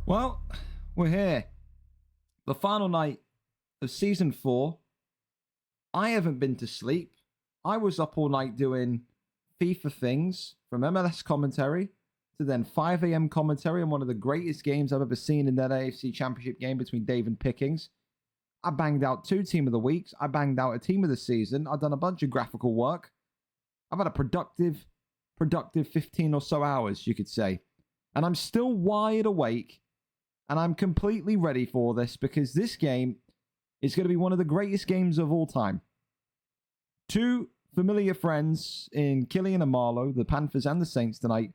Well, we're here. The final night of Season 4. I haven't been to sleep. I was up all night doing FIFA things, from MLS commentary to then 5 a.m. commentary on one of the greatest games I've ever seen in that AFC Championship game between Dave and Pickings. I banged out 2 Team of the Weeks. I banged out a Team of the Season. I've done a bunch of graphical work. I've had a productive 15 or so hours, you could say. And I'm still wide awake. And I'm completely ready for this because this game is going to be one of the greatest games of all time. 2 familiar friends in Killian and Marlowe, the Panthers and the Saints tonight,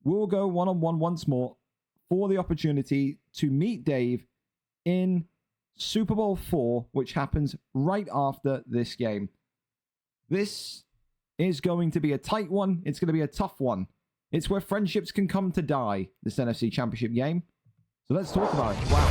will go one-on-one once more for the opportunity to meet Dave in Super Bowl 4, which happens right after this game. This is going to be a tight one. It's going to be a tough one. It's where friendships can come to die, this NFC Championship game. So let's talk about it. Wow.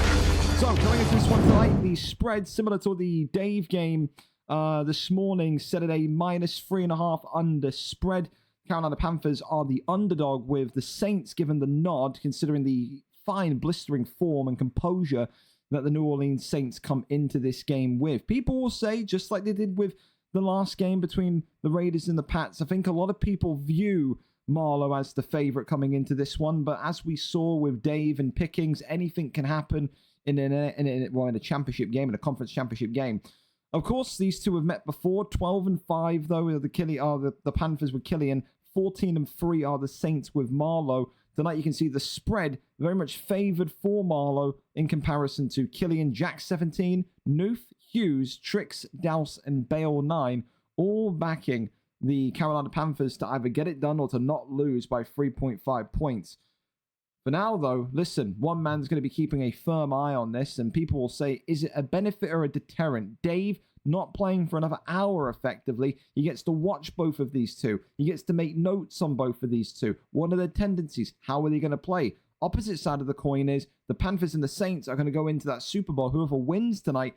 So going into this one tonight, the spread, similar to the Dave game this morning, set at a -3.5 under spread. Carolina Panthers are the underdog, with the Saints given the nod, considering the fine, blistering form and composure that the New Orleans Saints come into this game with. People will say, just like they did with the last game between the Raiders and the Pats, I think a lot of people view Marlowe as the favorite coming into this one, but as we saw with Dave and Pickings, anything can happen in a championship game, in a conference championship game. Of course, these two have met before. 12-5 though the Panthers with Killian. 14-3 are the Saints with Marlowe. Tonight you can see the spread very much favored for Marlowe in comparison to Killian. Jack 17, Noof, Hughes, Trix, Douse, and Bale 9, all backing the Carolina Panthers to either get it done or to not lose by 3.5 points. For now, though, listen, one man's going to be keeping a firm eye on this, and people will say, is it a benefit or a deterrent? Dave not playing for another hour effectively. He gets to watch both of these two. He gets to make notes on both of these two. What are their tendencies? How are they going to play? Opposite side of the coin is the Panthers and the Saints are going to go into that Super Bowl. Whoever wins tonight,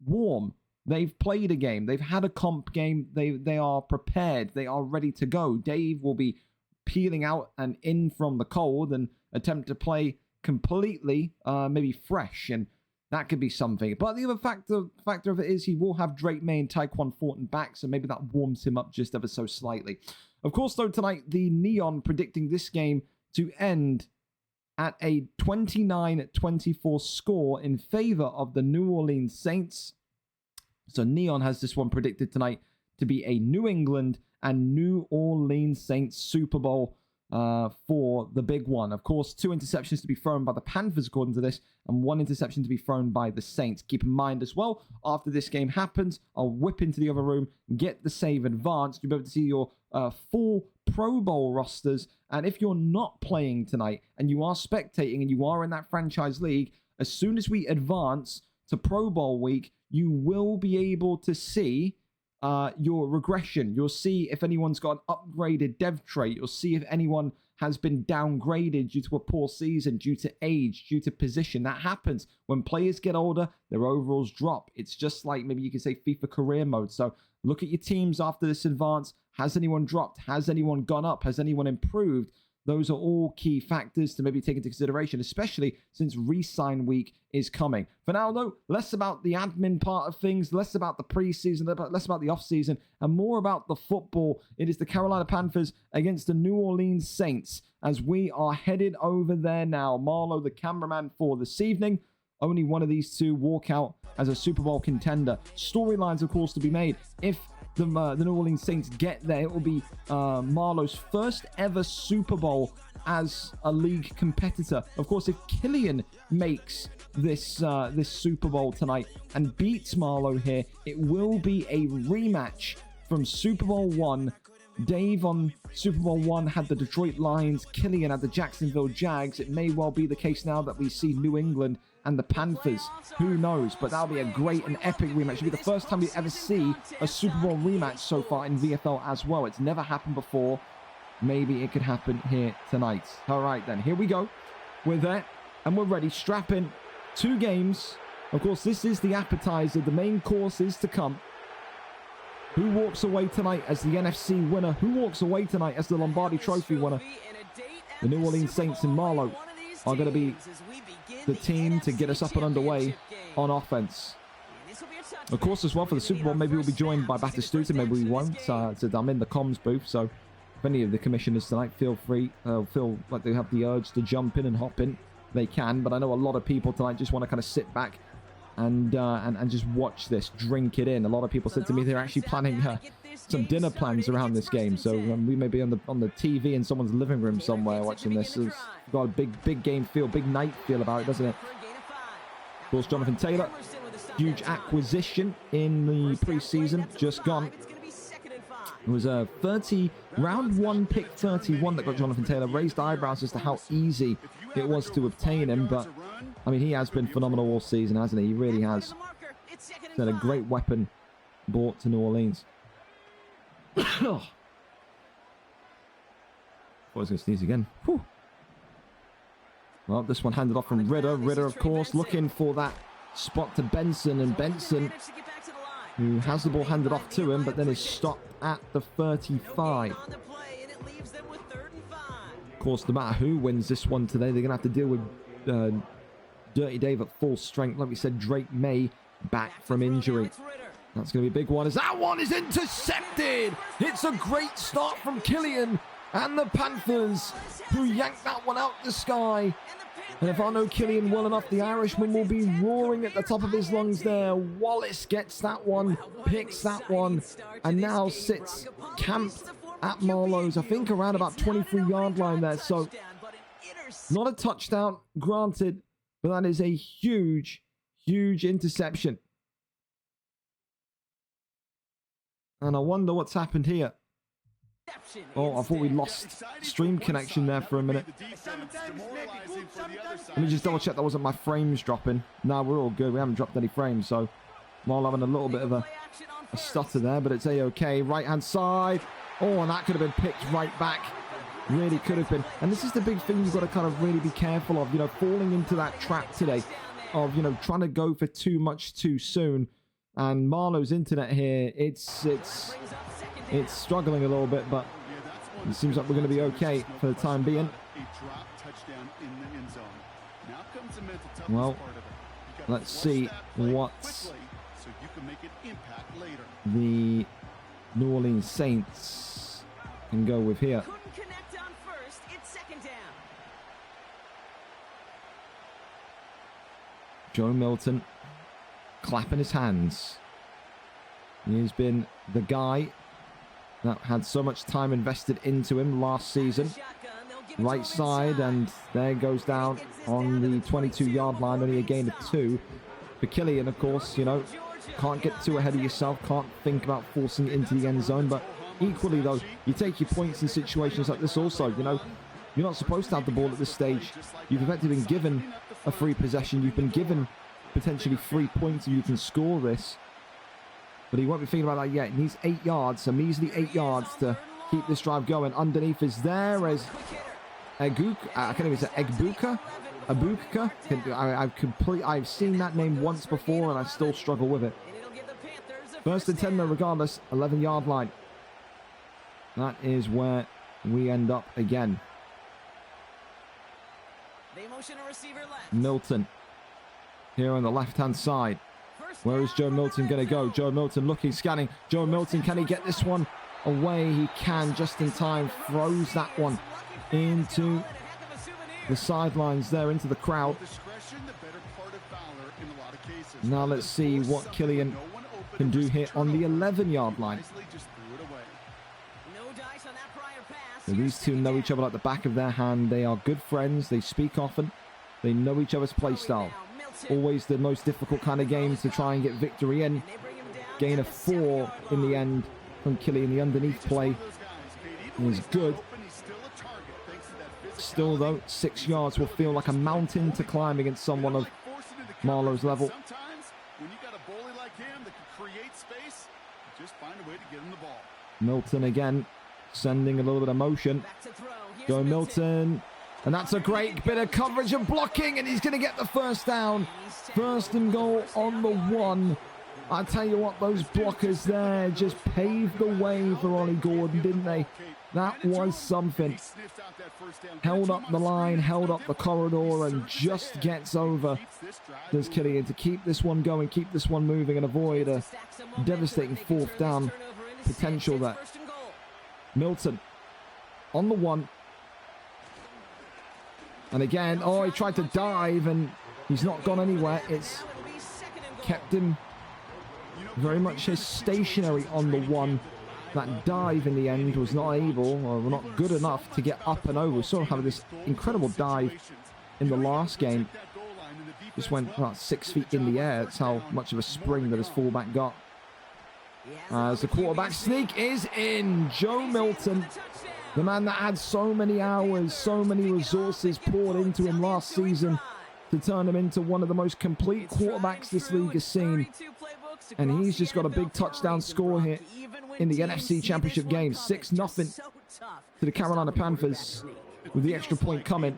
warm. They've played a game. They've had a comp game. They are prepared. They are ready to go. Dave will be peeling out and in from the cold and attempt to play completely, maybe fresh, and that could be something. But the other factor of it is he will have Drake May and Tyquan Thornton back, so maybe that warms him up just ever so slightly. Of course, though, tonight, the Neon predicting this game to end at a 29-24 score in favor of the New Orleans Saints. So Neon has this one predicted tonight to be a New England and New Orleans Saints Super Bowl for the big one. Of course, 2 interceptions to be thrown by the Panthers, according to this, and 1 interception to be thrown by the Saints. Keep in mind as well, after this game happens, I'll whip into the other room, get the save advanced. You'll be able to see your full Pro Bowl rosters. And if you're not playing tonight and you are spectating and you are in that franchise league, as soon as we advance to Pro Bowl week, you will be able to see your regression. You'll see if anyone's got an upgraded dev trait. You'll see if anyone has been downgraded due to a poor season, due to age, due to position. That happens. When players get older, their overalls drop. It's just like maybe you could say FIFA career mode. So look at your teams after this advance. Has anyone dropped? Has anyone gone up? Has anyone improved? Those are all key factors to maybe take into consideration, especially since re-sign week is coming. For now, though, less about the admin part of things, less about the preseason, less about the offseason, and more about the football. It is the Carolina Panthers against the New Orleans Saints as we are headed over there now. Marlowe, the cameraman for this evening. Only one of these two walk out as a Super Bowl contender. Storylines, of course, to be made. If the New Orleans Saints get there, it will be Marlowe's first ever Super Bowl as a league competitor. Of course, if Killian makes this Super Bowl tonight and beats Marlowe here, it will be a rematch from Super Bowl 1. Dave on Super Bowl 1 had the Detroit Lions. Killian had the Jacksonville Jags. It may well be the case now that we see New England and the Panthers. Who knows? But that'll be a great and epic rematch. It'll be the first time we ever see a Super Bowl rematch so far in VFL as well. It's never happened before. Maybe it could happen here tonight. All right, then. Here we go. We're there, and we're ready. Strap in. 2 games. Of course, this is the appetizer. The main course is to come. Who walks away tonight as the NFC winner? Who walks away tonight as the Lombardi Trophy winner? The New Orleans Saints and Marlowe. are going to be the team to get us up and underway on offense. Of course, as well, for the Super Bowl, maybe we'll be joined by Batistuta, maybe we won't. So I'm in the comms booth, so if any of the commissioners tonight feel like they have the urge to jump in and hop in, they can. But I know a lot of people tonight just want to kind of sit back and just watch this, drink it in. A lot of people said to me they're actually planning some dinner plans around this game, so we may be on the TV in someone's living room somewhere watching this. It's got a big game feel, big night feel about it, doesn't it? Of course, Jonathan Taylor, huge acquisition in the preseason, just gone. It was a round 1 pick 31 that got Jonathan Taylor. Raised eyebrows as to how easy it was to obtain him, but I mean, he has been phenomenal all season, hasn't he? He really has. He's had a great weapon brought to New Orleans. Oh. I was going to sneeze again. Whew. Well, this one handed off from Ridder. Ridder, of course, looking for that spot to Benson, and Benson, who has the ball handed off to him, but then is stopped at the 35. Of course, no matter who wins this one today, they're going to have to deal with Dirty Dave at full strength. Like we said, Drake May back from injury. That's going to be a big one, as that one is intercepted. It's a great start from Killian and the Panthers, who yanked that one out the sky. And if I know Killian well enough, the Irishman will be roaring at the top of his lungs there. Wallace gets that one, picks that one, and now sits camped at Marlowe's, I think around about 23-yard line there. So not a touchdown, granted, but that is a huge interception. And I wonder what's happened here. Oh, I thought we lost stream connection there for a minute. Let me just double check that wasn't my frames dropping. No, we're all good. We haven't dropped any frames, so while having a little bit of a stutter there, but it's a-okay. Right-hand side. Oh, and that could have been picked right back. Really could have been. And this is the big thing you've got to kind of really be careful of, you know, falling into that trap today of, you know, trying to go for too much too soon. And Marlowe's internet here, it's struggling a little bit, but it seems like we're going to be okay for the time being. Well, let's see what the New Orleans Saints can go with here. Joe Milton clapping his hands. He's been the guy that had so much time invested into him last season. Right side, and there goes down on the 22-yard line, only a gain of 2. For Killian, of course, you know, can't get too ahead of yourself, can't think about forcing it into the end zone, but equally, though, you take your points in situations like this also, you know. You're not supposed to have the ball at this stage. You've effectively been given a free possession. You've been given potentially 3 points, and you can score this. But he won't be thinking about that yet. He needs 8 yards, a measly 8 yards to keep this drive going. Underneath is there as Eguk. I can't even say Egbuka. I've seen that name once before, and I still struggle with it. First and 10, though, regardless. 11-yard line. That is where we end up again. Milton here on the left-hand side. Where is Joe Milton going to go? Joe Milton looking, scanning. Joe Milton, can he get this one away? He can, just in time. Throws that one into the sidelines there, into the crowd. Now let's see what Killian can do here on the 11-yard line. So these two know each other like the back of their hand. They are good friends. They speak often. They know each other's play style. Always the most difficult kind of game to try and get victory in. Gain of 4 in the end from Killian. The underneath play is good. Still, though, 6 yards will feel like a mountain to climb against someone of Marlowe's level. Milton again, sending a little bit of motion. Go Milton. And that's a great bit of coverage and blocking, and he's going to get the first down. First and goal on the 1. I tell you what, those blockers there just paved the way for Ollie Gordon, didn't they? That was something. Held up the line, held up the corridor, and just gets over. Does Killian to keep this one going, keep this one moving, and avoid a devastating fourth down potential there. Milton on the one. And again, oh, he tried to dive, and he's not gone anywhere. It's kept him very much stationary on the one. That dive in the end was not able, or not good enough to get up and over. We saw him have this incredible dive in the last game. Just went about 6 feet in the air. That's how much of a spring that his fullback got. As the quarterback sneak is in. Joe Milton, the man that had so many hours, so many resources poured into him last season to turn him into one of the most complete quarterbacks this league has seen. And he's just got a big touchdown score here in the NFC Championship game. 6-0 to the Carolina Panthers with the extra point coming.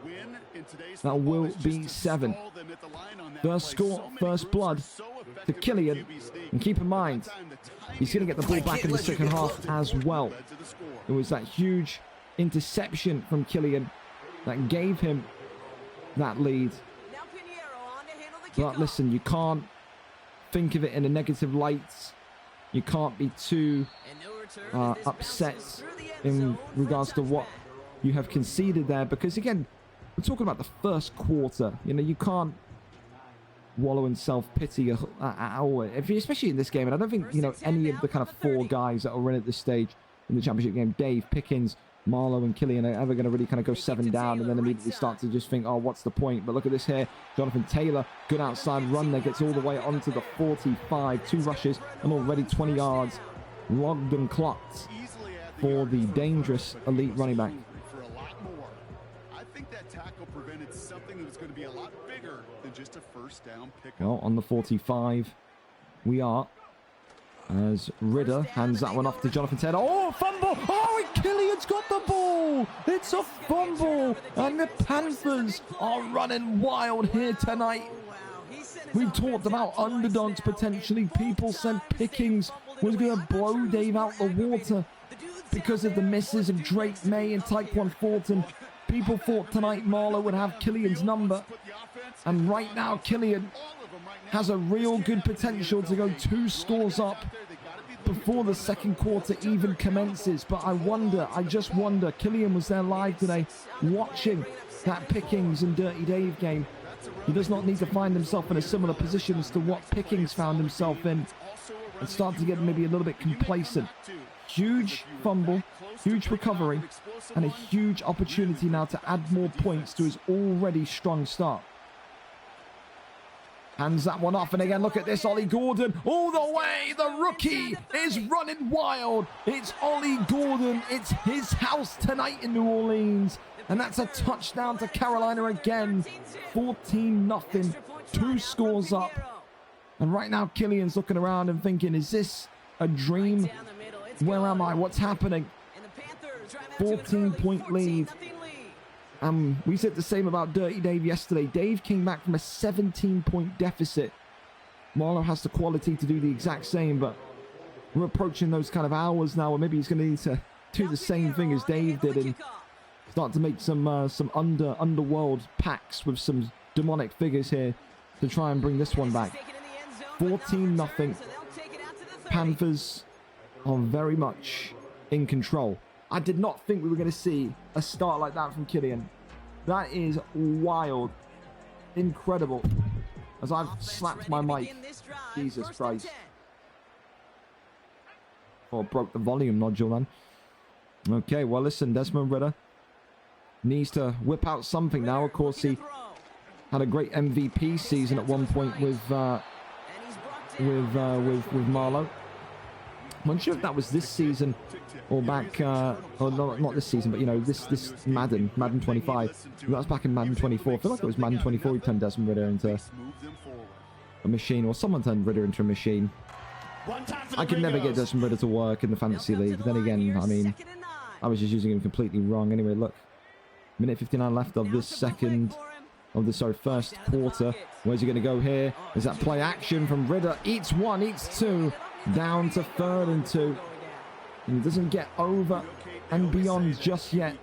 That will be 7. First score, first blood to Killian. And keep in mind, he's going to get the ball back in the second half as well. It was that huge interception from Killian that gave him that lead. But listen, you can't think of it in a negative light. You can't be too upset in regards to what you have conceded there, because again, we're talking about the first quarter. You know, you can't wallow in self-pity at all, especially in this game. And I don't think, you know, any of the kind of 4 guys that are in at this stage in the championship game, Dave, Pickens, Marlowe and Killian, are ever going to really kind of go 7 down and then immediately start to just think, oh, what's the point? But look at this here. Jonathan Taylor, good outside run there, gets all the way onto the 45. 2 rushes and already 20 yards logged and clocked for the dangerous elite running back. For a lot more. I think that tackle prevented something that was going to be a lot bigger than just a first down pickup. Well, on the 45, we are. As Ridder hands that one off to Jonathan Taylor. Oh, fumble! Oh, and Killian's got the ball! It's a fumble! And the Panthers are running wild here tonight. We've talked about underdogs potentially. People said Pickens was going to blow Dave out the water because of the misses of Drake May and Tyquan Thornton. People thought tonight Marlowe would have Killian's number. And right now, Killian has a real good potential to go 2 scores up before the second quarter even commences. But I just wonder, Killian was there live today watching that Pickens and Dirty Dave game. He does not need to find himself in a similar position as to what Pickens found himself in and start to get maybe a little bit complacent. Huge fumble, huge recovery, and a huge opportunity now to add more points to his already strong start. Hands that one off, and again, look at this, Ollie Gordon, all the way, the rookie is running wild. It's Ollie Gordon, it's his house tonight in New Orleans, and that's a touchdown to Carolina again. 14-0, 2 scores up, and right now Killian's looking around and thinking, is this a dream? Where am I? What's happening? 14-point lead. We said the same about Dirty Dave yesterday. Dave came back from a 17-point deficit. Marlowe has the quality to do the exact same, but we're approaching those kind of hours now where maybe he's going to need to do the same thing as Dave did and start to make some underworld pacts with some demonic figures here to try and bring this one back. 14-0. Panthers are very much in control. I did not think we were going to see a start like that from Killian. That is wild. Incredible. As I've slapped my mic. Jesus Christ. Oh, broke the volume nodule then. Okay, well listen, Desmond Ridder needs to whip out something now. Of course, he had a great MVP season at one point with Marlowe. I'm not sure if that was this season or back, or no, not this season, but you know, this Madden 25. That was back in Madden 24. I feel like it was Madden 24 he turned Desmond Ridder into a machine, or someone turned Ridder into a machine. I could never get Desmond Ridder to work in the fantasy league. Then again, I mean, I was just using him completely wrong. Anyway, look, minute 59 left of this first quarter. Where's he going to go here? Is that play action from Ridder? Eats one, eats two. Down to 3rd and 2. And he doesn't get over and beyond just yet.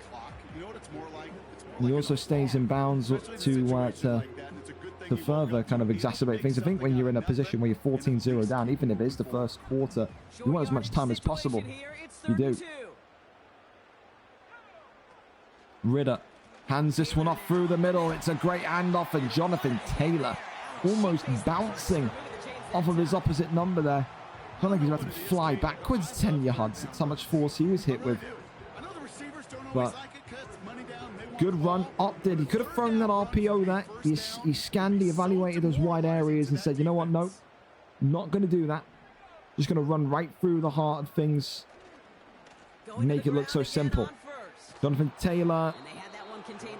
And he also stays in bounds to further kind of exacerbate things. I think when you're in a position where you're 14-0 down, even if it is the first quarter, you want as much time as possible. You do. Ridder hands this one off through the middle. It's a great handoff, and Jonathan Taylor almost bouncing off of his opposite number there. Felt like he's about to fly backwards 10 yards. That's how much force he was hit with. But good run. Opted. He could have thrown that RPO there. He scanned, he evaluated those wide areas and said, you know what? No, not going to do that. Just going to run right through the heart of things. Make it look so simple. Jonathan Taylor,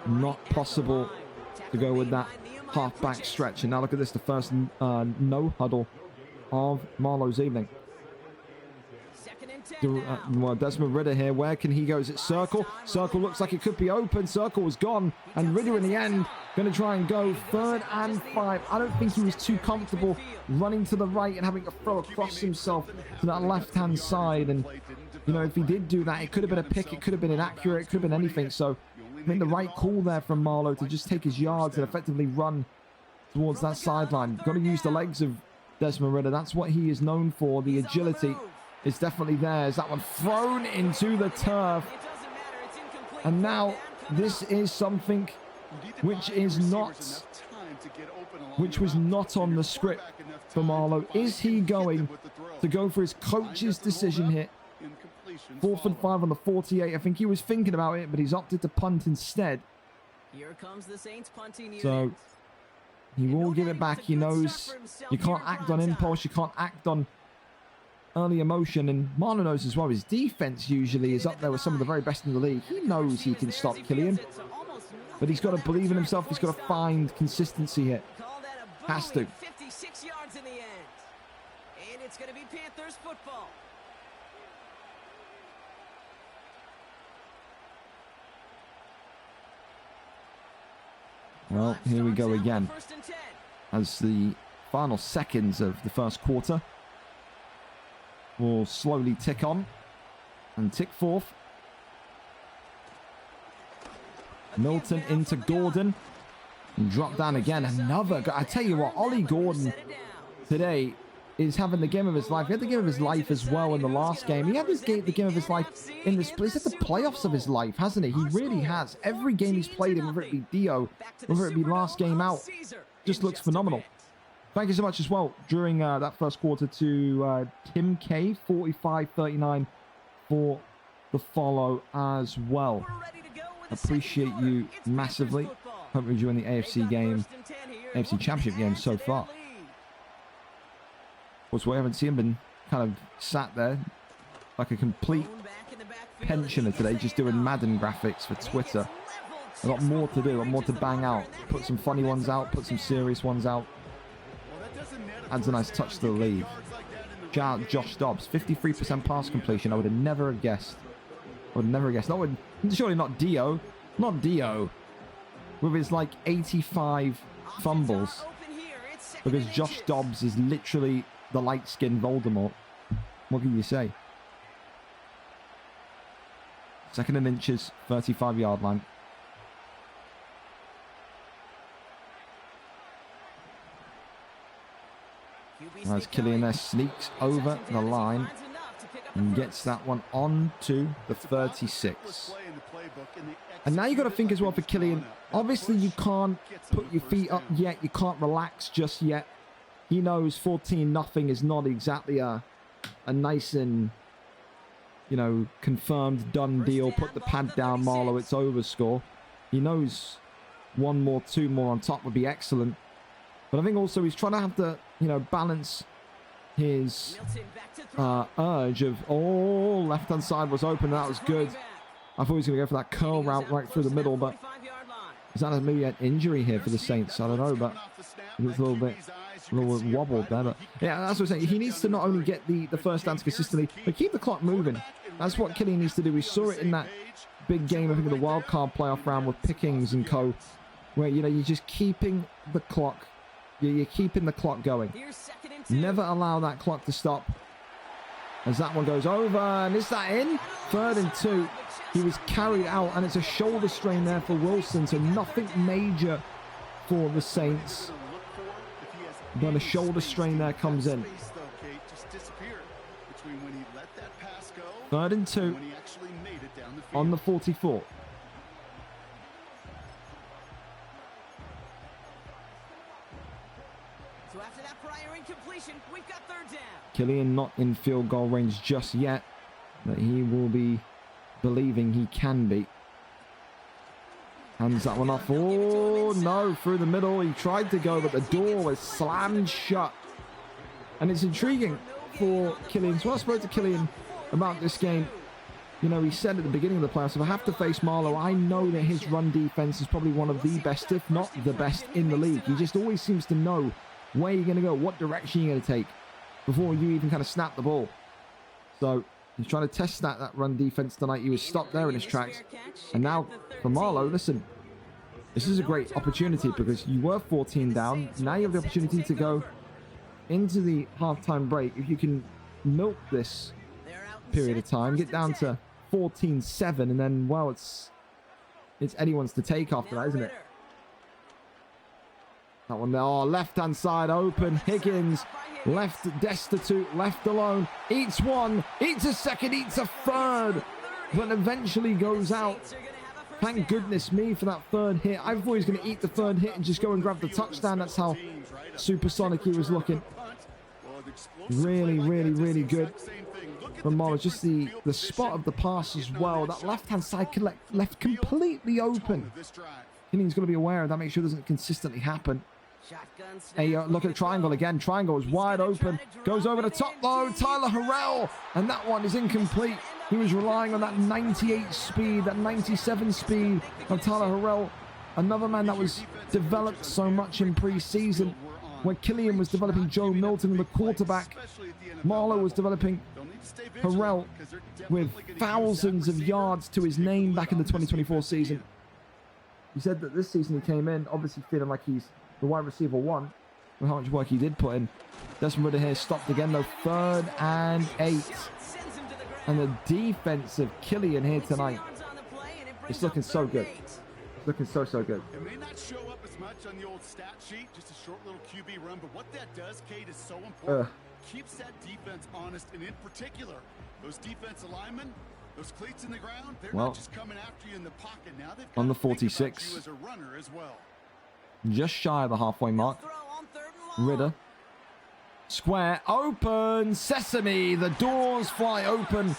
not possible to go with that halfback stretch. And now look at this, the first no huddle of Marlowe's evening. Desmond Ridder here. Where can he go? Is it circle? Circle looks like it could be open. Circle was gone. And Ridder in the end going to try and go 3rd and 5. I don't think he was too comfortable running to the right and having to throw across himself to that left-hand side. And, you know, if he did do that, it could have been a pick. It could have been inaccurate. It could have been anything. So I think the right call there from Marlowe to just take his yards and effectively run towards that sideline. Got to use the legs of Desmond Ridder. That's what he is known for. The agility is definitely there. Is that one thrown into the turf? And now this is something which is not, which was not on the script for Marlowe. Is he going to go for his coach's decision here? 4th and 5 on the 48. I think he was thinking about it, but he's opted to punt instead. Here comes the Saints punting unit. So he will give it back. He knows you can't act on impulse. You can't act on early emotion. And Marlowe knows as well, his defense usually is up there with some of the very best in the league. He knows he can stop Killian, but he's got to believe in himself. He's got to find consistency here. Has to. 56 yards in the end. And it's going to be Panthers football. Well, here we go again. As the final seconds of the first quarter will slowly tick on and tick forth. Milton into Gordon. And drop down again. Another guy. I tell you what, Ollie Gordon today is having the game of his life. He had the game of his life as well in the last game. He had the game of his life in the split. He's had the playoffs of his life, hasn't he? He really has. Every game he's played in, whether it be Dio, whether it be last game out, just looks phenomenal. Thank you so much as well during that first quarter to Tim K, 45-39 for the follow as well. Appreciate you massively. Hope you're enjoying the AFC game, AFC Championship game so far. Of course, we haven't seen him been kind of sat there like a complete pensioner today, just doing Madden graphics for Twitter. A lot more to do, a lot more to bang out. Put some funny ones out, put some serious ones out. Adds a nice touch to the lead. Shout out Josh Dobbs, 53% pass completion. I would have never guessed. I would have never guessed. Surely not Dio. Not Dio. With his like 85 fumbles. Because Josh Dobbs is literally the light-skinned Voldemort. What can you say? 2nd and inches, 35-yard line. As Killian there sneaks over the line and gets that one on to the 36. And now you've got to think as well for Killian. Obviously, you can't put your feet up yet. You can't relax just yet. He knows 14-0 is not exactly a nice and, you know, confirmed done deal. Put the pad down, Marlowe. It's over score. He knows 1 more, 2 more on top would be excellent. But I think also he's trying to have to, you know, balance his urge of, oh, left-hand side was open. That was good. I thought he was going to go for that curl route right through the middle, but is that maybe an injury here for the Saints? I don't know, but it looks a little bit wobbled there. But yeah, that's what I'm saying. He needs to not only get the first downs consistently, but keep the clock moving. That's what Killian needs to do. We saw it in that big game, I think, of the wild card playoff round with Pickens and co, where, you know, you're just keeping the clock. You're keeping the clock going. Never allow that clock to stop. as that one goes over. And is that in? 3rd and 2. He was carried out, and it's a shoulder strain there for Wilson, so nothing major for the Saints. But a shoulder strain there comes in. 3rd and 2 on the 44. So after that prior incompletion, we've got 3rd down. Killian not in field goal range just yet, but he will be believing he can be. Hands that one off. Oh no, through the middle. He tried to go, but the door was slammed shut. And it's intriguing for Killian. So I spoke to Killian about this game. You know, he said at the beginning of the playoffs, if I have to face Marlowe, I know that his run defense is probably one of the best, if not the best, in the league. He just always seems to know where you're going to go, what direction you're going to take before you even kind of snap the ball. So he's trying to test that run defense tonight. He was stopped there in his tracks. And now for Marlowe, listen, this is a great opportunity because you were 14 down. Now you have the opportunity to go into the halftime break. If you can milk this period of time, get down to 14-7, and then, well, it's anyone's to take after that, isn't it? That one there. Oh, left-hand side open. Higgins left destitute, left alone. Eats one, eats a second, eats a third, but eventually goes out. Thank goodness me for that 3rd hit. I thought he was going to eat the 3rd hit and just go and grab the touchdown. That's how supersonic he was looking. Really, really, really good from Marlowe. Just the spot of the pass as well. That left-hand side left completely open. Killian's going to be aware of that. Make sure it doesn't consistently happen. Hey, look at the triangle again. Triangle is wide open. Goes over the top though. Tyler Harrell. And that one is incomplete. He was relying on that 98 speed, that 97 speed of Tyler Harrell. Another man that was developed so much in pre-season. Where Killian was developing Joe Milton, the quarterback. Marlowe was developing Harrell with thousands of yards to his name back in the 2024 season. He said that this season he came in, obviously feeling like he's the wide receiver 1, with how much work he did put in. Desmond Ridder here stopped again though. 3rd and 8. And the defense of Killian here tonight, it's looking so good. It's looking so good. It may not show up as much on the old stat sheet, just a short little QB run, but what that does, Kate, is so important. Keeps that defense honest, and in particular, those defensive linemen, those cleats in the ground, they're not just coming after you in the pocket now. They've on the got to think about 46. you as a runner as well. Just shy of the halfway mark. Ridder. Square open. Sesame. The doors fly open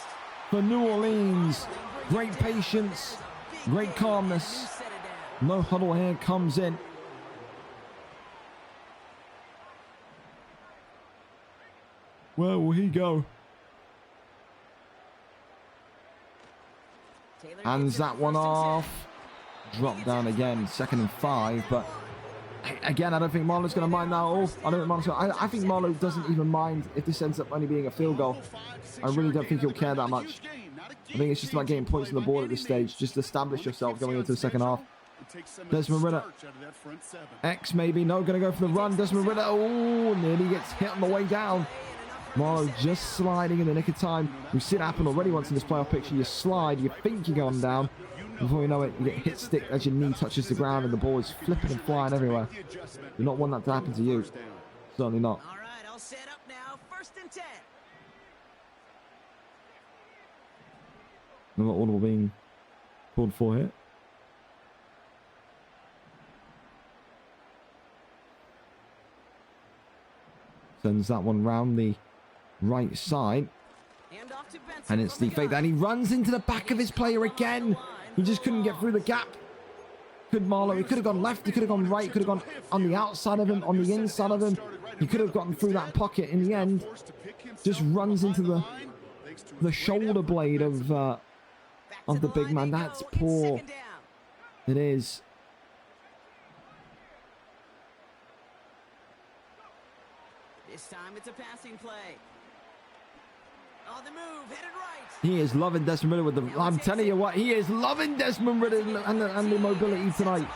for New Orleans. Great patience. Great calmness. No huddle here comes in. Where will he go? Hands that one off. Drop down again. 2nd and 5. But again, I don't think Marlowe's going to mind that at all. I think Marlowe doesn't even mind if this ends up only being a field goal. I really don't think he'll care that much. I think it's just about getting points on the board at this stage. Just establish yourself going into the second half. Desmond Ridder. X maybe. No, going to go for the run. Desmond Ridder. Oh, nearly gets hit on the way down. Marlowe just sliding in the nick of time. We've seen it happen already once in this playoff picture. You slide, you think you're going down. Before you know it, you get hit stick as your knee touches the ground and the ball is flipping and flying everywhere. You not want that to happen to you. Certainly not. All right, I'll set up now. 1st and 10. Another audible being called for here. Sends that one round the right side. And it's the fake. And he runs into the back of his player again. He just couldn't get through the gap. Could Marlowe? He could have gone left. He could have gone right. He could have gone on the outside of him, on the inside of him. He could have gotten through that pocket. In the end, just runs into the shoulder blade of the big man. That's poor. It is. This time it's a passing play. On the move, headed right. He is loving Desmond Ridder with the... I'm telling you what, he is loving Desmond Ridder and the mobility tonight.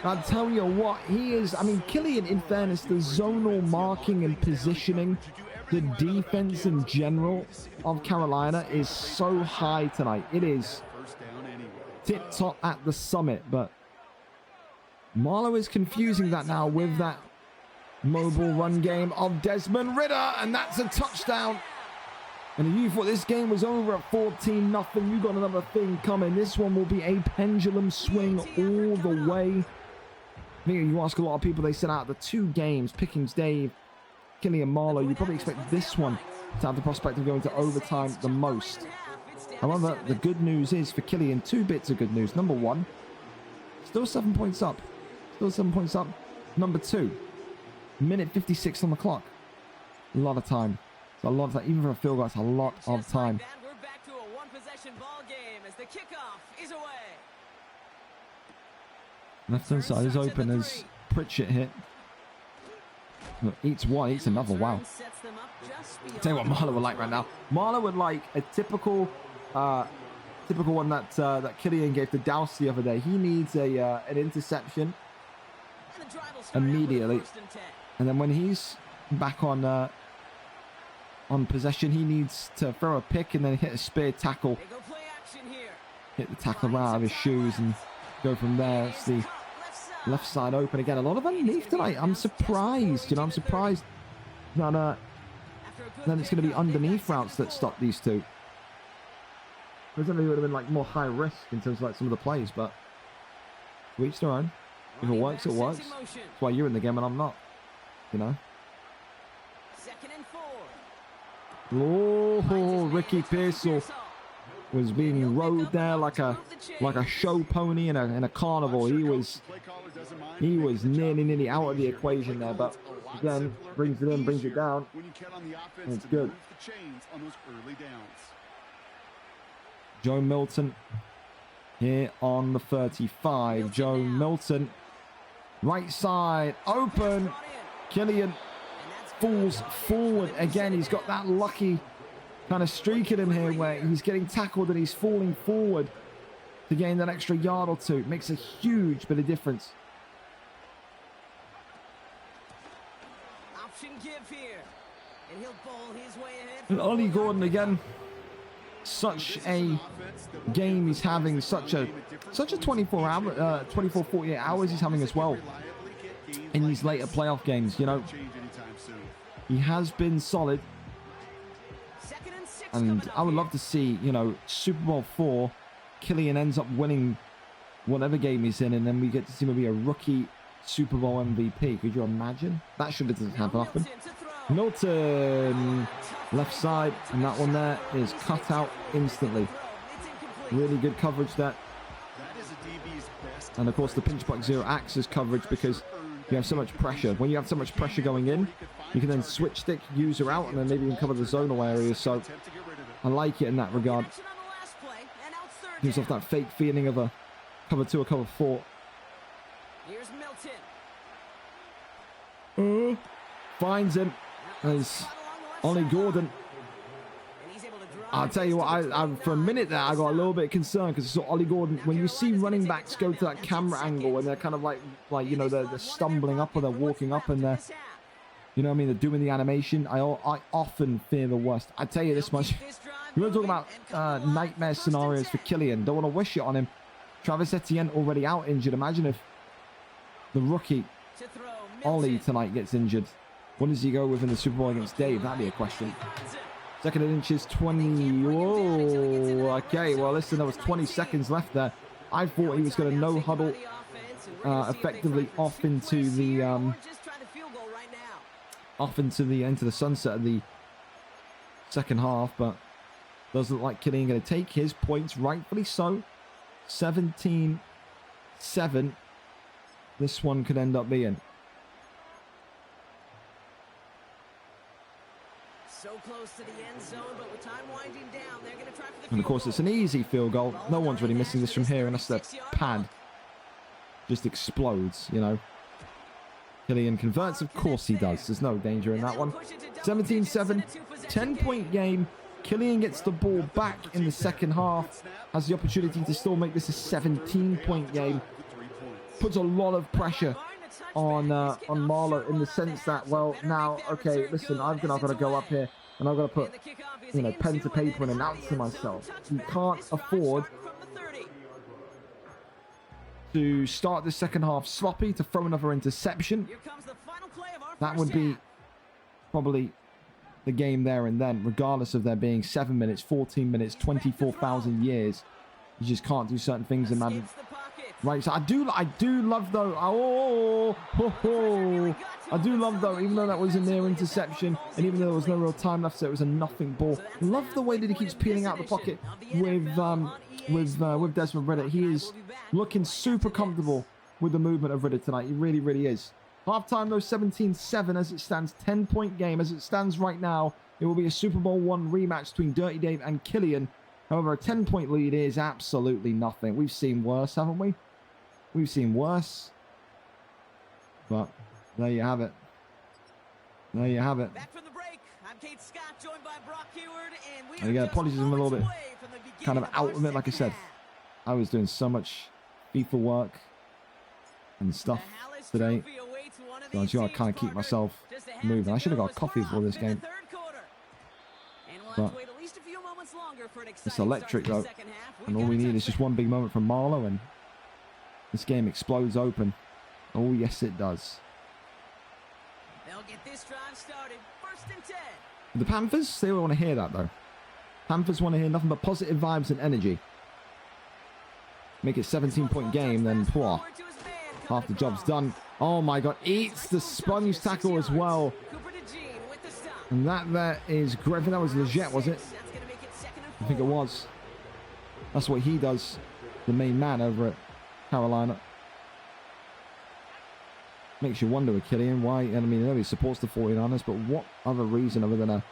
I'll tell you what, he is... I mean, Killian, in fairness, the zonal marking and positioning the defense in general of Carolina is so high tonight. It is tip-top at the summit, but Marlowe is confusing that now with that mobile run game of Desmond Ridder, and that's a touchdown. And if you thought this game was over at 14-0, you got another thing coming. This one will be a pendulum swing all the way. I think you ask a lot of people, they said out of the 2 games, Pickens Dave, Killian Marlowe, you probably expect this one to have the prospect of going to overtime the most. However, the good news is for Killian, 2 bits of good news. Number 1, still 7 points up. Still 7 points up. Number 2, minute 56 on the clock. A lot of time. It's a lot of time. Even for a field goal, it's a lot of time. We're back to a one-possession ball game as the kickoff is away. Left hand side is open as Pritchett hit. Look, eats one, eats another. Wow. Tell you what Marlowe would like right now. Marlowe would like a typical one that that Killian gave to Douse the other day. He needs an interception immediately, and then when he's back on possession, he needs to throw a pick and then hit a spear tackle, hit the tackle right out of his shoes, and go from there. It's the left side open again. A lot of underneath tonight. I'm surprised. You know, I'm surprised that then it's going to be underneath routes that stop these two. Presumably it would have been like more high risk in terms of like some of the plays, but to each their own. If it works, it works. That's why you're in the game and I'm not. You know. Oh, Ricky Pearsall was being rode there like a show pony in a carnival. He was nearly out of the equation there, but again brings it in, brings it down. And it's good. Joe Milton here on the 35. Joe Milton, right side open. Killian falls forward again. He's got that lucky kind of streak in him here where he's getting tackled and he's falling forward to gain that extra yard or two. It makes a huge bit of difference. Option give here, and he'll bowl his way ahead. And Ollie Gordon again. Such a game he's having, such a 48 hours he's having as well in these later playoff games. You know, he has been solid, and I would love to see, you know, Super Bowl 4, Killian ends up winning whatever game he's in, and then we get to see maybe a rookie Super Bowl MVP. Could you imagine? That should have happened. Milton, left side, and that one there is cut out instantly. Really good coverage there. And of course the pinch box zero acts as coverage because you have so much pressure. When you have so much pressure going in, you can then switch stick, user out, and then maybe you can cover the zonal areas. So I like it in that regard. Gives off that fake feeling of a cover 2 or cover 4. Here's Milton. Finds him as Ollie Gordon. I'll tell you what, I for a minute there I got a little bit concerned because I saw Ollie Gordon. When you see running backs go to that camera angle and they're kind of like you know, they're stumbling up or they're walking up and they're, you know what I mean, they're doing the animation, I often fear the worst. I tell you this much. We were talking about nightmare scenarios for Killian. Don't want to wish it on him. Travis Etienne already out injured. Imagine if the rookie Ollie tonight gets injured. What does he go with in the Super Bowl against Dave? That'd be a question. Second and inches, 20. Whoa. Okay, well, listen, there was 20 seconds left there. I thought he was going to no huddle effectively off into the into the sunset of the second half, but doesn't look like Killian going to take his points, rightfully so. 17-7. This one could end up being. So close to the end zone, but with time winding down, they're going to try for the and of course, it's an easy field goal. No one's really missing this from here unless the pad just explodes, you know. Killian converts. Of course he does. There's no danger in that one. 17-7, 10-point game. Killian gets the ball back in the second half. Has the opportunity to still make this a 17-point game. Puts a lot of pressure on Marlowe in the sense that, well, now, okay, listen, I've got to go up here and I've got to put, you know, pen to paper and announce to myself. You can't afford to start the second half sloppy, to throw another interception. That would be probably the game there and then, regardless of there being 7 minutes, 14 minutes, 24,000 years. You just can't do certain things in Madden. Right, so I do love though. I do love though, even though that was a near interception, and even though there was no real time left, so it was a nothing ball. Love the way that he keeps peeling out the pocket with Desmond Ridder. He is looking super comfortable with the movement of Ridder tonight. He really, really is. Halftime though, 17-7 as it stands, 10-point game as it stands right now. It will be a Super Bowl I rematch between Dirty Dave and Killian. However, a 10-point lead is absolutely nothing. We've seen worse, haven't we? We've seen worse. But there you have it. There you have it. Back from the break. I'm Kate Scott, joined by Brock Heward, and we and again, apologies, I'm a little bit kind of out of it. Like I said, I was doing so much FIFA work and stuff today. So I just got to kind of keep myself moving. I should have got coffee for this game. But it's electric though. And all we need is just one big moment from Marlowe and this game explodes open. Oh, yes, it does. They'll get this drive started. 1st and 10. The Panthers, they don't want to hear that, though. Panthers want to hear nothing but positive vibes and energy. Make it a 17-point game, then, poor. Half the job's done. Oh, my God. Eats the sponge tackle as well. And that there is great. I think that was Leggett, was it? I think it was. That's what he does. The main man over at Carolina. Makes you wonder with Killian why. I mean, I know he supports the 49ers, but what other reason other than a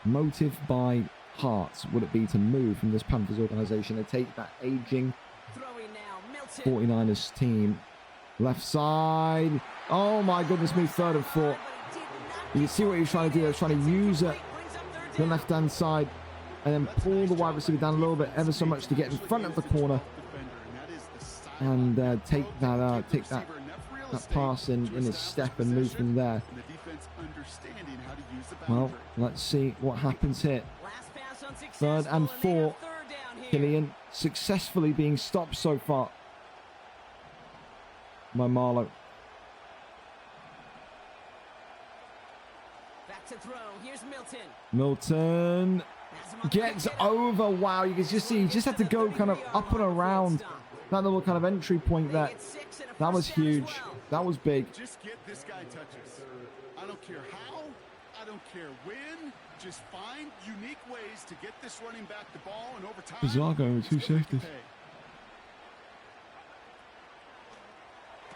motive by heart would it be to move from this Panthers organization and take that aging 49ers team? Left side. Oh my goodness me, 3rd and 4. You can see what he was trying to do. He was trying to use it, the left-hand side, and then pull the wide receiver down a little bit, ever so much, to get in front of the corner and take that pass in his step and move from there. Well, let's see what happens here. 3rd and 4. Killian successfully being stopped so far by Marlowe. Back to throw. Here's Milton. Milton gets over. Wow, you can just see he just had to go kind of up and around that little kind of entry point there. That was huge. That was big. Just get this guy touches. I don't care how. I don't care when. Just find unique ways to get this running back the ball, and over time, Bizarre going with 2 safeties.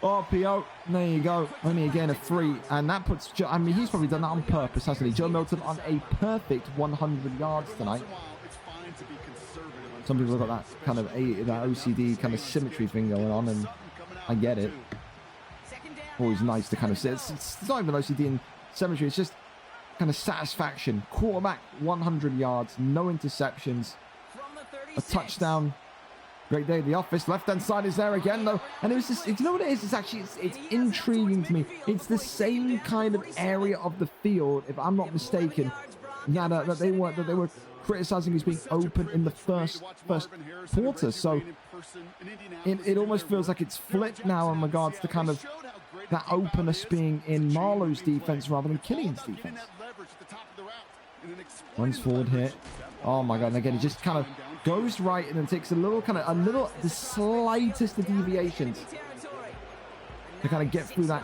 RPO. There you go. Only again a 3. And that puts, I mean, he's probably done that on purpose, hasn't he? Joe Milton on a perfect 100 yards tonight. Some people have got that kind of that OCD kind of symmetry thing going on, and I get it. Always nice to kind of say it's not even OCD and symmetry. It's just kind of satisfaction. Quarterback 100 yards, no interceptions, a touchdown. Great day at the office. Left-hand side is there again, though. And it was just, you know what it is? It's actually, it's intriguing to me. It's the same kind of area of the field, if I'm not mistaken, that they were criticizing as being open in the first quarter. So it almost feels like it's flipped now in regards to kind of that openness being in Marlowe's defense rather than Killian's defense. Runs forward here. Oh my God! And again, he just kind of goes right and then takes the slightest of deviations to kind of get through that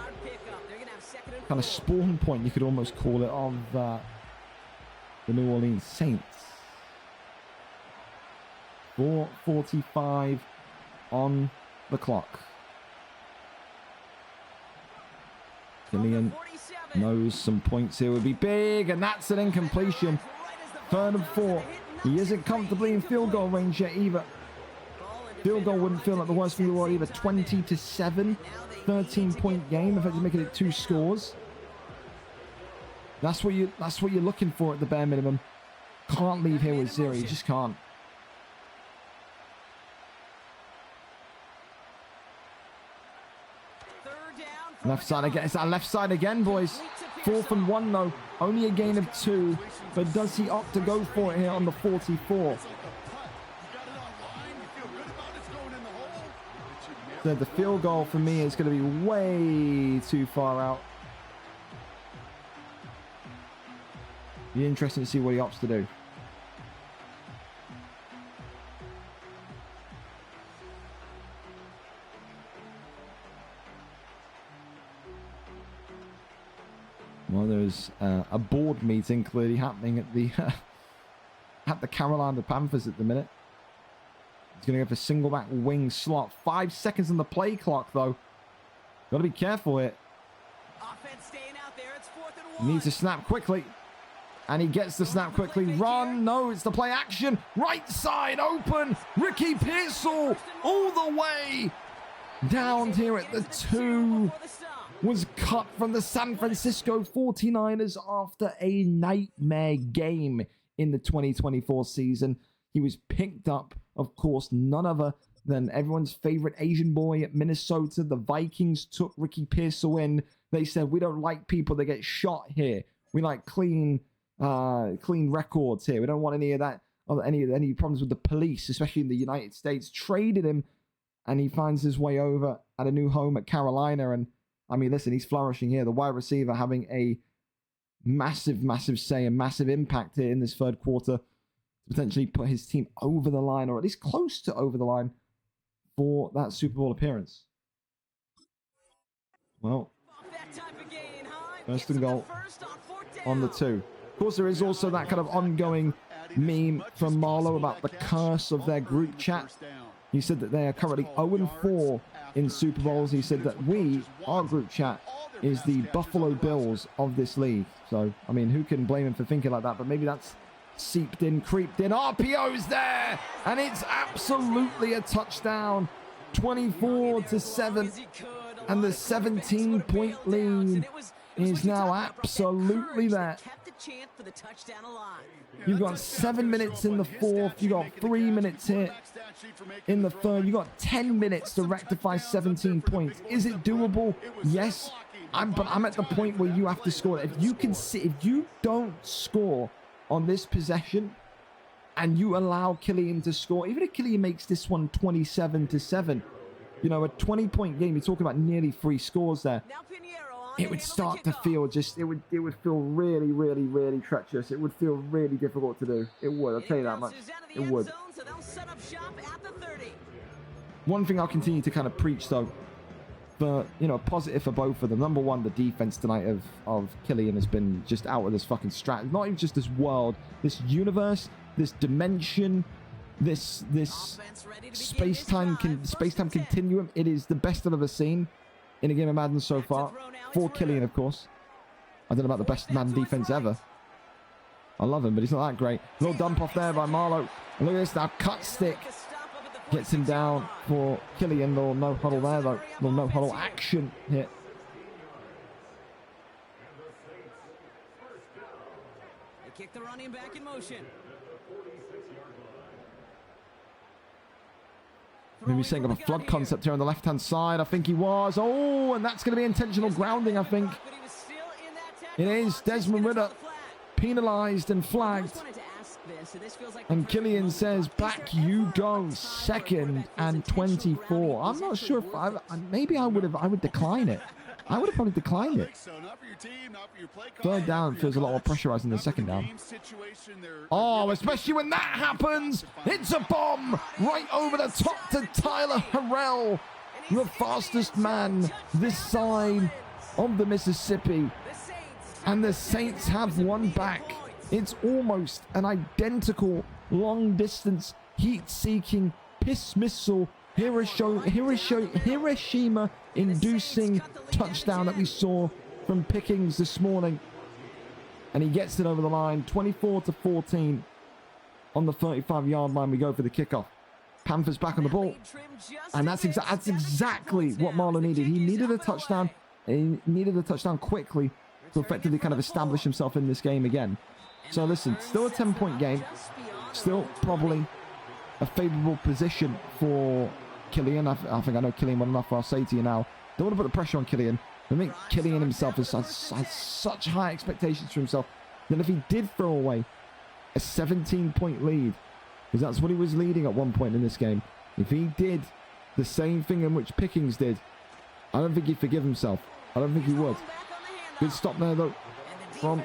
kind of spawn point, you could almost call it, of the New Orleans Saints. 4:45 on the clock. Killian knows some points here would be big, and that's an incompletion. 3rd and 4. He isn't comfortably in field goal range yet either. Field goal wouldn't feel like the worst thing in the world either. 20-7, 13-point game, effectively making it 2 scores. That's what you're looking for at the bare minimum. Can't leave here with 0. You just can't. Left side again. It's that left side again, boys. 4th and 1, though. Only a gain of 2. But does he opt to go for it here on the 44? So the field goal for me is going to be way too far out. Be interesting to see what he opts to do. Well, there's a board meeting clearly happening at the at the Carolina Panthers at the minute. He's going to go for single back wing slot. 5 seconds on the play clock, though. Got to be careful here. Offense staying out there. It's 4th and 1. He needs to snap quickly. And he gets the snap quickly. Run. No, it's the play action. Right side open. Ricky Pearsall all the way down here at the 2. Was cut from the San Francisco 49ers after a nightmare game in the 2024 season. He was picked up, of course, none other than everyone's favorite Asian boy at Minnesota. The Vikings took Ricky Pearsall in. They said, we don't like people that get shot here. We like clean records here. We don't want any of that, any problems with the police, especially in the United States. Traded him, and he finds his way over at a new home at Carolina. And I mean, listen, he's flourishing here. The wide receiver having a massive, massive say, a massive impact here in this third quarter to potentially put his team over the line, or at least close to over the line, for that Super Bowl appearance. Well, first and goal on the 2. Of course, there is also that kind of ongoing meme from Marlo about the curse of their group chat. He said that they are currently 0-4 in Super Bowls. He said that our group chat, is the Buffalo Bills of this league. So, I mean, who can blame him for thinking like that? But maybe that's seeped in, creeped in. RPO's there! And it's absolutely a touchdown. 24-7. And the 17-point lead is now absolutely there. You've got 7 minutes in the 4th. You've got 3 minutes here in the 3rd. You've got 10 minutes to rectify 17 points. Is it doable? Yes. But I'm at the point where you have to score. If you don't score on this possession and you allow Killian to score, even if Killian makes this one 27-7, you know, a 20-point game, you're talking about nearly 3 scores there. It would start to feel it would feel really, really, really treacherous. It would feel really difficult to do. It would, I'll tell you that much. It would. One thing I'll continue to kind of preach, though, for, you know, positive for both of them. Number one, the defense tonight of Killian has been just out of this fucking strat. Not even just this world, this universe, this dimension, this space-time continuum. It is the best I've ever seen in a game of Madden so far. For Killian, of course. I don't know about the best Madden defense ever. I love him, but he's not that great. A little dump off there by Marlo. And look at this now. Cut stick. Gets him down for Killian. Little no huddle there, though. Little no huddle action here. They kick the running back in motion. Maybe setting up a flood concept here on the left-hand side. I think he was. Oh, and that's going to be intentional grounding, I think. It is. Desmond Ridder penalized and flagged. And Killian says, back you go. 2nd and 24. I'm not sure if maybe I would decline it. I would have probably declined it. 3rd down feels a lot more pressurized than the 2nd down. Oh, especially when that happens. It's a bomb right over the top to Tyler Harrell, the fastest man this side of the Mississippi. And the Saints have one back. It's almost an identical long-distance, heat-seeking, piss-missile, Hiroshima-inducing touchdown that we saw from Pickens this morning. And he gets it over the line, 24-14. On the 35-yard line, we go for the kickoff. Panthers back on the ball. And that's exactly what Marlon needed. He needed a touchdown. He needed a touchdown quickly to effectively kind of establish himself in this game again. So listen, still a 10-point game. Still probably a favorable position for Killian. I think I know Killian well enough where I'll say to you now, Don't want to put the pressure on Killian. I think Killian himself has such high expectations for himself that if he did throw away a 17-point lead, because that's what he was leading at one point in this game, if he did the same thing in which Pickens did, I don't think he'd forgive himself. I don't think he would. Good stop there, though, from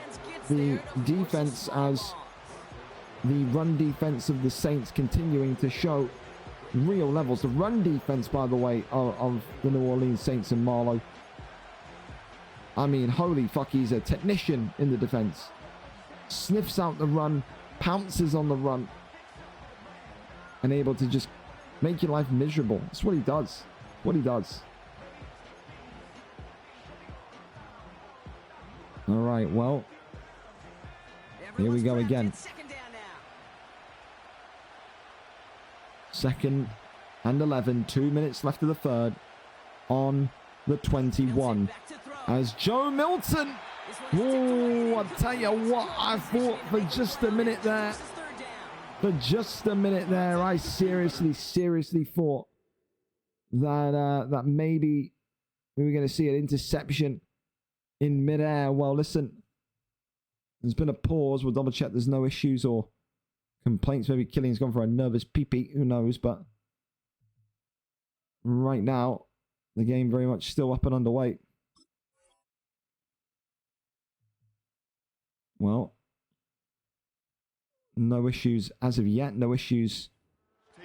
the defense, as the run defense of the Saints continuing to show real levels. The run defense, by the way, of the New Orleans Saints and Marlowe. I mean, holy fuck, he's a technician in the defense. Sniffs out the run, pounces on the run, and able to just make your life miserable. That's what he does. What he does. All right, well, here we go again. Second and 11, 2 minutes left of the third on the 21. As Joe Milton, oh, I'll tell you what, I thought for just a minute there, I seriously thought that that maybe we were going to see an interception in midair. Well, listen, there's been a pause. We'll double check there's no issues or complaints. Maybe Killian's gone for a nervous pee-pee, who knows, but right now the game very much still up and underway. Well, no issues as of yet. No issues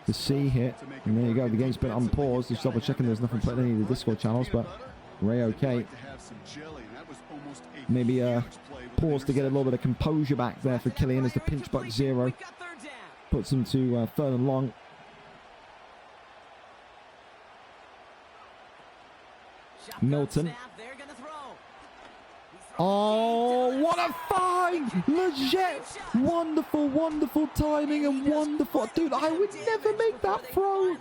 to see here. And there you go. The game's been unpaused. Just double checking there's nothing put in any of the Discord channels, but Ray okay. Maybe pause to get a little bit of composure back there for Killian as the pinch buck 0 puts him to third and long. Milton. Oh, what a find! Legit! Wonderful, wonderful timing and wonderful. Dude, I would never make that throw.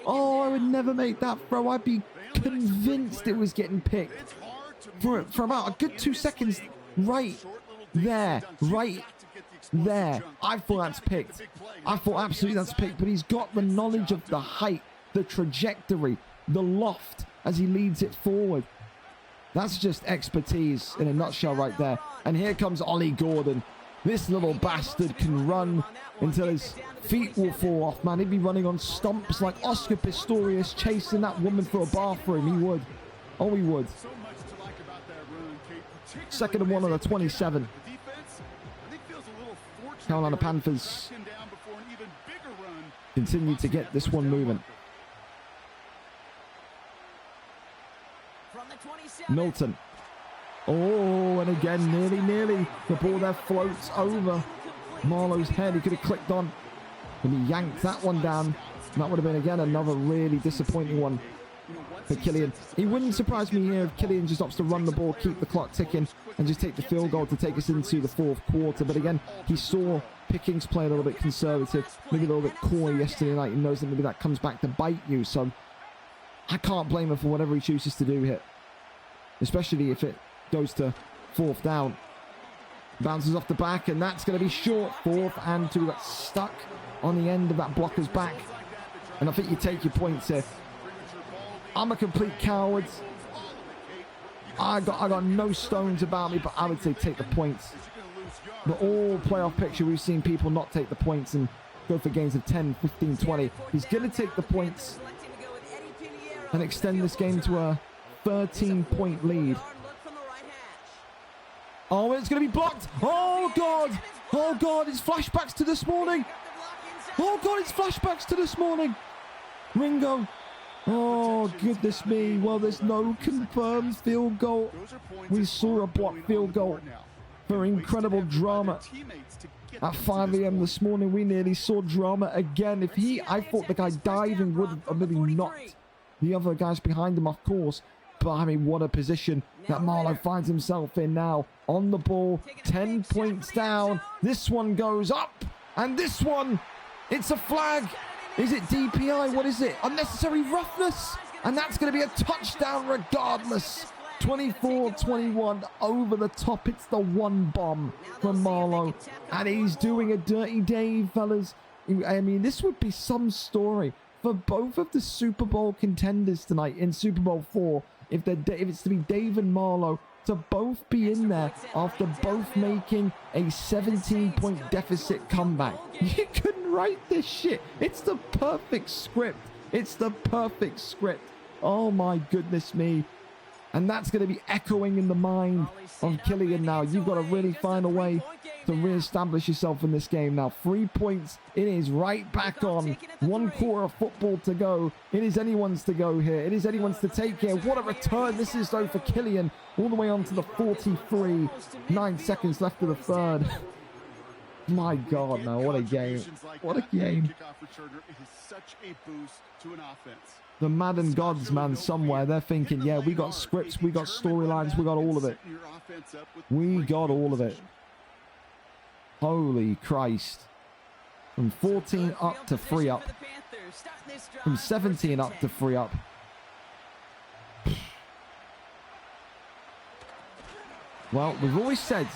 Oh, I would never make that throw. I'd be convinced it was getting picked for about a good 2 seconds. Right there. I thought that's picked. I thought absolutely that's picked. But he's got the knowledge of the height, the trajectory, the loft as he leads it forward. That's just expertise in a nutshell right there. And here comes Ollie Gordon. This little bastard can run until his feet will fall off, man. He'd be running on stumps like Oscar Pistorius chasing that woman for a bathroom. He would. Oh, he would. Second and 1 on the 27. Carolina Panthers continue to get this one moving. Milton. Oh, and again, nearly. The ball there floats over Marlowe's head. He could have clicked on, and he yanked that one down. And that would have been, again, another really disappointing one for Killian. It wouldn't surprise me here if Killian just opts to run the ball, keep the clock ticking, and just take the field goal to take us into the fourth quarter. But again, he saw Pickens play a little bit conservative, maybe a little bit coy yesterday night, and knows that maybe that comes back to bite you. So I can't blame him for whatever he chooses to do here, especially if it goes to fourth down. Bounces off the back, and that's going to be short. 4th and 2. That's stuck on the end of that blocker's back. And I think you take your points here. I'm a complete coward. I got no stones about me, but I would say take the points. The all playoff picture, we've seen people not take the points and go for games of 10, 15, 20. He's going to take the points and extend this game to a 13-point lead. Oh, it's going to be blocked. Oh, God. Oh, God. It's flashbacks to this morning. Oh, God. It's flashbacks to this morning. Ringo. Oh, goodness me. Well, there's no confirmed field goal. We saw a blocked field goal for incredible drama. At 5 a.m. this morning, we nearly saw drama again. I thought the guy diving would have maybe knocked the other guys behind him off course. But I mean, what a position that Marlowe finds himself in now. On the ball, 10 points down. This one goes up. And this one, it's a flag. Is it DPI? What is it? Unnecessary roughness. And that's going to be a touchdown regardless. 24-21 over the top. It's the one bomb from Marlowe. And he's doing a dirty Dave, fellas. I mean, this would be some story for both of the Super Bowl contenders tonight in Super Bowl 4. if it's to be Dave and Marlowe to both be in there after both making a 17-point deficit comeback. You couldn't write this shit. It's the perfect script. It's the perfect script. Oh my goodness me. And that's going to be echoing in the mind of Killian now. You've got to really find a way to re-establish yourself in this game now. 3 points. It is right back on. 1 quarter of football to go. It is anyone's to go here. It is anyone's to take here. What a return this is, though, for Killian. All the way on to the 43. 9 seconds left of the third. My God, man. What a game. What a game. The Madden gods, man, somewhere, they're thinking, yeah, we got scripts, we got storylines, we got all of it. We got all of it. Holy Christ. From 14 up to 3 up. From 17 up to 3 up. Well, we've always said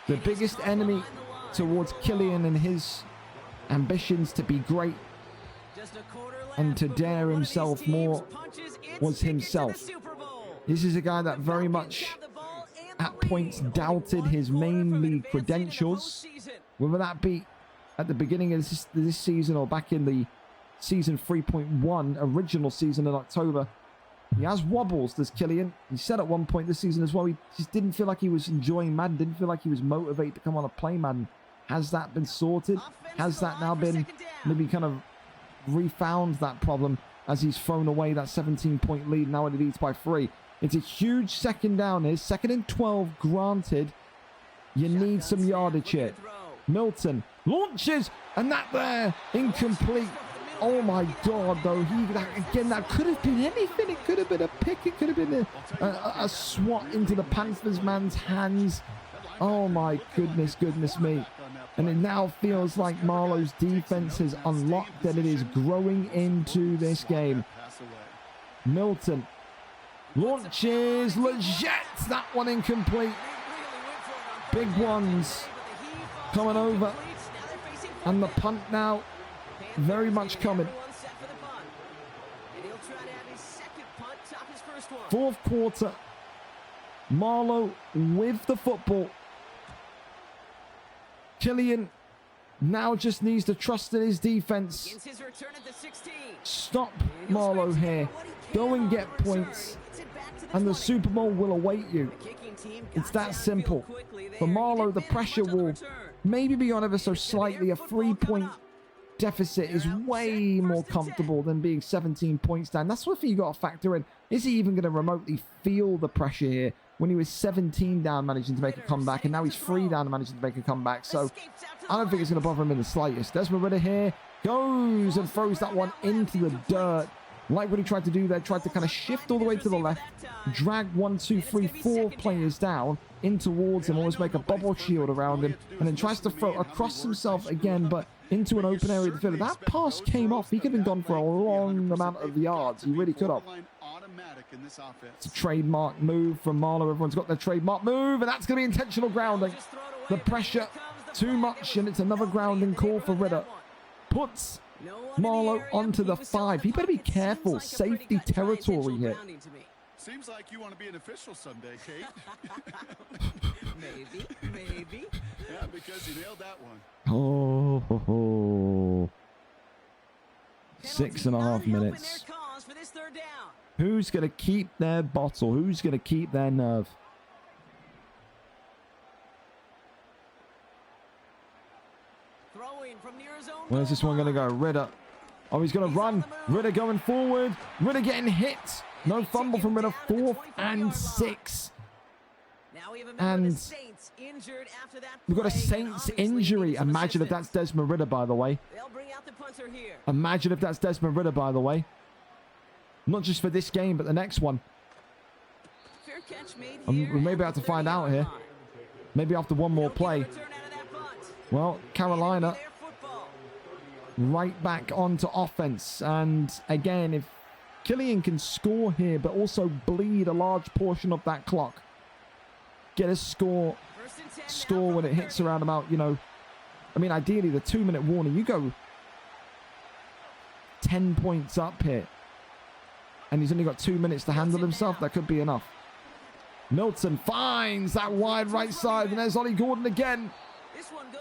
the biggest enemy towards Killian and his ambitions to be great and to dare himself more was himself. This is a guy that very much at points doubted his main league credentials, whether that be at the beginning of this season or back in the season 3.1 original season in October. He has wobbles, does Killian. He said at one point this season as well, he just didn't feel like he was enjoying Madden, didn't feel like he was motivated to come on and play Madden. Has that been sorted? Has that now been maybe kind of refound that problem as he's thrown away that 17-point lead? Now it leads by 3. It's a huge second down here. 2nd and 12 granted. You need some yardage here. Milton launches, and that there incomplete. Oh my God, though. That could have been anything. It could have been a pick. It could have been a swat into the Panthers man's hands. Oh my goodness me. And it now feels like Marlowe's defense has unlocked, that it is growing into this game. Milton launches, Legette, that one incomplete. Big ones coming over. And the punt now very much coming. 4th quarter. Marlowe with the football. Killian now just needs to trust in his defense. Stop Marlowe here. Go and get points. And the Super Bowl will await you. It's that simple. For Marlowe, the pressure will maybe be on ever so slightly. A 3-point deficit is way more comfortable than being 17 points down. That's what you got to factor in. Is he even going to remotely feel the pressure here when he was 17 down managing to make a comeback, and now he's 3 down managing to make a comeback? So I don't think it's going to bother him in the slightest. Desmond Ridder here goes and throws that one into the dirt. Like what he tried to do there, tried to kind of shift all the way to the left, drag 1, 2, 3, 4 players down in towards him, almost make a bubble shield around him, and then tries to throw across himself again, but into an open area of the field. That pass came off. He could have gone for a long amount of yards. He really could have. It's a trademark move from Marlowe. Everyone's got their trademark move, and that's going to be intentional grounding. The pressure too much, and it's another grounding call for Ridder. Puts Marlowe onto the 5. He better be careful. Safety territory here. Seems like you want to be an official someday, Kate. Maybe. Yeah, because you nailed that one. Oh. 6.5 minutes. Who's going to keep their bottle? Who's going to keep their nerve? Where's this one going to go? Ridder. Oh, he's going to run. Ridder going forward. Ridder getting hit. No fumble from Ridder. 4th and 6. And we've got a Saints injury. Imagine if that's Desmond Ridder, by the way. Imagine if that's Desmond Ridder, by the way. Not just for this game, but the next one. We may be able to find out here. Maybe after one more play. Well, Carolina right back onto offense. And again, if Killian can score here, but also bleed a large portion of that clock, get a score when it hits around about, I mean, ideally the 2-minute warning, you go 10 points up here. and he's only got 2 minutes to handle himself. That could be enough. Milton finds that wide right side, and there's Ollie Gordon again.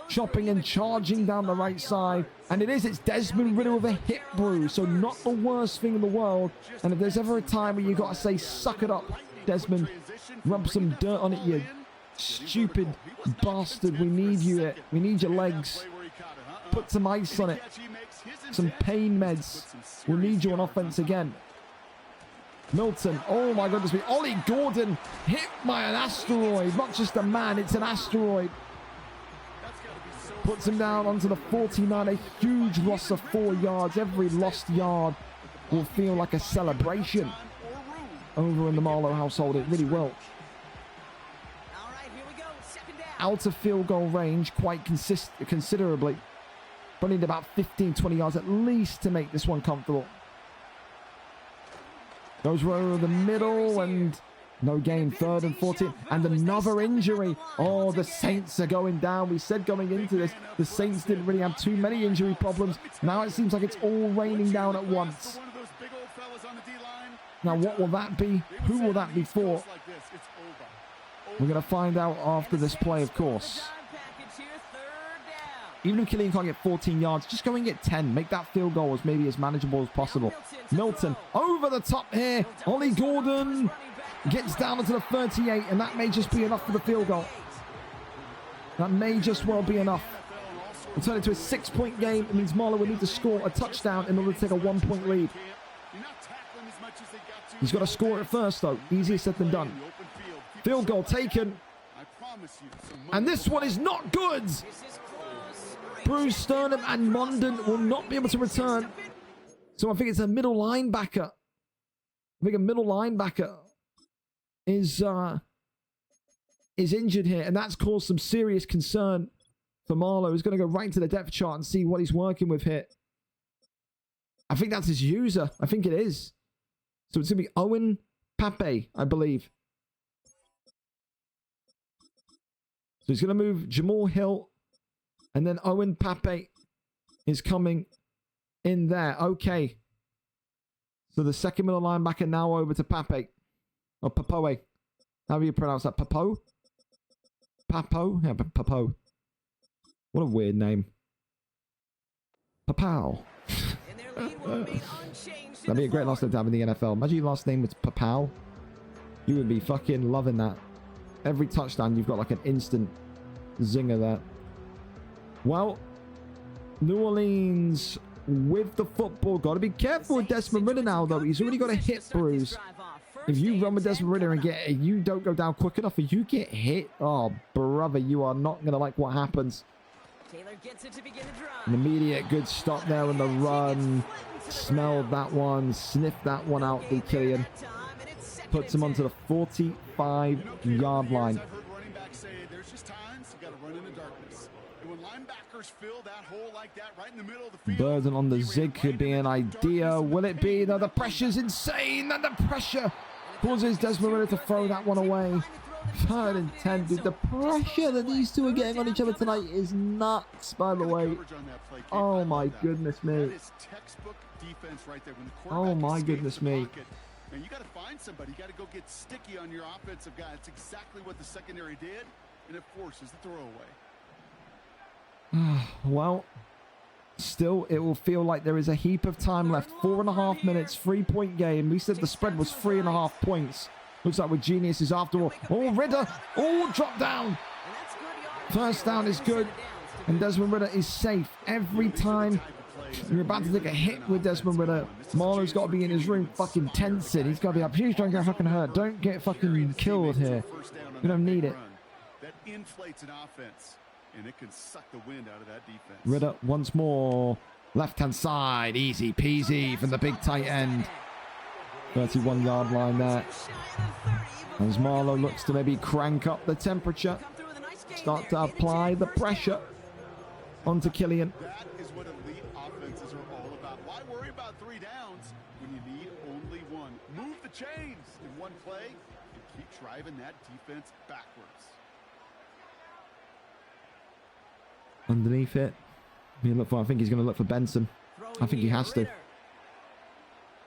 Chopping and charging down the right side. And it's Desmond Ridder with a hip bruise, so not the worst thing in the world. And if there's ever a time where you got to say, suck it up, Desmond, rub some dirt on it, you stupid bastard. We need you here. We need your legs. Put some ice on it. Some pain meds. We'll need you on offense again. Milton, oh my goodness me. Ollie Gordon hit by an asteroid. Not just a man, it's an asteroid. Puts him down onto the 49. A huge loss of 4 yards. Every lost yard will feel like a celebration over in the Marlowe household. It really will. Out of field goal range quite considerably. But need about 15, 20 yards at least to make this one comfortable. Goes right over the middle and no gain. 3rd and 14. And another injury. Oh, the Saints are going down. We said going into this, the Saints didn't really have too many injury problems. Now it seems like it's all raining down at once. Now what will that be? Who will that be for? We're going to find out after this play, of course. Even if Killian can't get 14 yards, just go and get 10. Make that field goal as maybe as manageable as possible. Milton over the top here. Ollie Gordon gets down into the 38, and that may just be enough for the field goal. That may just well be enough. We'll turn it to a 6-point game. It means Marlowe will need to score a touchdown in order to take a 1-point lead. He's got to score it first, though. Easier said than done. Field goal taken. And this one is not good. Bruce Sternum and Mondon will not be able to return. So I think it's a middle linebacker. I think a middle linebacker is injured here, and that's caused some serious concern for Marlowe. He's going to go right into the depth chart and see what he's working with here. I think that's his user. I think it is. So it's going to be Owen Pape, I believe. So he's going to move Jamal Hill, and then Owen Pape is coming in there. Okay. So the second middle linebacker now over to Pape. Or Papoe. How do you pronounce that? Papo? Papo? Yeah, Papo. What a weird name. Papow. That'd be a great last name to have in the NFL. Imagine your last name was Papow. You would be fucking loving that. Every touchdown, you've got like an instant zinger there. Well, New Orleans with the football. Got to be careful with Desmond Ridder now, though. He's already got a hip bruise. If you run with Desmond Ridder and you don't go down quick enough, and you get hit, oh, brother, you are not going to like what happens. An immediate good stop there on the run. Smelled that one. Sniffed that one out, the Killian. Puts him onto the 45-yard line. Burden on the zig could be an idea. Will it be? No, the pressure's insane. And the pressure causes Desmond Ridder to throw that one away. 3rd and 10. Dude, the pressure that these two are getting on each other tonight is nuts, by the way. Oh, my goodness me. Oh, my goodness me. And you got to find somebody. You got to go get sticky on your offensive guy. That's exactly what the secondary did, and it forces the throwaway. Well, still, it will feel like there is a heap of time left. 4.5 minutes, 3-point game. We said the spread was 3.5 points. Looks like we're geniuses after all. Oh, Ridder. Oh, drop down. First down is good. And Desmond Ridder is safe every time. You're about to take a hit with Desmond Ridder. Marlowe's got to be in his room fucking tensing. He's got to be up. Please don't get fucking hurt. Don't get fucking killed here. We don't need it. That inflates an offense, and it can suck the wind out of that defense. Ridder once more. Left-hand side. Easy peasy from the big tight end. 31-yard line there. As Marlowe looks to maybe crank up the temperature. Start to apply the pressure onto Killian. That is what elite offenses are all about. Why worry about 3 downs when you need only 1? Move the chains in one play and keep driving that defense backwards. Underneath it. I think he's going to look for Benson. I think he has to.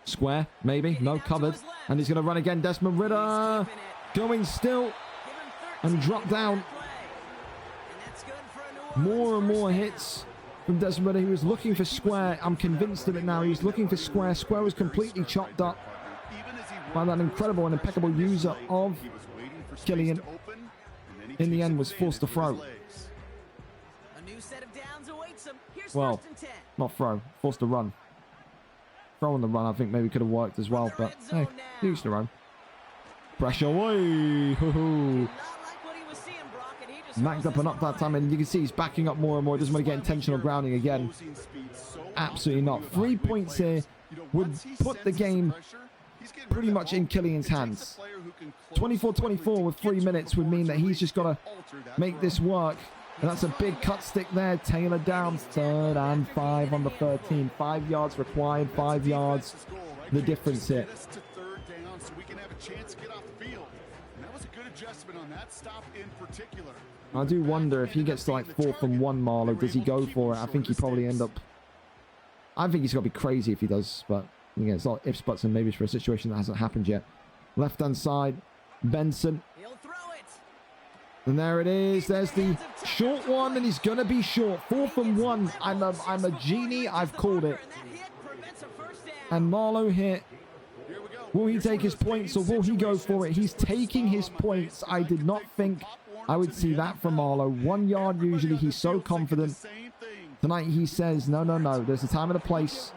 Square, maybe. No, covered. And he's going to run again. Desmond Ridder going still and drop down. More and more hits from Desmond Ridder. He was looking for square. I'm convinced of it now. He's looking for square. Square was completely chopped up by that incredible and impeccable user of Killian. In the end, was forced to throw. Well, not throw. Forced to run. Throw on the run, I think maybe could have worked as well, but hey, used to run. Pressure away. Macked up and up that time, and you can see he's backing up more and more. Doesn't want to get intentional grounding again. Absolutely not. 3 points here would put the game pretty much in Killian's hands. 24-24 with 3 minutes would mean that he's just got to make this work. And that's a big cut stick there. Taylor down. 3rd and 5 on the 13. 5 yards required. 5 yards. The difference here. I do wonder if he gets to like 4th and 1, Marlowe. Does he go for it? I think he probably end up... I think he's got to be crazy if he does. But again, it's not ifs, buts, and maybes for a situation that hasn't happened yet. Left-hand side. Benson. And there it is. There's the short one, and he's going to be short. 4th and 1. I'm a genie. I've called it. And Marlowe hit. Will he take his points, or will he go for it? He's taking his points. I did not think I would see that from Marlowe. 1 yard usually. He's so confident. Tonight he says, no, no, no. There's a time and a place.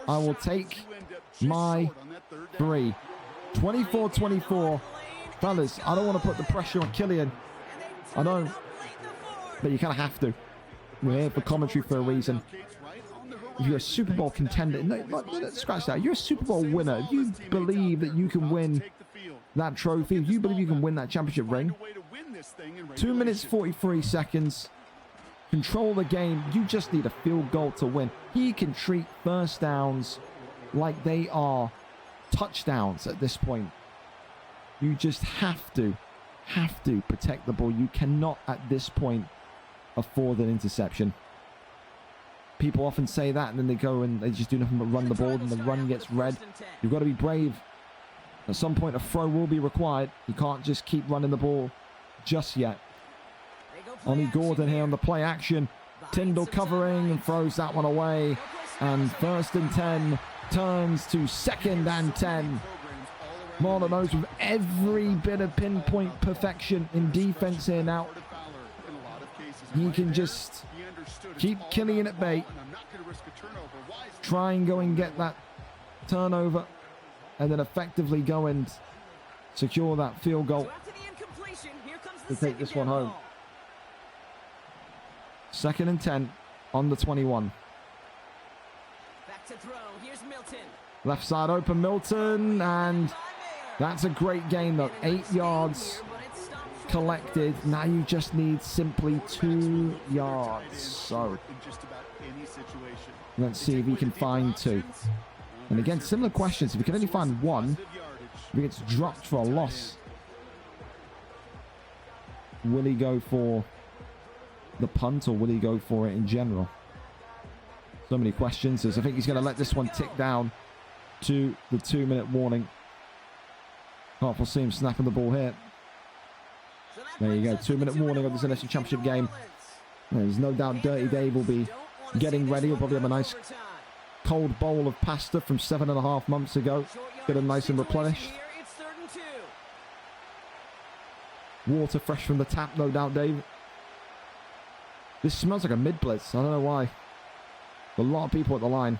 I will take my 3. 24-24. Fellas, I don't want to put the pressure on Killian. I don't, but you kind of have to. We're here for commentary for a reason. If you're a Super Bowl contender, no, scratch that. You're a Super Bowl winner. If you believe that you can win that trophy, if you believe you can win that championship ring, 2 minutes 43 seconds, control the game. You just need a field goal to win. He can treat first downs like they are touchdowns at this point. You just have to protect the ball. You cannot at this point afford an interception. People often say that, and then they go and they just do nothing but run the ball, and the run gets red. You've got to be brave. At some point, a throw will be required. You can't just keep running the ball just yet. Ollie Gordon here on the play action. Tyndall covering and throws that one away. And 1st and 10 turns to 2nd and 10. Marlowe knows with every bit of pinpoint perfection in defense here now. He can just keep Killian at bay. Try and go and get that turnover. And then effectively go and secure that field goal to take this one home. 2nd and 10 on the 21. Back to throw. Here's Milton. Left side open, Milton, and that's a great game though. 8 yards collected. Now you just need simply 2 yards. So let's see if he can find 2. And again, similar questions. If he can only find 1, if he gets dropped for a loss, will he go for the punt or will he go for it in general? So many questions. I think he's going to let this one tick down to the 2-minute warning. Oh, we'll see him snapping the ball here. There you go. 2-minute warning of this NFC Championship game. There's no doubt Dirty Dave will be getting ready. He'll probably have a nice cold bowl of pasta from 7.5 months ago. Get him nice and replenished. Water fresh from the tap, no doubt, Dave. This smells like a mid-blitz. I don't know why. A lot of people at the line.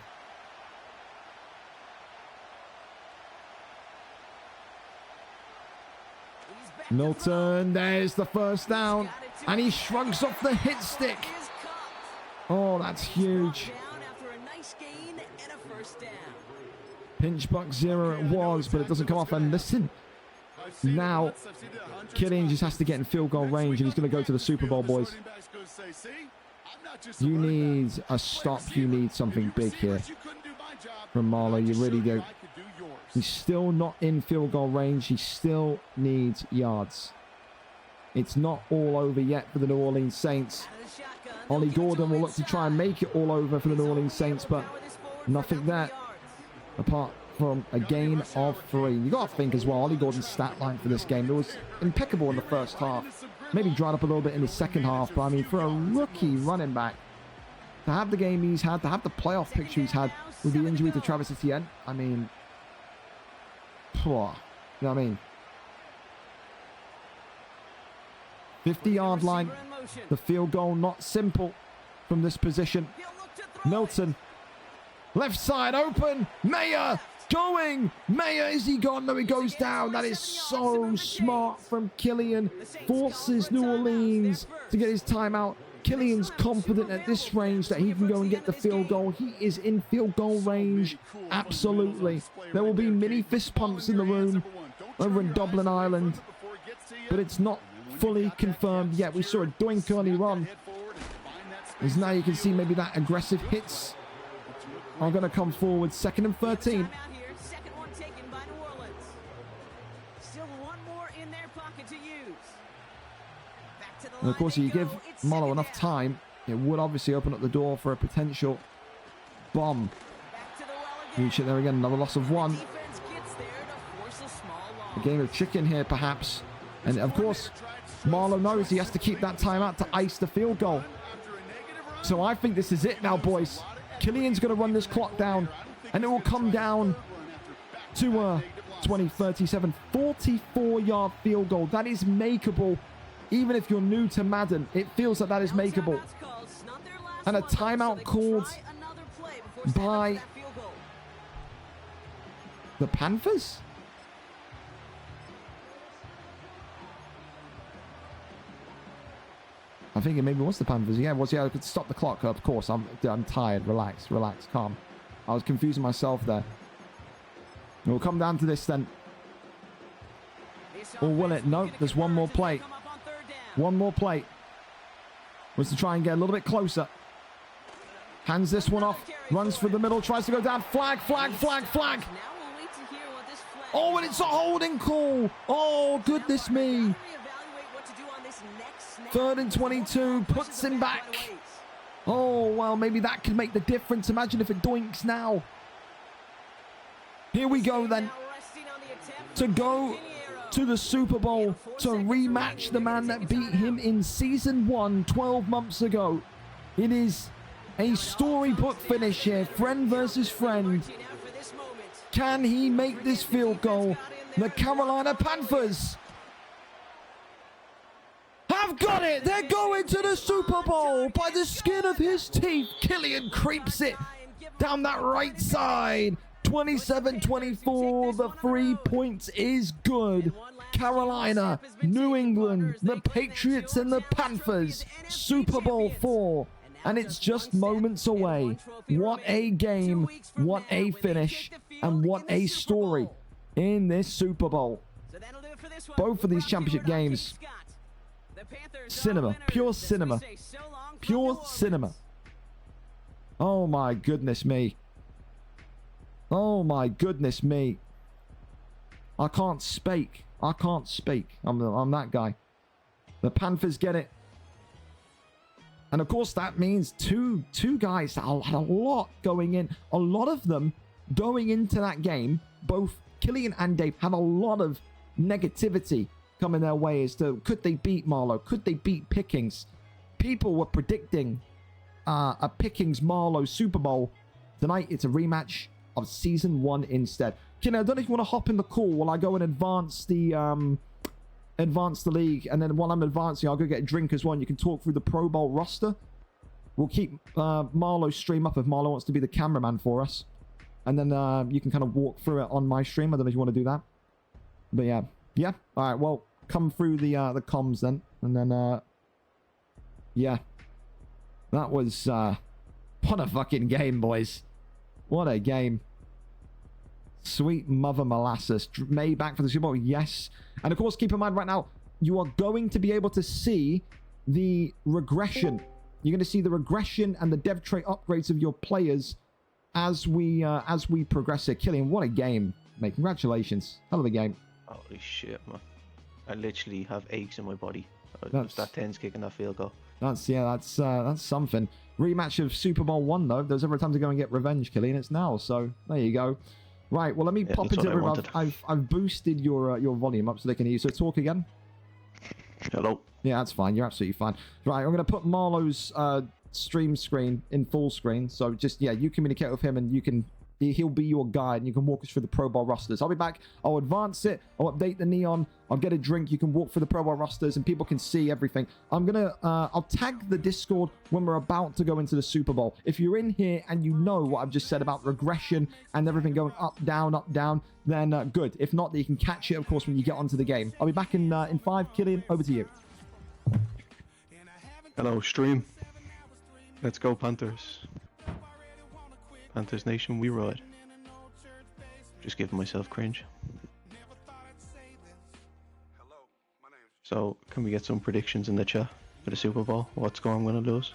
Milton, there's the 1st down. And he shrugs off the hit stick. Oh, that's huge. Pinch buck 0 it was, but it doesn't come off. And listen, now Killian just has to get in field goal range, and he's going to go to the Super Bowl, boys. You need a stop. You need something big here from Marlowe. You really do. He's still not in field goal range. He still needs yards. It's not all over yet for the New Orleans Saints. Ollie Gordon will look to try and make it all over for the New Orleans Saints, but nothing there apart from a gain of 3. You got to think as well, Ollie Gordon's stat line for this game, it was impeccable in the first half. Maybe dried up a little bit in the second half, but I mean, for a rookie running back, to have the game he's had, to have the playoff picture he's had with the injury to Travis Etienne, I mean, you know what I mean? 50-yard line, the field goal, not simple from this position. Milton, left side open, Mayer going, Mayer, is he gone? No, he goes down. That is so smart from Killian, forces New Orleans to get his timeout. Killian's confident at this range that he can go and get the field goal. He is in field goal range, absolutely. There will be mini fist pumps in the room over in Dublin, Ireland, but it's not fully confirmed yet. We saw a doink early run, as now you can see maybe that aggressive hits are going to come forward. 2nd and 13. And of course, if you give Marlowe enough time, it would obviously open up the door for a potential bomb. Reach it there again, another loss of 1. A game of chicken here, perhaps. And of course, Marlowe knows he has to keep that timeout to ice the field goal. So I think this is it now, boys. Killian's going to run this clock down, and it will come down to 20-37, 44-yard field goal. That is makeable. Even if you're new to Madden, it feels like that is makeable. And a timeout called by the Panthers? I think it maybe was the Panthers. Yeah, it was. Yeah, I could stop the clock. Of course, I'm tired. Relax, calm. I was confusing myself there. We'll come down to this then. Or will it? No, there's one more play. One more play. Was to try and get a little bit closer. Hands this one off. Runs for the middle. Tries to go down. Flag. Oh, and it's a holding call. Oh, goodness me. 3rd and 22. Puts him back. Oh, well, maybe that could make the difference. Imagine if it doinks now. Here we go then. To go to the Super Bowl, to rematch the man that beat him in Season 1 12 months ago. It is a storybook finish here. Friend versus friend. Can he make this field goal? The Carolina Panthers have got it. They're going to the Super Bowl by the skin of his teeth. Killian creeps it down that right side. 27-24, the 3 points is good. Carolina, New England, the Patriots and the Panthers, Super Bowl 4. And it's just moments away. What a game, what a finish, and what a story in this Super Bowl. Both of these championship games, cinema, pure cinema, pure cinema. Oh my goodness me. Oh my goodness me. I can't speak. I'm that guy. The Panthers get it. And of course that means two guys that had a lot going in. A lot of them going into that game. Both Killian and Dave had a lot of negativity coming their way as to could they beat Marlowe? Could they beat Pickens? People were predicting a Pickens-Marlowe Super Bowl. Tonight it's a rematch of Season 1 instead. Killian, I don't know if you want to hop in the call while I go and advance the league, and then while I'm advancing, I'll go get a drink as well, and you can talk through the Pro Bowl roster. We'll keep Marlowe's stream up if Marlowe wants to be the cameraman for us, and then you can kind of walk through it on my stream. I don't know if you want to do that, but yeah. All right, well, come through the comms then, and then yeah, that was what a fucking game, boys. What a game. Sweet mother molasses. May back for the Super Bowl. Yes. And of course, keep in mind right now, you are going to be able to see the regression. You're going to see the regression and the dev trait upgrades of your players as we progress here. Killian, what a game, mate. Congratulations. Hell of a game. Holy shit, man. I literally have aches in my body. That's that 10's kicking that field goal. That's something. Rematch of Super Bowl 1 though. There's ever a time to go and get revenge, Killian. It's now. So there you go. Right, well, let me pop that's into what I the room. wanted. I've boosted your volume up so they can hear you. So talk again. Hello. Yeah, that's fine. You're absolutely fine. Right, I'm going to put Marlowe's stream screen in full screen. So just, yeah, you communicate with him and you can... He'll be your guide and you can walk us through the Pro Bowl rosters. I'll be back. I'll advance it. I'll update the neon. I'll get a drink. You can walk through the Pro Bowl rosters and people can see everything. I'm going to... I'll tag the Discord when we're about to go into the Super Bowl. If you're in here and you know what I've just said about regression and everything going up, down, then good. If not, then you can catch it, of course, when you get onto the game. I'll be back in 5. Killian, over to you. Hello, stream. Let's go, Panthers. Panthers Nation, we ride. Just giving myself cringe. So, can we get some predictions in the chat for the Super Bowl? What score I'm going to lose?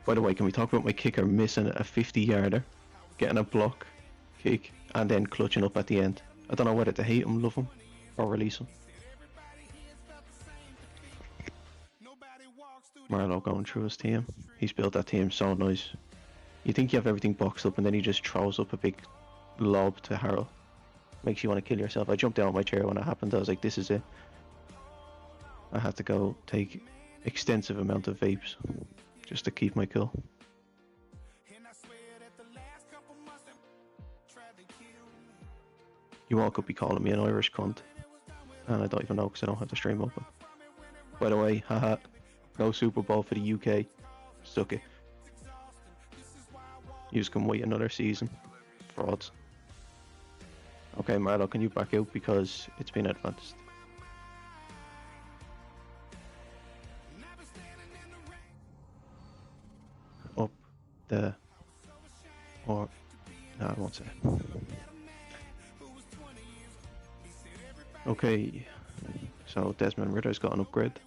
By the way, can we talk about my kicker missing a 50-yarder, getting a block, kick, and then clutching up at the end? I don't know whether to hate him, love him, or release him. Marlowe going through his team. He's built that team so nice. You think you have everything boxed up and then he just throws up a big lob to Harold. Makes you want to kill yourself. I jumped down my chair when it happened. I was like, this is it. I had to go take extensive amount of vapes just to keep my cool. You all could be calling me an Irish cunt. And I don't even know because I don't have the stream open. By the way, haha. No Super Bowl for the UK. Suck it. You just can wait another season. Frauds. Okay, Marlo, can you back out because it's been advanced? Up the... Or... No, I won't say. Okay. So Desmond Ritter's got an upgrade.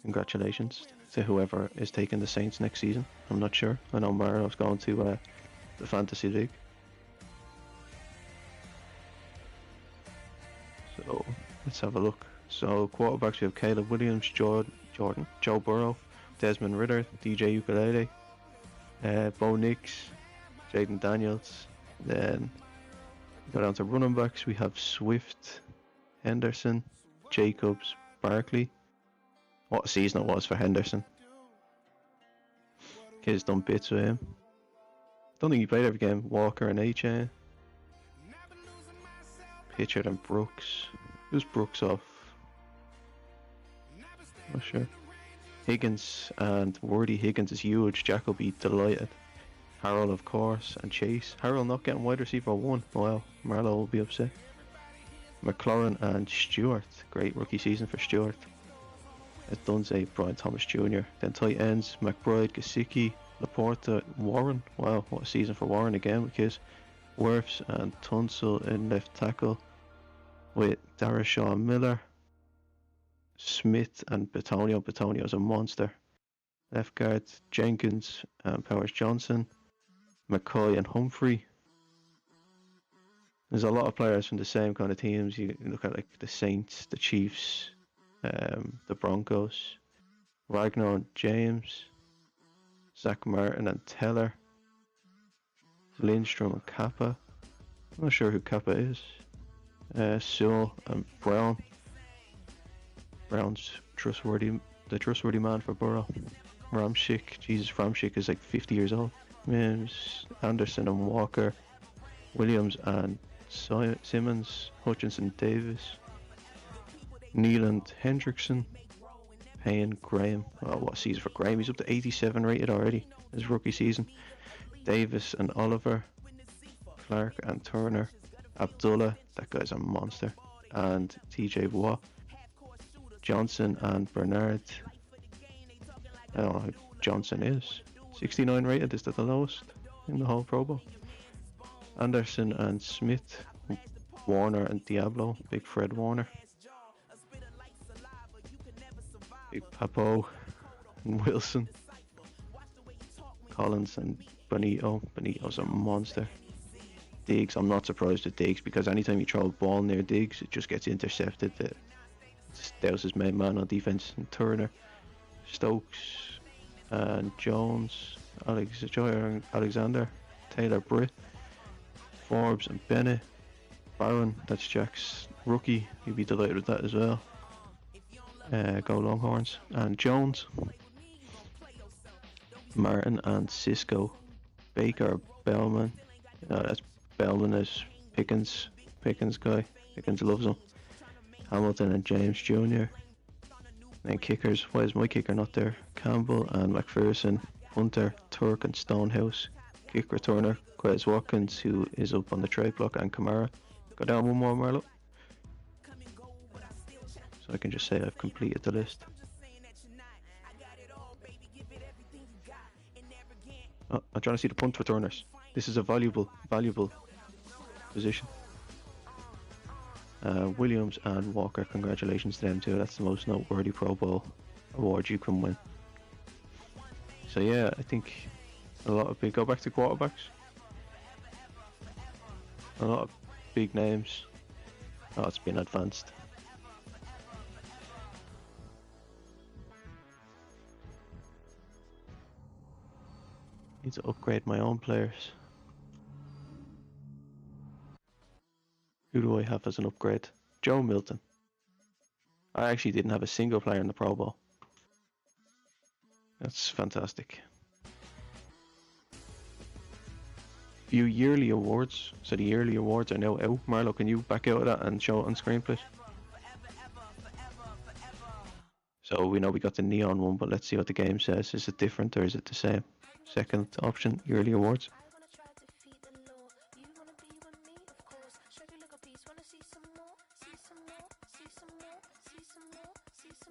Congratulations to whoever is taking the Saints next season. I'm not sure. I know Mario's going to the Fantasy League. So let's have a look. So quarterbacks we have Caleb Williams, Jordan, Joe Burrow, Desmond Ritter, DJ Ukulele, Bo Nix, Jaden Daniels. Then go down to running backs. We have Swift, Henderson, Jacobs, Barkley. What a season it was for Henderson. Kid's done bits with him. Don't think he played every game. Walker and A-Chain. Pitcher and Brooks. Who's Brooks off? Not sure. Higgins and Wordy. Higgins is huge. Jack will be delighted. Harold, of course, and Chase. Harold not getting wide receiver 1. Wow, Marlowe will be upset. McLaurin and Stewart. Great rookie season for Stewart. Dunze, Brian Thomas Jr. Then tight ends, McBride, Gesicki, Laporta, Warren. Wow, what a season for Warren again with his Wirfs and Tunsil in left tackle with Darashaw Miller, Smith and Batonio. Batonio's a monster. Left guard, Jenkins and Powers Johnson, McCoy and Humphrey. There's a lot of players from the same kind of teams. You look at like the Saints, the Chiefs, the Broncos, Wagner and James, Zach Martin and Teller, Lindstrom and Kappa. I'm not sure who Kappa is. Sewell and Brown. Brown's trustworthy, the trustworthy man for Burrow. Ramchick, Jesus, Ramchick is like 50 years old. Mims, Anderson and Walker, Williams and Simmons, Hutchinson, Davis, Nealand, Hendrickson, Payne, Graham. Oh, what a season for Graham. He's up to 87 rated already. His rookie season. Davis and Oliver, Clark and Turner, Abdullah, that guy's a monster, and TJ Watt, Johnson and Bernard. I don't know who Johnson is. 69 rated, is that the lowest in the whole Pro Bowl? Anderson and Smith, Warner and Diablo, Big Fred Warner, Big Papo and Wilson, Collins and Benito. Benito's a monster. Diggs, I'm not surprised at Diggs because anytime you throw a ball near Diggs, it just gets intercepted. That was his main man on defense. And Turner, Stokes, and Jones, Joy Alexander, Taylor Britt, Forbes and Bennett, Barron, that's Jack's rookie, he'd be delighted with that as well. Go Longhorns. And Jones, Martin and Cisco, Baker, Bellman, that's Bellman is Pickens guy, Pickens loves him, Hamilton and James Jr. Then kickers, why is my kicker not there? Campbell and McPherson, Hunter, Turk and Stonehouse. Kick returner, Quez Watkins, who is up on the trade block, and Kamara. Go down one more, Marlo. So I can just say I've completed the list. Oh, I'm trying to see the punt returners. This is a valuable position. Williams and Walker, congratulations to them too. That's the most noteworthy Pro Bowl award you can win. So yeah, I think a lot of go back to quarterbacks. A lot of big names. Oh, it's been advanced. Need to upgrade my own players. Who do I have as an upgrade? Joe Milton. I actually didn't have a single player in the Pro Bowl. That's fantastic. Few yearly awards. So the yearly awards are now out. Marlo, can you back out of that and show it on screen, please? So we know we got the neon one, but let's see what the game says. Is it different or is it the same? Second option, yearly awards.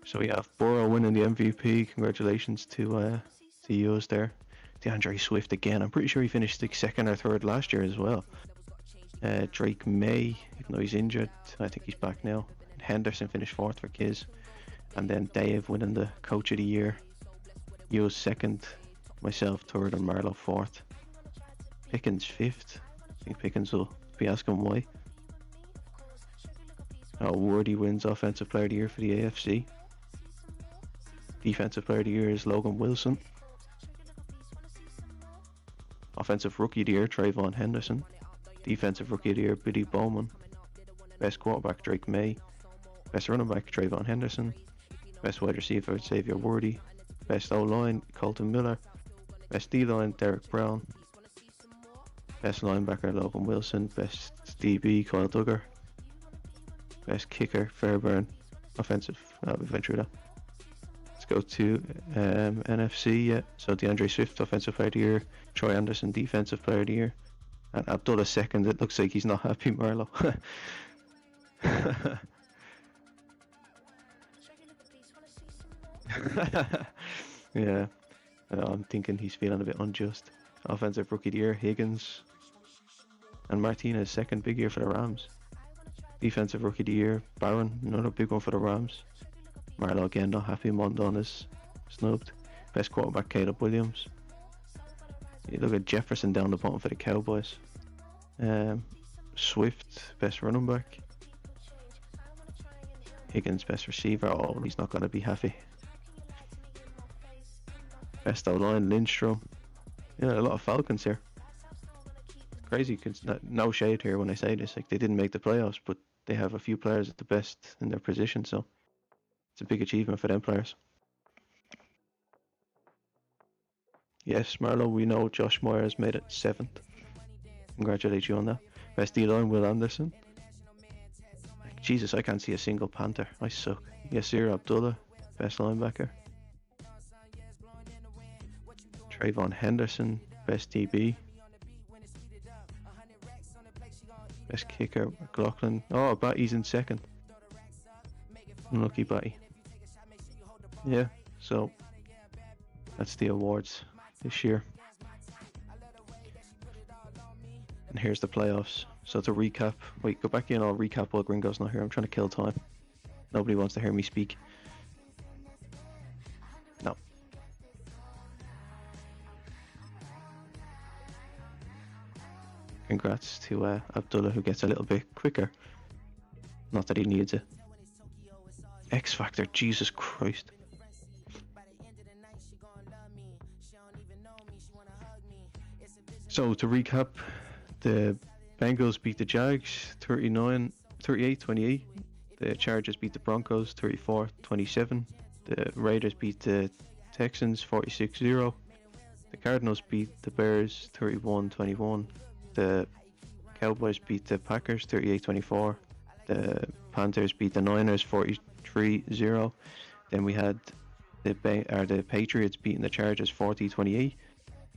So we have Burrow winning the MVP. Congratulations to us there. DeAndre Swift again. I'm pretty sure he finished like second or third last year as well. Drake May, even though he's injured, I think he's back now. Henderson finished fourth for Kiz. And then Dave winning the Coach of the Year. Yo's second, myself third, and Marlo fourth. Pickens fifth. I think Pickens will be asking why. Wordy wins Offensive Player of the Year for the AFC. Defensive Player of the Year is Logan Wilson. Offensive Rookie of the Year, Trayvon Henderson. Defensive Rookie of the Year, Billy Bowman. Best Quarterback, Drake May. Best Running Back, Trayvon Henderson. Best Wide Receiver, Xavier Worthy. Best O-Line, Colton Miller. Best D-Line, Derek Brown. Best Linebacker, Logan Wilson. Best DB, Kyle Duggar. Best Kicker, Fairbairn. Offensive, we've went through that. Let's go to NFC, yeah. So DeAndre Swift, Offensive Player of the Year. Troy Anderson, Defensive Player of the Year. And Abdullah second. It looks like he's not happy, Marlo. Yeah, I'm thinking he's feeling a bit unjust. Offensive Rookie of the Year, Higgins. And Martinez, second big year for the Rams. Defensive Rookie of the Year, Barron, another big one for the Rams. Marlo again not happy, Mondon is snubbed. Best Quarterback, Caleb Williams. You look at Jefferson down the bottom for the Cowboys. Swift, Best Running Back. Higgins, Best Receiver. Oh, he's not going to be happy. Best O-Line, Lindstrom. Yeah, a lot of Falcons here. Crazy, because no shade here when I say this. Like, they didn't make the playoffs, but they have a few players at the best in their position, so it's a big achievement for them players. Yes, Marlo, we know Josh Myers made it 7th. Congratulate you on that. Best D-Line, Will Anderson. Like, Jesus, I can't see a single Panther. I suck. Yasir Abdullah, Best Linebacker. Trayvon Henderson, Best DB. Best Kicker, McLaughlin. Oh, Batty's in 2nd. Unlucky Batty. Yeah, so that's the awards this year. And here's the playoffs. So to recap, wait, go back in, I'll recap while Gringo's not here. I'm trying to kill time. Nobody wants to hear me speak. No. Congrats to Abdullah, who gets a little bit quicker. Not that he needs it. X Factor, Jesus Christ. So to recap, the Bengals beat the Jags 38-28. The Chargers beat the Broncos 34-27. The Raiders beat the Texans 46-0. The Cardinals beat the Bears 31-21. The Cowboys beat the Packers 38-24. The Panthers beat the Niners 43-0. Then we had the Patriots beating the Chargers 40-28.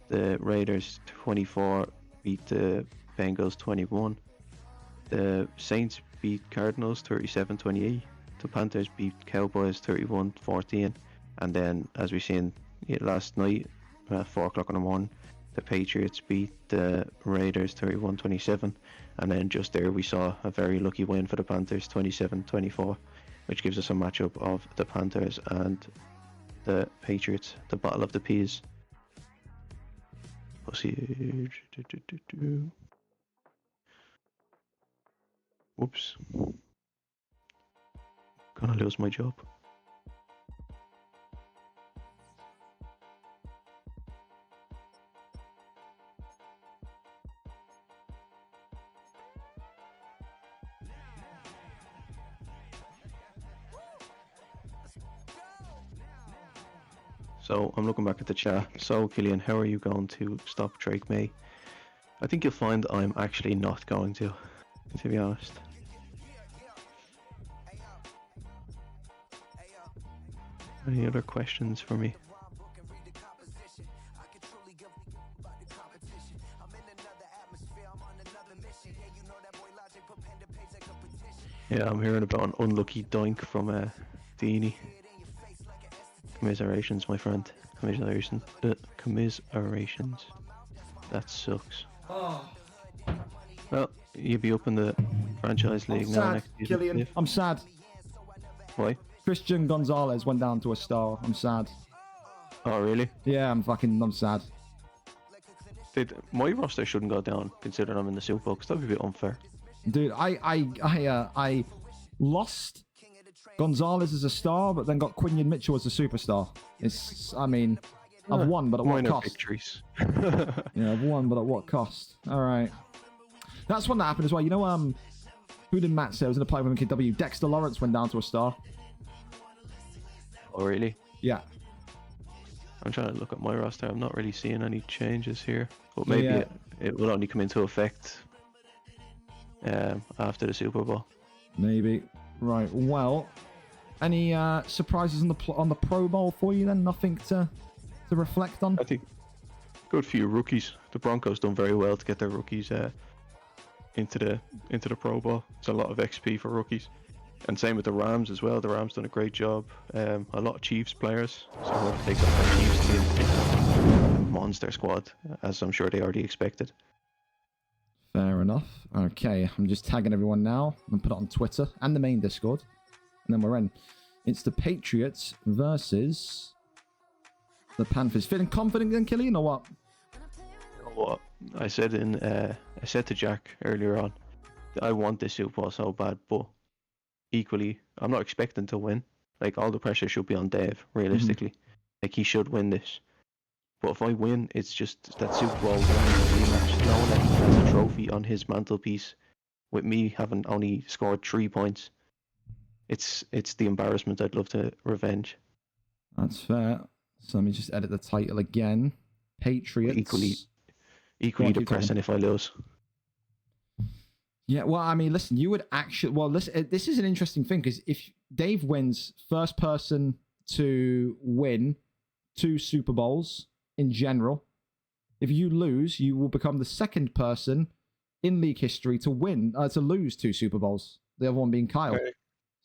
The Raiders 24 beat the Bengals 21. The Saints beat Cardinals 37-28. The Panthers beat Cowboys 31-14. And then, as we seen last night at 4 o'clock in the morning, the Patriots beat the Raiders 31-27. And then just there we saw a very lucky win for the Panthers 27-24, which gives us a matchup of the Panthers and the Patriots, the Battle of the Peas. Whoops. Gonna lose my job. So I'm looking back at the chat. So Killian, how are you going to stop Drake May? I think you'll find I'm actually not going to be honest. Any other questions for me? Yeah, I'm hearing about an unlucky doink from Dini. Commiserations, my friend. Commiserations. Commiserations. That sucks. Oh. Well, you'll be up in the franchise league I'm now sad, next season. Killian. I'm sad. Why? Christian Gonzalez went down to a star. I'm sad. Oh, really? Yeah, I'm sad. My roster shouldn't go down considering I'm in the Super Bowl, because that'd be a bit unfair. Dude, I lost Gonzalez as a star, but then got Quinion Mitchell as a superstar. I've won, but at what cost? Victories. Yeah, I've won, but at what cost? All right. That's one that happened as well. You know, who did Matt say? I was going to play with MKW. Dexter Lawrence went down to a star. Oh, really? Yeah. I'm trying to look at my roster. I'm not really seeing any changes here, but maybe it will only come into effect after the Super Bowl. Maybe. Right. Well, any surprises on the Pro Bowl for you then? Nothing to reflect on? I think good few rookies. The Broncos done very well to get their rookies into the Pro Bowl. It's a lot of XP for rookies. And same with the Rams as well. The Rams done a great job. A lot of Chiefs players. So whoever takes up that Chiefs team, monster squad, as I'm sure they already expected. Fair enough. Okay, I'm just tagging everyone now and put it on Twitter and the main Discord. And then we're in. It's the Patriots versus the Panthers. Feeling confident then, Killian, or what? You know what? I said to Jack earlier on, I want this Super Bowl so bad, but equally, I'm not expecting to win. Like, all the pressure should be on Dave, realistically. Like, he should win this. But if I win, it's just that Super Bowl rematch, knowing that he has a trophy on his mantelpiece, with me having only scored 3 points. It's the embarrassment I'd love to revenge. That's fair. So let me just edit the title again. Patriots. Equally depressing if I lose. Yeah, well, I mean, listen, you would actually... Well, listen, this is an interesting thing, because if Dave wins, first person to win 2 Super Bowls in general, if you lose, you will become the second person in league history to lose 2 Super Bowls. The other one being Kyle. Right.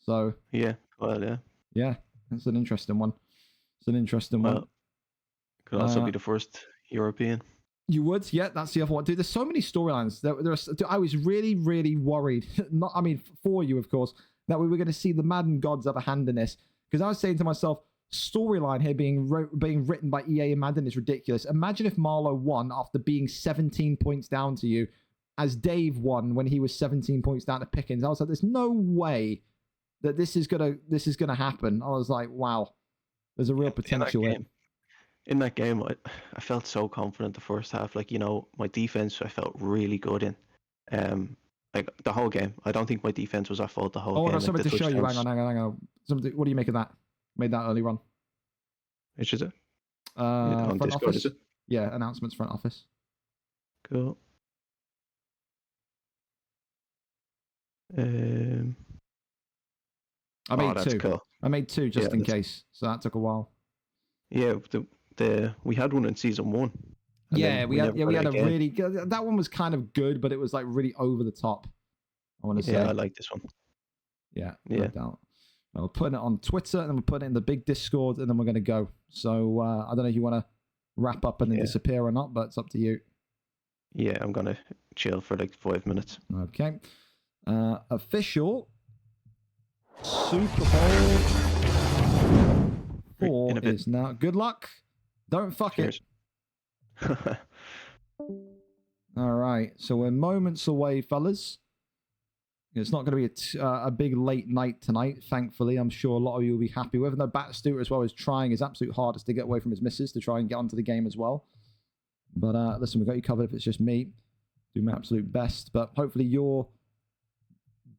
So... Yeah, well, yeah. Yeah, that's an interesting one. It's an interesting one. Could also be the first European. You would, yeah. That's the other one, dude. There's so many storylines. I was really, really worried. For you, of course, that we were going to see the Madden gods have a hand in this. Because I was saying to myself, storyline here being written by EA and Madden is ridiculous. Imagine if Marlo won after being 17 points down to you, as Dave won when he was 17 points down to Pickens. I was like, there's no way that this is gonna happen. I was like, wow, there's a real potential here. in that game, I felt so confident the first half. Like, you know, my defense I felt really good in. Like the whole game. I don't think my defense was at fault the whole Oh, I game. got Like something the to show you. touchdowns. Hang on. What do you make of that? Made that early run. Which is it? Front On Discord, office. is it? Yeah, announcements front office. Cool. I made that's two. cool. I made two just Yeah, in case. So that took a while. Yeah, we had one in season 1. Yeah, we had a again. really good, that one was kind of good, but it was like really over the top. I want to say. Yeah, I like this one. Yeah, Yeah. no doubt. We're putting it on Twitter, and then we're putting it in the big Discord, and then we're going to go. So I don't know if you want to wrap up and then disappear or not, but it's up to you. Yeah, I'm gonna chill for like 5 minutes. Okay. Official Super Bowl 4 is now. Good luck. Don't fuck it. All right. So we're moments away, fellas. It's not going to be a big late night tonight, thankfully. I'm sure a lot of you will be happy with. No, Batstuter as well is trying his absolute hardest to get away from his misses to try and get onto the game as well. But listen, we've got you covered if it's just me. Do my absolute best. But hopefully your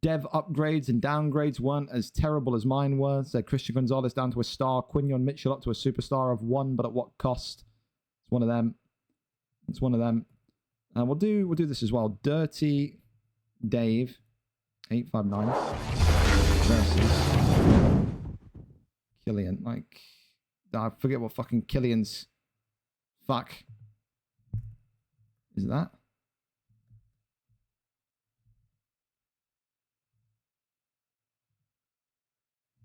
dev upgrades and downgrades weren't as terrible as mine were. So Christian Gonzalez down to a star. Quinion Mitchell up to a superstar of 1, but at what cost? It's one of them. It's one of them. We'll do this as well. DirtyDave 859 versus Killian. Like, I forget what fucking Killian's fuck is that.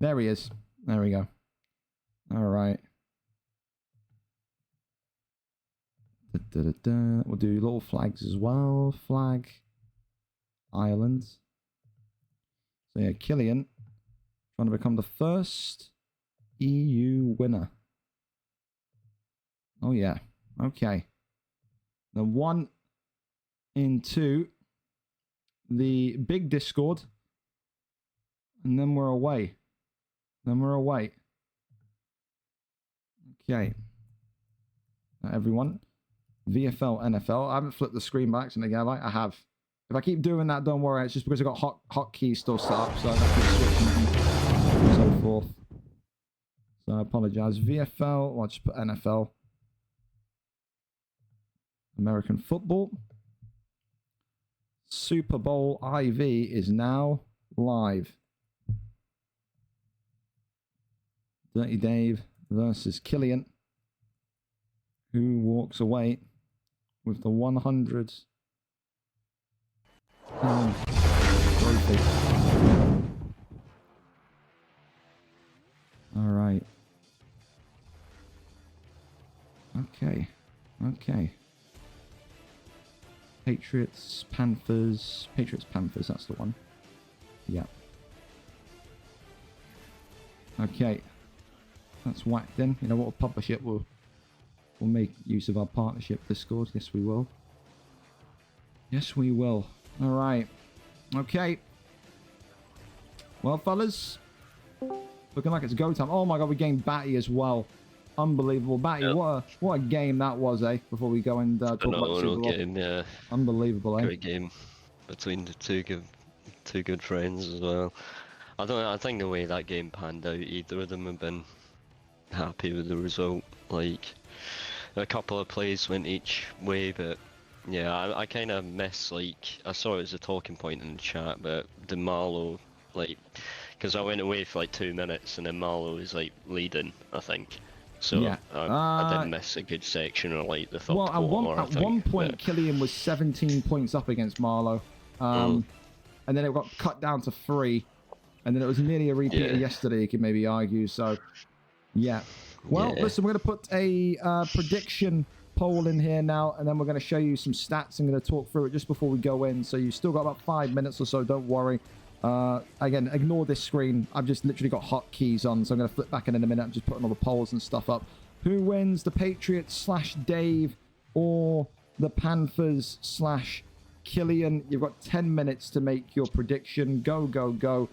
There he is. There we go. All right. We'll do little flags as well. Flag. Ireland. So yeah, Killian trying to become the first EU winner. Oh yeah. Okay. Then 1 into the big Discord. And then we're away. Okay. Now everyone. VFL NFL. I haven't flipped the screen back so again. I have. If I keep doing that, don't worry. It's just because I've got hotkeys still set up, so I have to keep switching and so forth. So I apologize. VFL, I'll just put NFL. American football. Super Bowl IV is now live. DirtyDave versus Killian, who walks away with the 100 trophy. All right. Okay. Patriots, Panthers, that's the one. Yeah. Okay. That's whacked in. You know what? We'll publish it. We'll make use of our partnership Discord. Yes, we will. All right. Okay. Well, fellas, looking like it's go time. Oh my god, we gained Batty as well. Unbelievable. Batty, yep. what a game that was, eh? Before we go and talk about the Super Bowl. Game, yeah. Unbelievable, eh? Great game between the two good friends as well. I think the way that game panned out, either of them have been happy with the result. Like, a couple of plays went each way, but yeah, I kind of miss, like, I saw it as a talking point in the chat, but the Marlowe, like, because I went away for like 2 minutes and then Marlowe was like leading, I think. So yeah. I did miss a good section of like the third quarter. Well, at one point, Killian was 17 points up against Marlowe, and then it got cut down to 3, and then it was nearly a repeat of yesterday. You could maybe argue. So, yeah. Well, listen, we're going to put a prediction poll in here now, and then we're going to show you some stats. I'm going to talk through it just before we go in. So you've still got about 5 minutes or so. Don't worry. Again, ignore this screen. I've just literally got hotkeys on, so I'm going to flip back in a minute. I'm just putting all the polls and stuff up. Who wins, the Patriots / Dave or the Panthers / Killian? You've got 10 minutes to make your prediction. Go, go, go.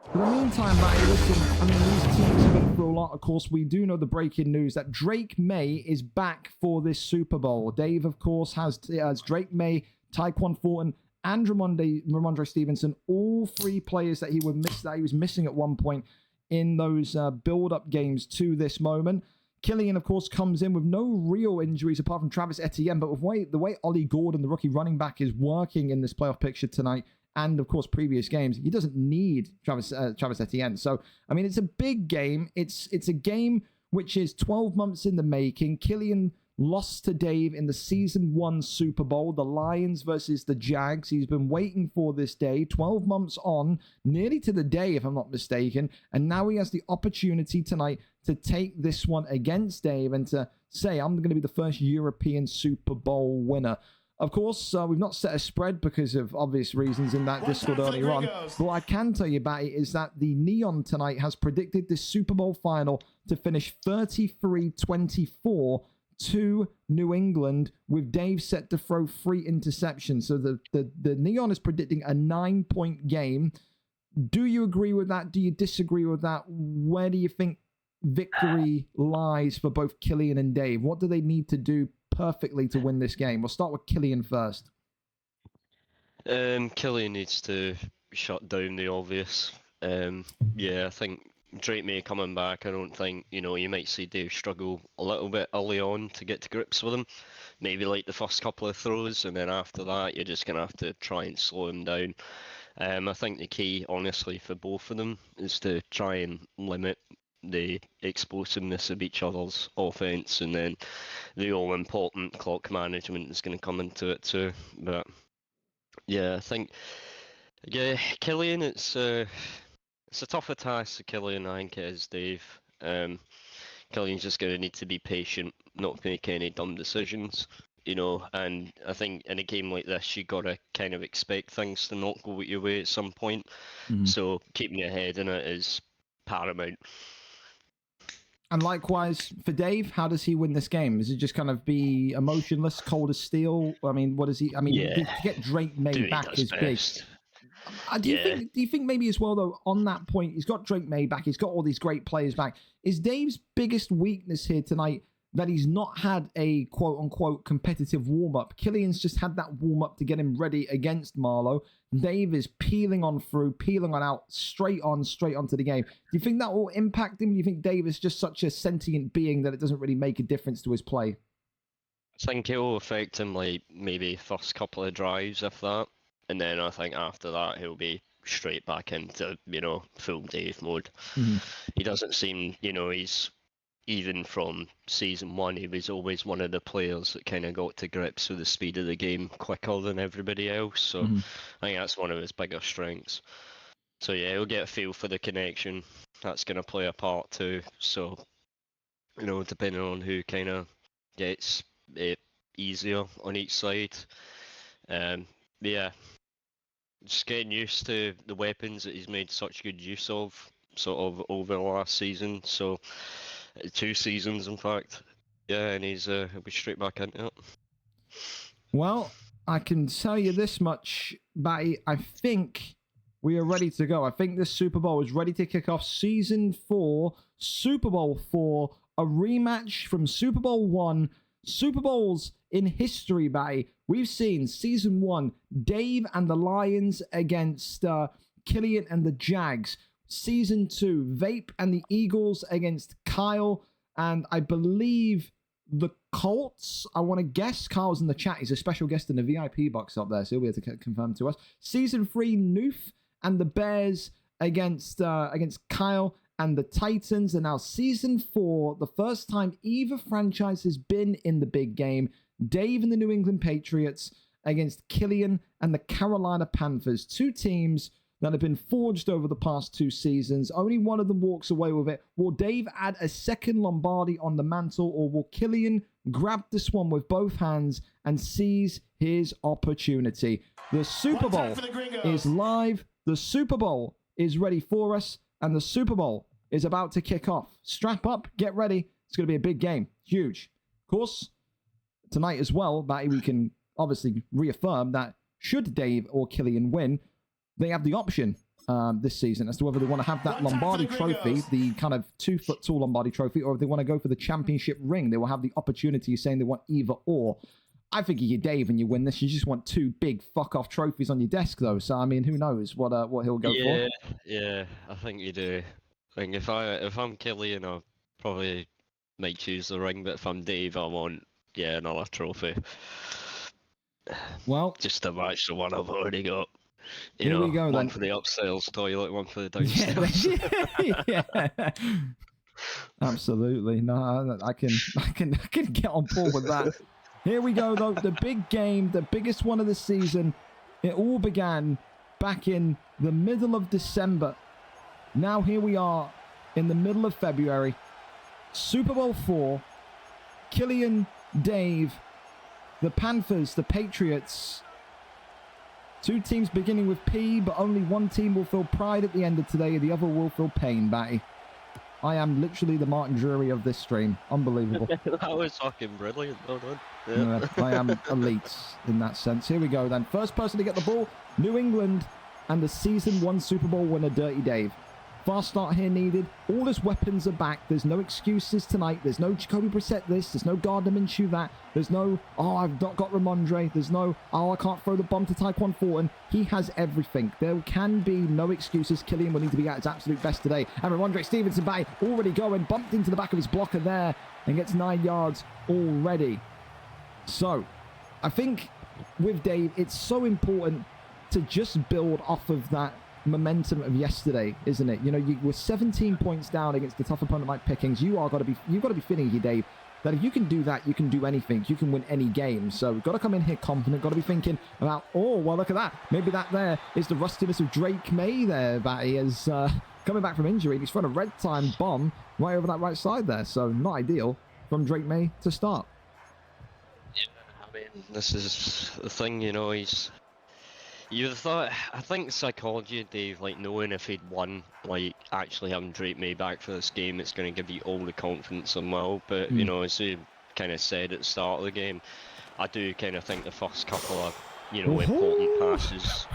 For the meantime, Matty, listen, I mean, these teams have been through a lot. Of course, we do know the breaking news that Drake May is back for this Super Bowl. Dave, of course, has Drake May, Tyquan Thornton, and Ramondre Stevenson, all three players that he was missing at one point in those build-up games to this moment. Killian, of course, comes in with no real injuries apart from Travis Etienne, but with the way Ollie Gordon, the rookie running back, is working in this playoff picture tonight, and of course previous games, he doesn't need Travis Etienne. So, I mean, it's a big game. It's a game which is 12 months in the making. Killian lost to Dave in the Season 1 Super Bowl, the Lions versus the Jags. He's been waiting for this day, 12 months on, nearly to the day, if I'm not mistaken. And now he has the opportunity tonight to take this one against Dave and to say, I'm going to be the first European Super Bowl winner. Of course, we've not set a spread because of obvious reasons in that Discord earlier on. But what I can tell you about it is that the Neon tonight has predicted this Super Bowl final to finish 33-24 to New England, with Dave set to throw 3 interceptions. So the Neon is predicting a 9-point game. Do you agree with that? Do you disagree with that? Where do you think victory lies for both Killian and Dave? What do they need to do perfectly to win this game? We'll start with Killian first. Killian needs to shut down the obvious. Yeah, I think Drake May coming back, I don't think, you might see Dave struggle a little bit early on to get to grips with him. Maybe like the first couple of throws, and then after that, you're just going to have to try and slow him down. I think the key, honestly, for both of them is to try and limit the explosiveness of each other's offense, and then the all-important clock management is going to come into it too. But yeah, I think, Killian, it's a tougher task to Killian, I think it is, Dave. Killian's just going to need to be patient, not make any dumb decisions, and I think in a game like this, you got to kind of expect things to not go your way at some point. Mm-hmm. So keeping your head in it is paramount. And likewise, for Dave, how does he win this game? Is it just kind of be emotionless, cold as steel? I mean, what is he? I mean, to get Drake May back is big. Do you think maybe as well, though, on that point, he's got Drake May back, he's got all these great players back. Is Dave's biggest weakness here tonight that he's not had a quote-unquote competitive warm-up? Killian's just had that warm-up to get him ready against Marlowe. Dave is peeling on out, straight onto the game. Do you think that will impact him? Do you think Dave is just such a sentient being that it doesn't really make a difference to his play? I think it will affect him, like, maybe first couple of drives, if that. And then I think after that, he'll be straight back into, full Dave mode. Mm-hmm. He doesn't seem, he's, even from Season 1, he was always one of the players that kind of got to grips with the speed of the game quicker than everybody else. So I think that's one of his bigger strengths. So yeah, he'll get a feel for the connection. That's going to play a part too. So, depending on who kind of gets it easier on each side. Yeah, just getting used to the weapons that he's made such good use of sort of over the last season. So 2 seasons, in fact. Yeah, and he'll be straight back into it. Well, I can tell you this much, Batty. I think we are ready to go. I think this Super Bowl is ready to kick off Season 4, Super Bowl 4, a rematch from Super Bowl 1. Super Bowls in history, Batty. We've seen Season 1, Dave and the Lions against Killian and the Jags. Season 2, Vape and the Eagles against Kyle, and I believe the Colts. I want to guess. Kyle's in the chat. He's a special guest in the VIP box up there, so he'll be able to confirm to us. Season 3, Noof and the Bears against Kyle and the Titans. And now Season 4, the first time either franchise has been in the big game, Dave and the New England Patriots against Killian and the Carolina Panthers. 2 teams that have been forged over the past 2 seasons. Only one of them walks away with it. Will Dave add a second Lombardi on the mantle, or will Killian grab this one with both hands and seize his opportunity? The Super Bowl is live. The Super Bowl is ready for us, and the Super Bowl is about to kick off. Strap up, get ready. It's going to be a big game. Huge. Of course, tonight as well, Batty, we can obviously reaffirm that should Dave or Killian win, they have the option this season as to whether they want to have that Lombardi trophy, the kind of 2-foot-tall Lombardi trophy, or if they want to go for the championship ring. They will have the opportunity, saying they want either or. I think you're Dave and you win this. You just want 2 big fuck-off trophies on your desk, though. So, I mean, who knows what he'll go for. Yeah, I think you do. I think if I'm Killian, I probably might choose the ring, but if I'm Dave, I want, another trophy. Well, just to match the one I've already got. You here know, we go, one then. for the upstairs toilet, one for the downstairs. Yeah. Absolutely. No, I can get on board with that. Here we go, though. The big game, the biggest one of the season. It all began back in the middle of December. Now here we are in the middle of February. Super Bowl 4. Killian, Dave, the Panthers, the Patriots. 2 teams beginning with P, but only one team will feel pride at the end of today. The other will feel pain, Batty. I am literally the Martin Drury of this stream. Unbelievable. That was fucking brilliant. Well done. Yeah, I am elite in that sense. Here we go then. First person to get the ball, New England, and the season 1 Super Bowl winner, Dirty Dave. Fast start here needed. All his weapons are back. There's no excuses tonight. There's no Jacoby Brissett this. There's no Gardner Minshew that. There's no, I've not got Ramondre. There's no, I can't throw the bomb to Tyquan Thornton. He has everything. There can be no excuses. Killian will need to be at his absolute best today. And Ramondre Stevenson back, already going, bumped into the back of his blocker there and gets 9 yards already. So, I think with Dave, it's so important to just build off of that momentum of yesterday, isn't it? You know, you were 17 points down against the tough opponent like Pickens. You've got to be feeling here, Dave, that if you can do that, you can do anything. You can win any game. So we've got to come in here confident. Got to be thinking about, oh, well, look at that. Maybe that there is the rustiness of Drake May there, Batty, as coming back from injury. He's thrown a red time bomb right over that right side there. So not ideal from Drake May to start. Yeah, I mean, this is the thing, you know, you'd have thought, I think psychology of Dave, like knowing if he'd won, like actually having Drake May back for this game, it's going to give you all the confidence in the world. But, you know, as you kind of said at the start of the game, I do kind of think the first couple of, you know, important passes,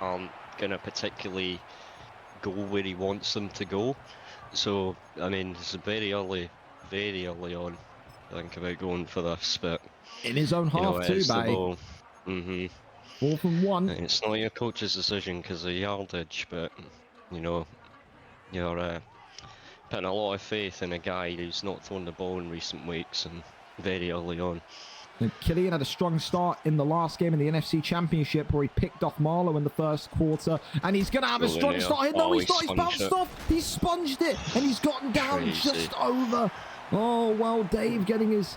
aren't going to particularly go where he wants them to go. So, I mean, it's very early on, I think, about going for this, but in his own half too, Batty. 4 from 1. It's not your coach's decision because of yardage, but, you know, you're putting a lot of faith in a guy who's not thrown the ball in recent weeks and very early on. And Killian had a strong start in the last game in the NFC Championship where he picked off Marlowe in the first quarter. And he's going to have a strong start here. No, he's not. He's bounced off. He's sponged it. And he's gotten down just over. Oh, well, Dave getting his...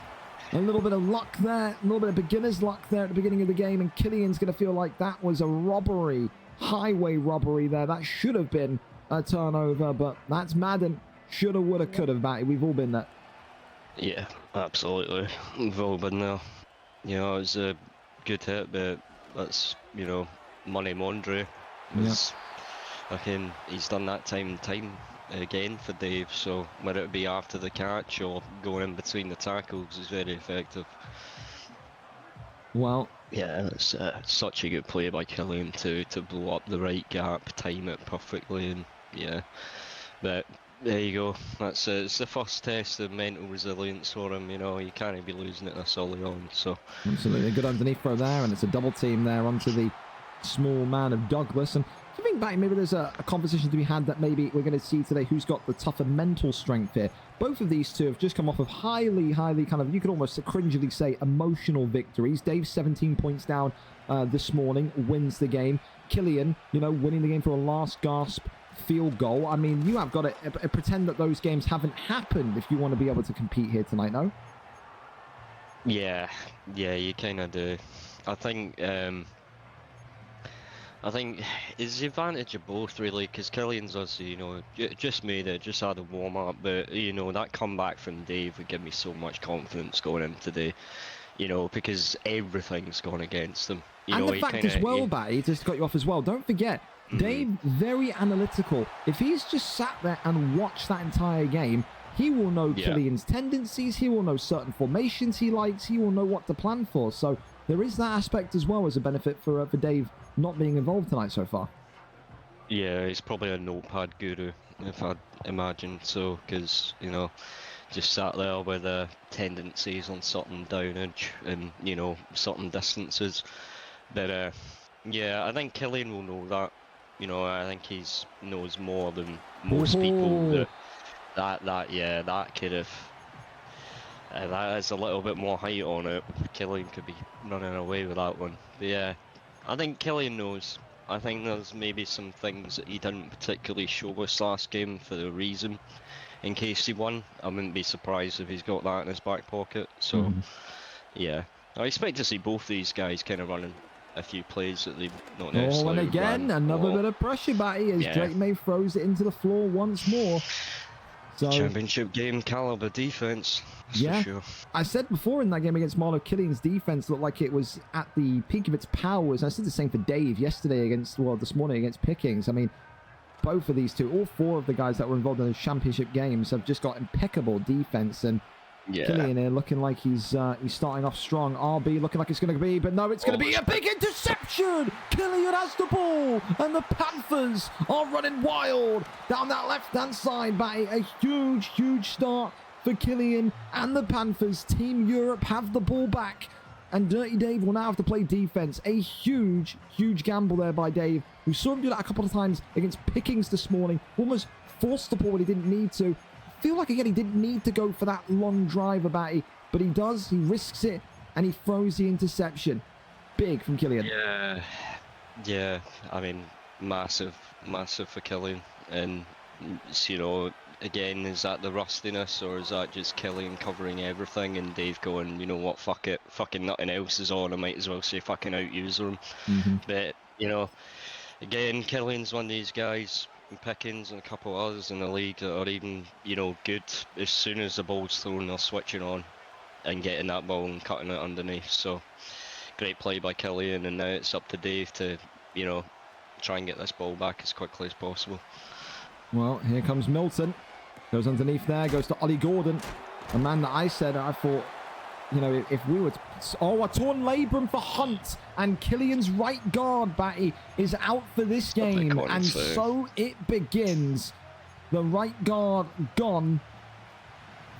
a little bit of luck there, a little bit of beginner's luck there at the beginning of the game, and Killian's going to feel like that was a robbery, highway robbery there. That should have been a turnover, but that's Madden. Shoulda, woulda, coulda, Batty. We've all been there. Yeah, absolutely. We've all been there. You know, it was a good hit, but that's, you know, Money Mondre. He's done that time and time again for Dave, so whether it be after the catch or going in between the tackles is very effective. Well, yeah, it's such a good play by Killian to blow up the right gap, time it perfectly, and yeah, but there you go. That's it's the first test of mental resilience for him. You know, you can't be losing it this early on. So absolutely, a good underneath throw there, and it's a double team there onto the small man of Douglas. And do you think, Batty, maybe there's a conversation to be had that maybe we're going to see today who's got the tougher mental strength here? Both of these two have just come off of highly kind of, you could almost cringily say, emotional victories. Dave's 17 points down this morning, wins the game. Killian, you know, winning the game for a last gasp field goal. I mean, you have got to pretend that those games haven't happened if you want to be able to compete here tonight, no? Yeah, you kind of do. I think it's the advantage of both, really, because Killian's obviously, you know, just made it, just had a warm-up, but, you know, that comeback from Dave would give me so much confidence going into the, you know, because everything's gone against him. You and know, the fact as well, Batty, just got you off as well, don't forget, Dave, very analytical. If he's just sat there and watched that entire game, he will know Killian's tendencies, he will know certain formations he likes, he will know what to plan for, so there is that aspect as well as a benefit for Dave not being involved tonight so far. Yeah, he's probably a notepad guru, if I'd imagine so, because, you know, just sat there with tendencies on certain downage and, you know, certain distances. But, yeah, I think Killian will know that. You know, I think he's knows more than most people Oh, that could have. That has a little bit more height on it. Killian could be running away with that one. But yeah, I think Killian knows. I think there's maybe some things that he didn't particularly show us last game for the reason. In case he won, I wouldn't be surprised if he's got that in his back pocket. So, yeah, I expect to see both these guys kind of running a few plays that they've not and necessarily again, ran a another lot. bit of pressure, Batty, as Yeah. Drake May throws it into the floor once more. So, Championship game caliber defense, that's yeah. for sure. I said before in that game against Marlow, Killian's defense looked like it was at the peak of its powers. I said the same for Dave yesterday this morning against Pickings. I mean, both of these two, all four of the guys that were involved in the championship games have just got impeccable defense. And Yeah. Killian here looking like he's starting off strong. RB looking like it's going to be, but no, it's going to be a big interception. Killian has the ball, and the Panthers are running wild down that left-hand side. By a huge, huge start for Killian and the Panthers. Team Europe have the ball back, and Dirty Dave will now have to play defense. A huge, huge gamble there by Dave. We saw him do that a couple of times against Pickings this morning. Almost forced the ball when he didn't need to. Feel like again he didn't need to go for that long drive about it, but he does. He risks it and he throws the interception. Big from Killian. Yeah. I mean, massive for Killian. And you know, again, is that the rustiness or is that just Killian covering everything and Dave going, you know what, fuck it, fucking nothing else is on. I might as well say fucking out-user him. But you know, again, Killian's one of these guys. Pickens and a couple others in the league that are even, you know, good. As soon as the ball's thrown, they're switching on and getting that ball and cutting it underneath. So, great play by Killian, and now it's up to Dave to, you know, try and get this ball back as quickly as possible. Well, here comes Milton. Goes underneath there, goes to Ollie Gordon. A man that I thought, you know, if we were to... Oh, a torn labrum for Hunt. And Killian's right guard, Batty, is out for this game. And so it begins. The right guard gone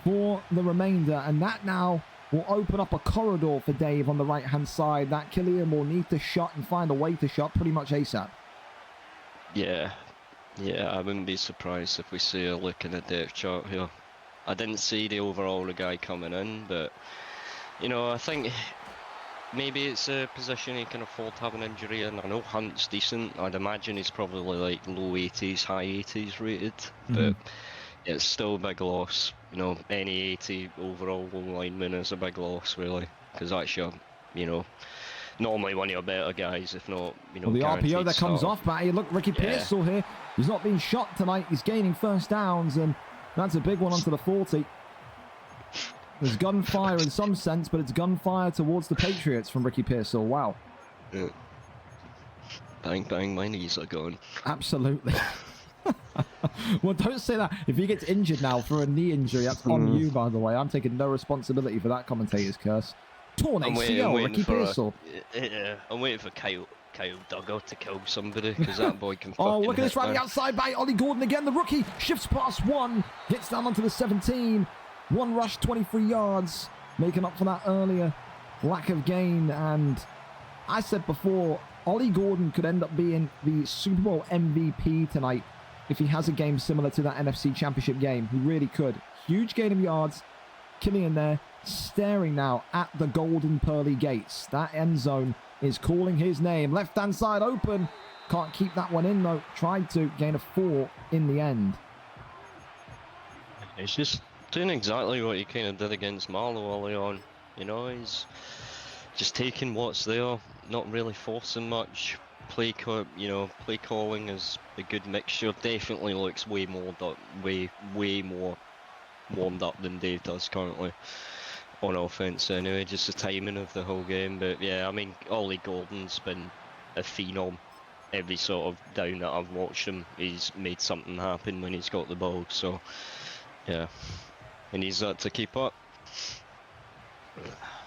for the remainder. And that now will open up a corridor for Dave on the right-hand side. That Killian will need to shut and find a way to shut pretty much ASAP. Yeah, I wouldn't be surprised if we see a look in the depth chart here. I didn't see the overall guy coming in, but... You know, I think maybe it's a position he can afford to have an injury in. I know Hunt's decent. I'd imagine he's probably like low 80s, high 80s rated. But it's still a big loss. You know, any 80 overall lineman is a big loss, really. Because that's your, you know, normally one of your better guys, if not, you know, well, the RPO that comes start. off, Batty. Look, Ricky Pearsall here. He's not being shot tonight. He's gaining first downs, and that's a big one onto the 40. There's gunfire in some sense, but it's gunfire towards the Patriots from Ricky Pearsall. Wow. Yeah. Bang, bang, my knees are gone. Absolutely. Well, don't say that. If he gets injured now for a knee injury, that's on you, by the way. I'm taking no responsibility for that commentator's curse. Torn ACL, Ricky Pearsall. Yeah, I'm waiting for Kyle Duggar to kill somebody, because that boy can fucking Oh, look at this hit, running man. outside by Ollie Gordon again. The rookie shifts past one, gets down onto the 17. One rush, 23 yards, making up for that earlier lack of gain. And I said before, Ollie Gordon could end up being the Super Bowl MVP tonight if he has a game similar to that NFC Championship game. He really could. Huge gain of yards. Killian there, staring now at the golden pearly gates. That end zone is calling his name. Left-hand side open. Can't keep that one in, though. Tried to gain a 4 in the end. It's just doing exactly what he kind of did against Marlow early on. You know, he's just taking what's there, not really forcing much. Play calling is a good mixture. Definitely looks way more warmed up than Dave does currently on offense. Anyway, just the timing of the whole game. But yeah, I mean, Ollie Gordon's been a phenom. Every sort of down that I've watched him, he's made something happen when he's got the ball. So yeah. He needs that to keep up.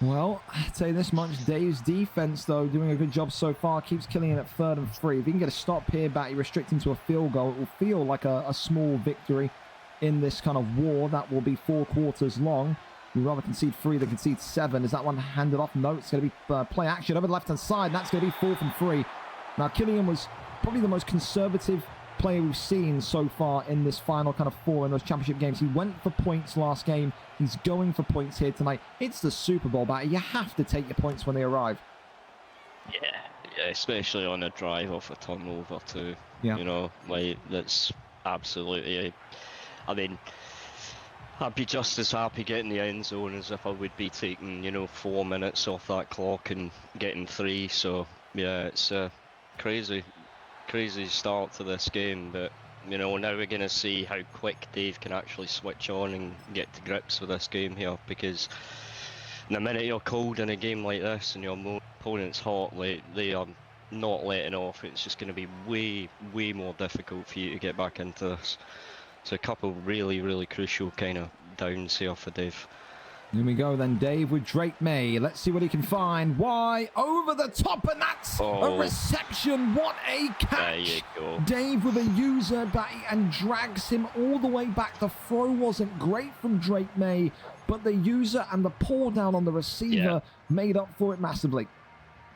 Well, I'd say this much. Dave's defense, though, doing a good job so far. Keeps Killian at 3rd and 3. If he can get a stop here, Batty, restricting to a field goal, it will feel like a small victory in this kind of war that will be 4 quarters long. We'd rather concede 3 than concede 7. Is that one handed off? No, it's going to be play action over the left-hand side. And that's going to be 4th and 3. Now, Killian was probably the most conservative player we've seen so far in this final kind of 4 in those championship games. He went for points last game. He's going for points here tonight. It's the Super Bowl, Batty. You have to take your points when they arrive. Yeah, especially on a drive off a turnover too. Yeah. You know, like that's absolutely. I mean, I'd be just as happy getting the end zone as if I would be taking 4 minutes off that clock and getting 3. So yeah, it's a crazy start to this game, but now we're going to see how quick Dave can actually switch on and get to grips with this game here, because the minute you're cold in a game like this and your opponent's hot, like, they are not letting off. It's just going to be way more difficult for you to get back into this. So a couple really crucial kind of downs here for Dave. Here we go then, Dave, with Drake May. Let's see what he can find. Why? Over the top, and that's a reception. What a catch. There you go. Dave with a user, Batty, and drags him all the way back. The throw wasn't great from Drake May, but the user and the pull down on the receiver made up for it massively.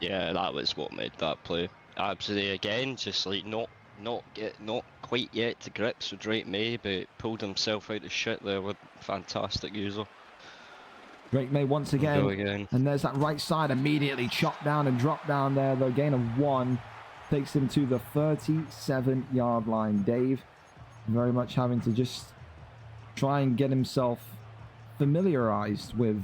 Yeah, that was what made that play. Absolutely, again, just like not quite yet to grips with Drake May, but pulled himself out of shit there with fantastic user. Drake May once again, and there's that right side immediately chopped down and dropped down there. The gain of 1 takes him to the 37-yard line. Dave very much having to just try and get himself familiarized with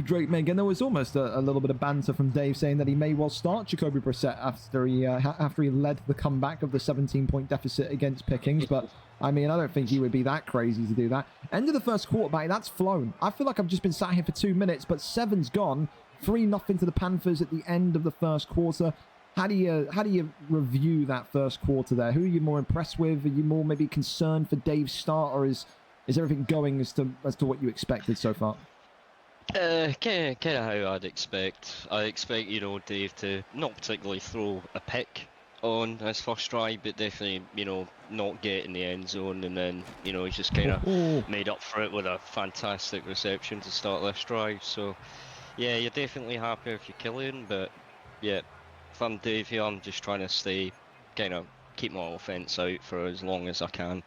Drake May. Again, there was almost a little bit of banter from Dave saying that he may well start Jacoby Brissett after he led the comeback of the 17-point deficit against Pickens, but I mean, I don't think he would be that crazy to do that. End of the first quarter, Batty, that's flown. I feel like I've just been sat here for 2 minutes, but 7's gone. 3-0 to the Panthers at the end of the first quarter. How do you review that first quarter there? Who are you more impressed with? Are you more maybe concerned for Dave's start, or is everything going as to what you expected so far? Kind of how I'd expect. I expect, Dave to not particularly throw a pick on his first drive, but definitely, not get in the end zone, and then, he's just kind of made up for it with a fantastic reception to start this drive. So, yeah, you're definitely happy if you're Killian, but yeah, if I'm Dave here, I'm just trying to keep my offense out for as long as I can.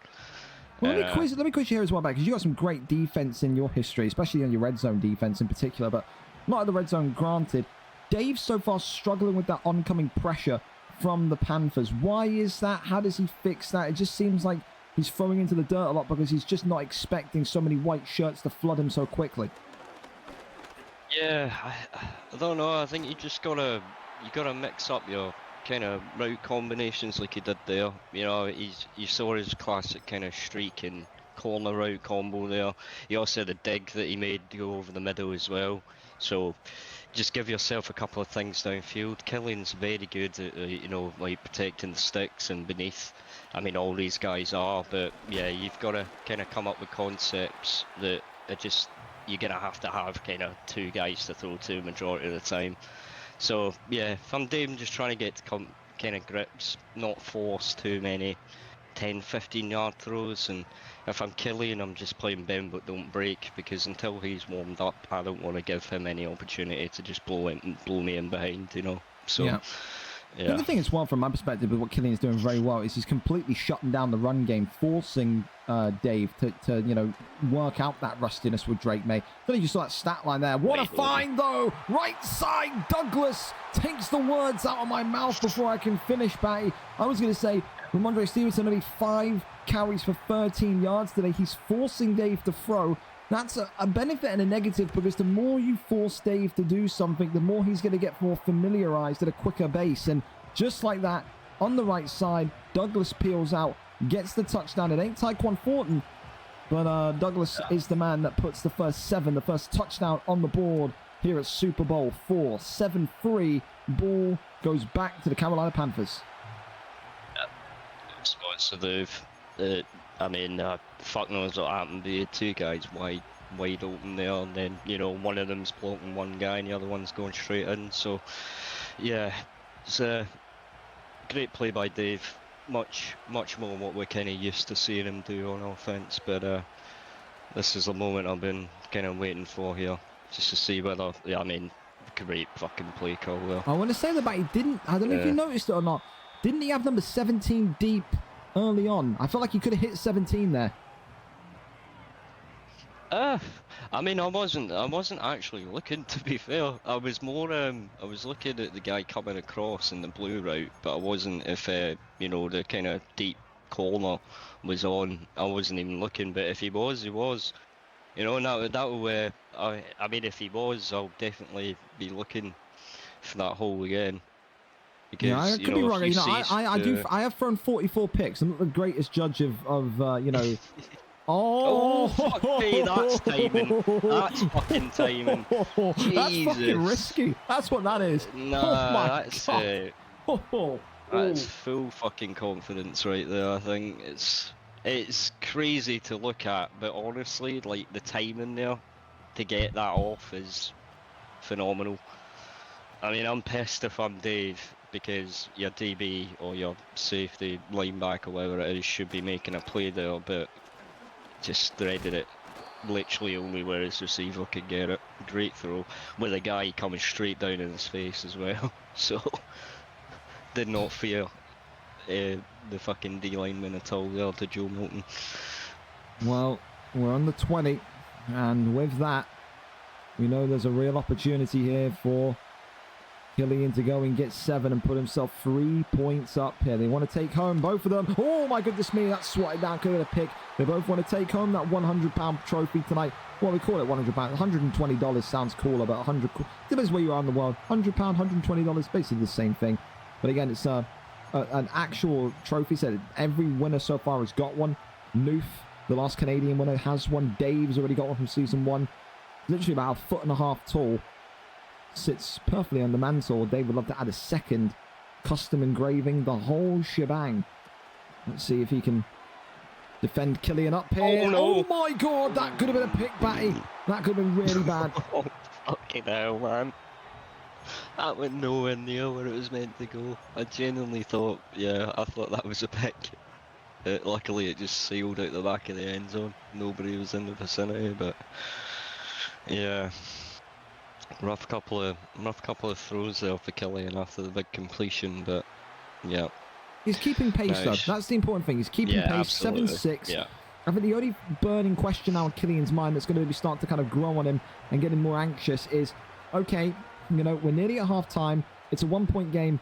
Well, let me quiz you here as well, because you got some great defense in your history, especially on your red zone defense in particular, but not at the red zone, granted. Dave's so far struggling with that oncoming pressure from the Panthers. Why is that? How does he fix that? It just seems like he's throwing into the dirt a lot because he's just not expecting so many white shirts to flood him so quickly. Yeah, I don't know. I think you gotta mix up your kind of route combinations like he did there. You saw his classic kind of streak and corner route combo there. He also had a dig that he made to go over the middle as well. So just give yourself a couple of things downfield. Killian's very good at, like protecting the sticks and beneath. I mean, all these guys are, but yeah, you've got to kind of come up with concepts that are just, you're going to have kind of 2 guys to throw to majority of the time. So yeah, if I'm Dave, just trying to get to kind of grips, not force too many 10-15 yard throws, and if I'm Killian, I'm just playing bend but don't break, because until he's warmed up, I don't want to give him any opportunity to just blow me in behind, So yeah. I think the thing as well, from my perspective, with what Killian's doing very well, is he's completely shutting down the run game, forcing Dave to work out that rustiness with Drake May. I don't know, you saw that stat line there. What a find, though! Right side, Douglas takes the words out of my mouth before I can finish, Batty. I was going to say, Ramondre Stevenson only 5 carries for 13 yards today. He's forcing Dave to throw. That's a benefit and a negative, because the more you force Dave to do something, the more he's going to get more familiarized at a quicker pace. And just like that, on the right side, Douglas peels out, gets the touchdown. It ain't Tyquan Thornton, but Douglas is the man that puts the first touchdown on the board here at Super Bowl 4. 7-3, ball goes back to the Carolina Panthers. Response to Dave. I mean, fuck knows what happened. The 2 guys wide wide open there, and then one of them's blocking one guy and the other one's going straight in. So yeah, it's a great play by Dave. Much more what we're kind of used to seeing him do on offense, but this is the moment I've been kind of waiting for here, just to see whether. Yeah, I mean, great fucking play call there. I want to say that, but he didn't. I don't know if you noticed it or not. Didn't he have number 17 deep early on? I felt like he could have hit 17 there. I mean, I wasn't actually looking, to be fair. I was more, I was looking at the guy coming across in the blue route, but I wasn't, if, the kind of deep corner was on, I wasn't even looking, but if he was, he was. And I mean, if he was, I'll definitely be looking for that hole again. Because, yeah, I could be wrong. I have thrown 44 picks. I'm not the greatest judge of Oh, fuck me, that's timing. That's fucking timing. That's fucking risky. That's what that is. Nah, that's full fucking confidence right there. I think it's crazy to look at, but honestly, like, the timing there to get that off is phenomenal. I mean, I'm pissed if I'm Dave, because your DB or your safety linebacker, whatever it is, should be making a play there, but just threaded it literally only where his receiver could get it. Great throw, with a guy coming straight down in his face as well. So, did not fear the fucking D lineman at all there to Joe Milton. Well, we're on the 20, and with that, we know there's a real opportunity here for Killian to go and get 7 and put himself 3 points up here. They want to take home, both of them. Oh my goodness me, that's swatted down, could have been a pick. They both want to take home that £100 trophy tonight. Well, we call it £100. $120 sounds cooler, but 100 depends where you are in the world. £100, $120, basically the same thing. But again, it's an actual trophy set. Every winner so far has got one. Noof, the last Canadian winner, has one. Dave's already got one from season 1. Literally about 1.5 feet tall. Sits perfectly on the mantle. Dave would love to add a second custom engraving, the whole shebang. Let's see if he can defend Killian up here. Oh, no. Oh my god, that could have been a pick, Batty. That could have been really bad. Oh, fucking hell, man. That went nowhere near where it was meant to go. I genuinely thought, I thought that was a pick. Luckily, it just sailed out the back of the end zone. Nobody was in the vicinity, but yeah. Rough couple of throws there for Killian after the big completion, but yeah. He's keeping pace, though. That's the important thing. He's keeping pace. 7-6. Yeah. I think the only burning question now in Killian's mind that's going to be start to kind of grow on him and get him more anxious is, okay, we're nearly at half-time. It's a 1-point game,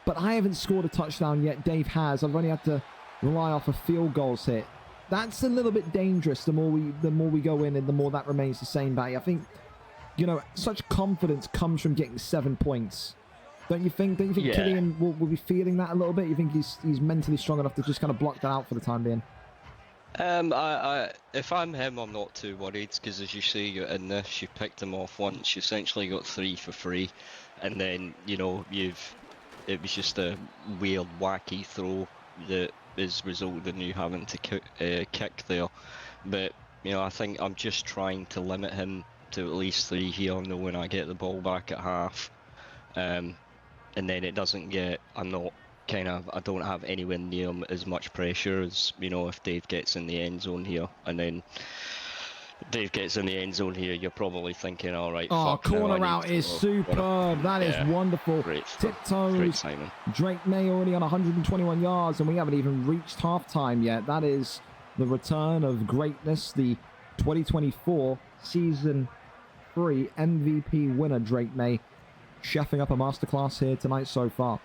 but I haven't scored a touchdown yet. Dave has. I've only had to rely off of field goals here. That's a little bit dangerous the more we go in and the more that remains the same, Batty. I think, such confidence comes from getting 7 points. Don't you think Yeah. Killian will be feeling that a little bit? You think he's mentally strong enough to just kind of block that out for the time being? If I'm him, I'm not too worried, because as you say, you're in this, you picked him off once, you essentially got 3 for free, and then, it was just a weird, wacky throw that has resulted in you having to kick there. But, I think I'm just trying to limit him to at least 3 here, knowing I get the ball back at half. And then it doesn't get, I don't have anywhere near as much pressure as, if Dave gets in the end zone here. And then Dave gets in the end zone here, you're probably thinking, all right, corner route is superb. That is wonderful. Great stuff. Tiptoes. Great timing. Drake May already on 121 yards, and we haven't even reached halftime yet. That is the return of greatness, the 2024 Season 3 MVP winner, Drake May, chefing up a masterclass here tonight so far.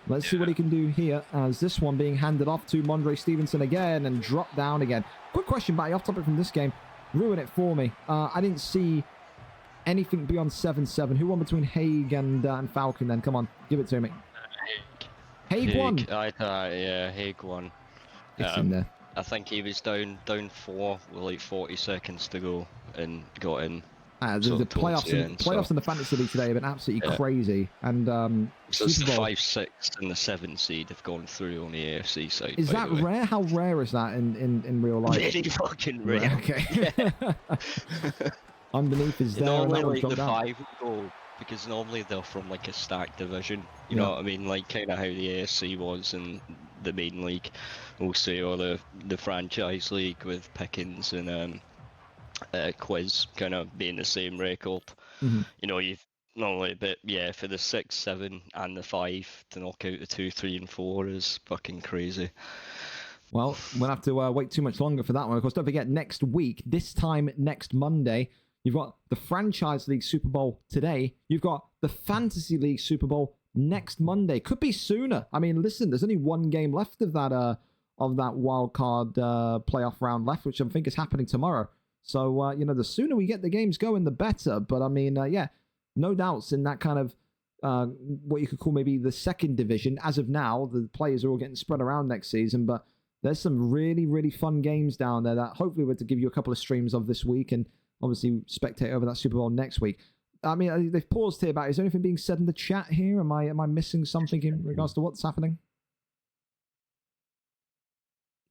Let's see what he can do here, as this one being handed off to Mondre Stevenson again and dropped down again. Quick question, Batty, off topic from this game. Ruin it for me. I didn't see anything beyond 7-7. Who won between Haig and Falcon then? Come on, give it to me. Haig won. Haig won. It's in there. I think he was down 4 with like 40 seconds to go and got in. The towards playoffs, the and, end, playoffs so. in the fantasy league today have been absolutely Yeah. crazy. And So it's the Super Bowl, 5, 6, and the 7 seed have gone through on the AFC side. is by that the way. rare? How rare is that in real life? Very fucking Rare, rare. okay. Underneath is there, and Normally, that one's like dropped the down. 5 will go because normally they're from like a stacked division. You Yeah. know what I mean? Like kind of how the AFC was in the main league, we'll say, or the franchise league with Pickens and Quiz kind of being the same record. Mm-hmm. You know, you've normally, but yeah, for the 6, 7, and the 5 to knock out the 2, 3, and 4 is fucking crazy. Well, we'll have to wait too much longer for that one. Of course, don't forget, next week, this time next Monday, you've got the Franchise League Super Bowl today. You've got the Fantasy League Super Bowl next Monday. Could be sooner. I mean, listen, there's only one game left of that wild card playoff round left, which I think is happening tomorrow. So, the sooner we get the games going, the better. But, I mean, yeah, no doubts in that kind of what you could call maybe the second division. As of now, the players are all getting spread around next season, but there's some really, really fun games down there that hopefully we're to give you a couple of streams of this week and obviously spectate over that Super Bowl next week. I mean, they've paused here about, is there anything being said in the chat here? Am I missing something in regards to what's happening?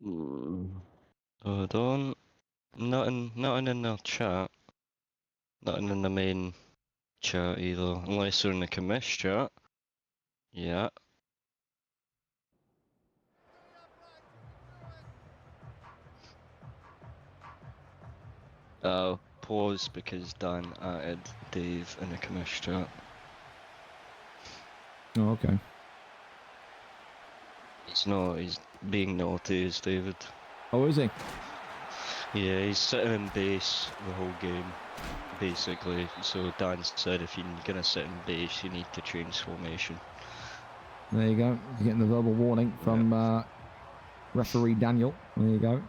Hold on. Nothing in the chat. Nothing in the main chat either. Unless they're in the commish chat. Yeah. Pause because Dan added Dave in the commish chat. Oh, okay. He's being naughty, is David. Oh, is he? Yeah, he's sitting in base the whole game, basically. So Dan said if you're gonna sit in base, you need to change formation. There you go. You're getting the verbal warning from referee Daniel. There you go.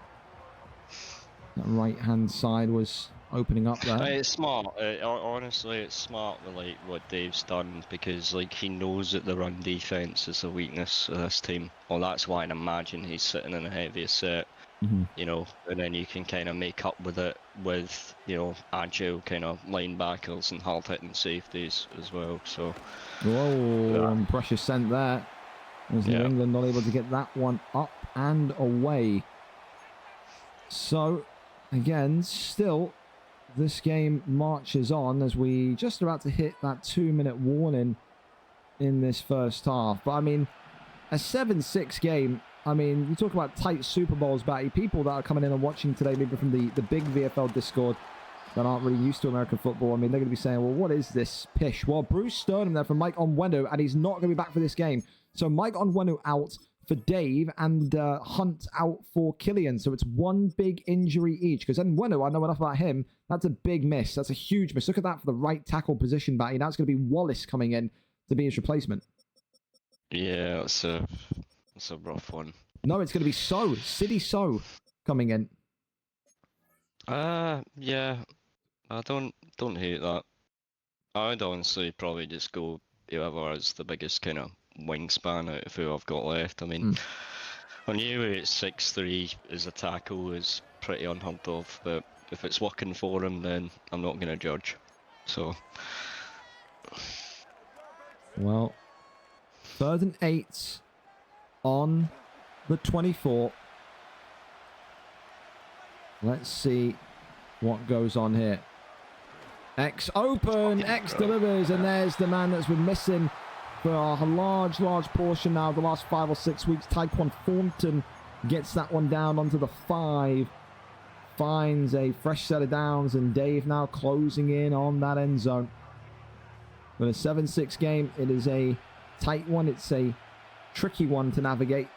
That right-hand side was opening up there. It's smart. Honestly, it's smart with like what Dave's done because like he knows that the run defense is a weakness of this team. Well, that's why I'd imagine he's sitting in a heavier set. Mm-hmm. You know, and then you can kind of make up with it with, you know, agile kind of linebackers and hard-hitting safeties as well. So, whoa, pressure sent there. As New England not able to get that one up and away. So, again, still, this game marches on as we just about to hit that 2-minute warning in this first half. But, I mean, a 7-6 game. I mean, you talk about tight Super Bowls, Batty. People that are coming in and watching today, maybe from the big VFL Discord that aren't really used to American football, I mean, they're going to be saying, well, what is this pish? Well, Bruce Sternum there from Mike Onwenu, and he's not going to be back for this game. So Mike Onwenu out for Dave and Hunt out for Killian. So it's one big injury each. Because Onwenu, I know enough about him. That's a big miss. That's a huge miss. Look at that for the right tackle position, Batty. Now it's going to be Wallace coming in to be his replacement. yeah, it's a rough one. No, it's going to be City So coming in. Yeah, I don't hate that. I'd honestly probably just go whoever has the biggest kind of wingspan out of who I've got left. I mean, on you it's 6'3" as a tackle is pretty unheard of, but if it's working for him, then I'm not going to judge. So, well, 3rd and 8 on the 24. Let's see what goes on here. X open, X delivers, and there's the man that's been missing for a large portion now of the last 5 or 6 weeks. Tyquan Thornton gets that one down onto the 5. Finds a fresh set of downs, and Dave now closing in on that end zone. With a 7-6 game, it is a tight one. It's a tricky one to navigate.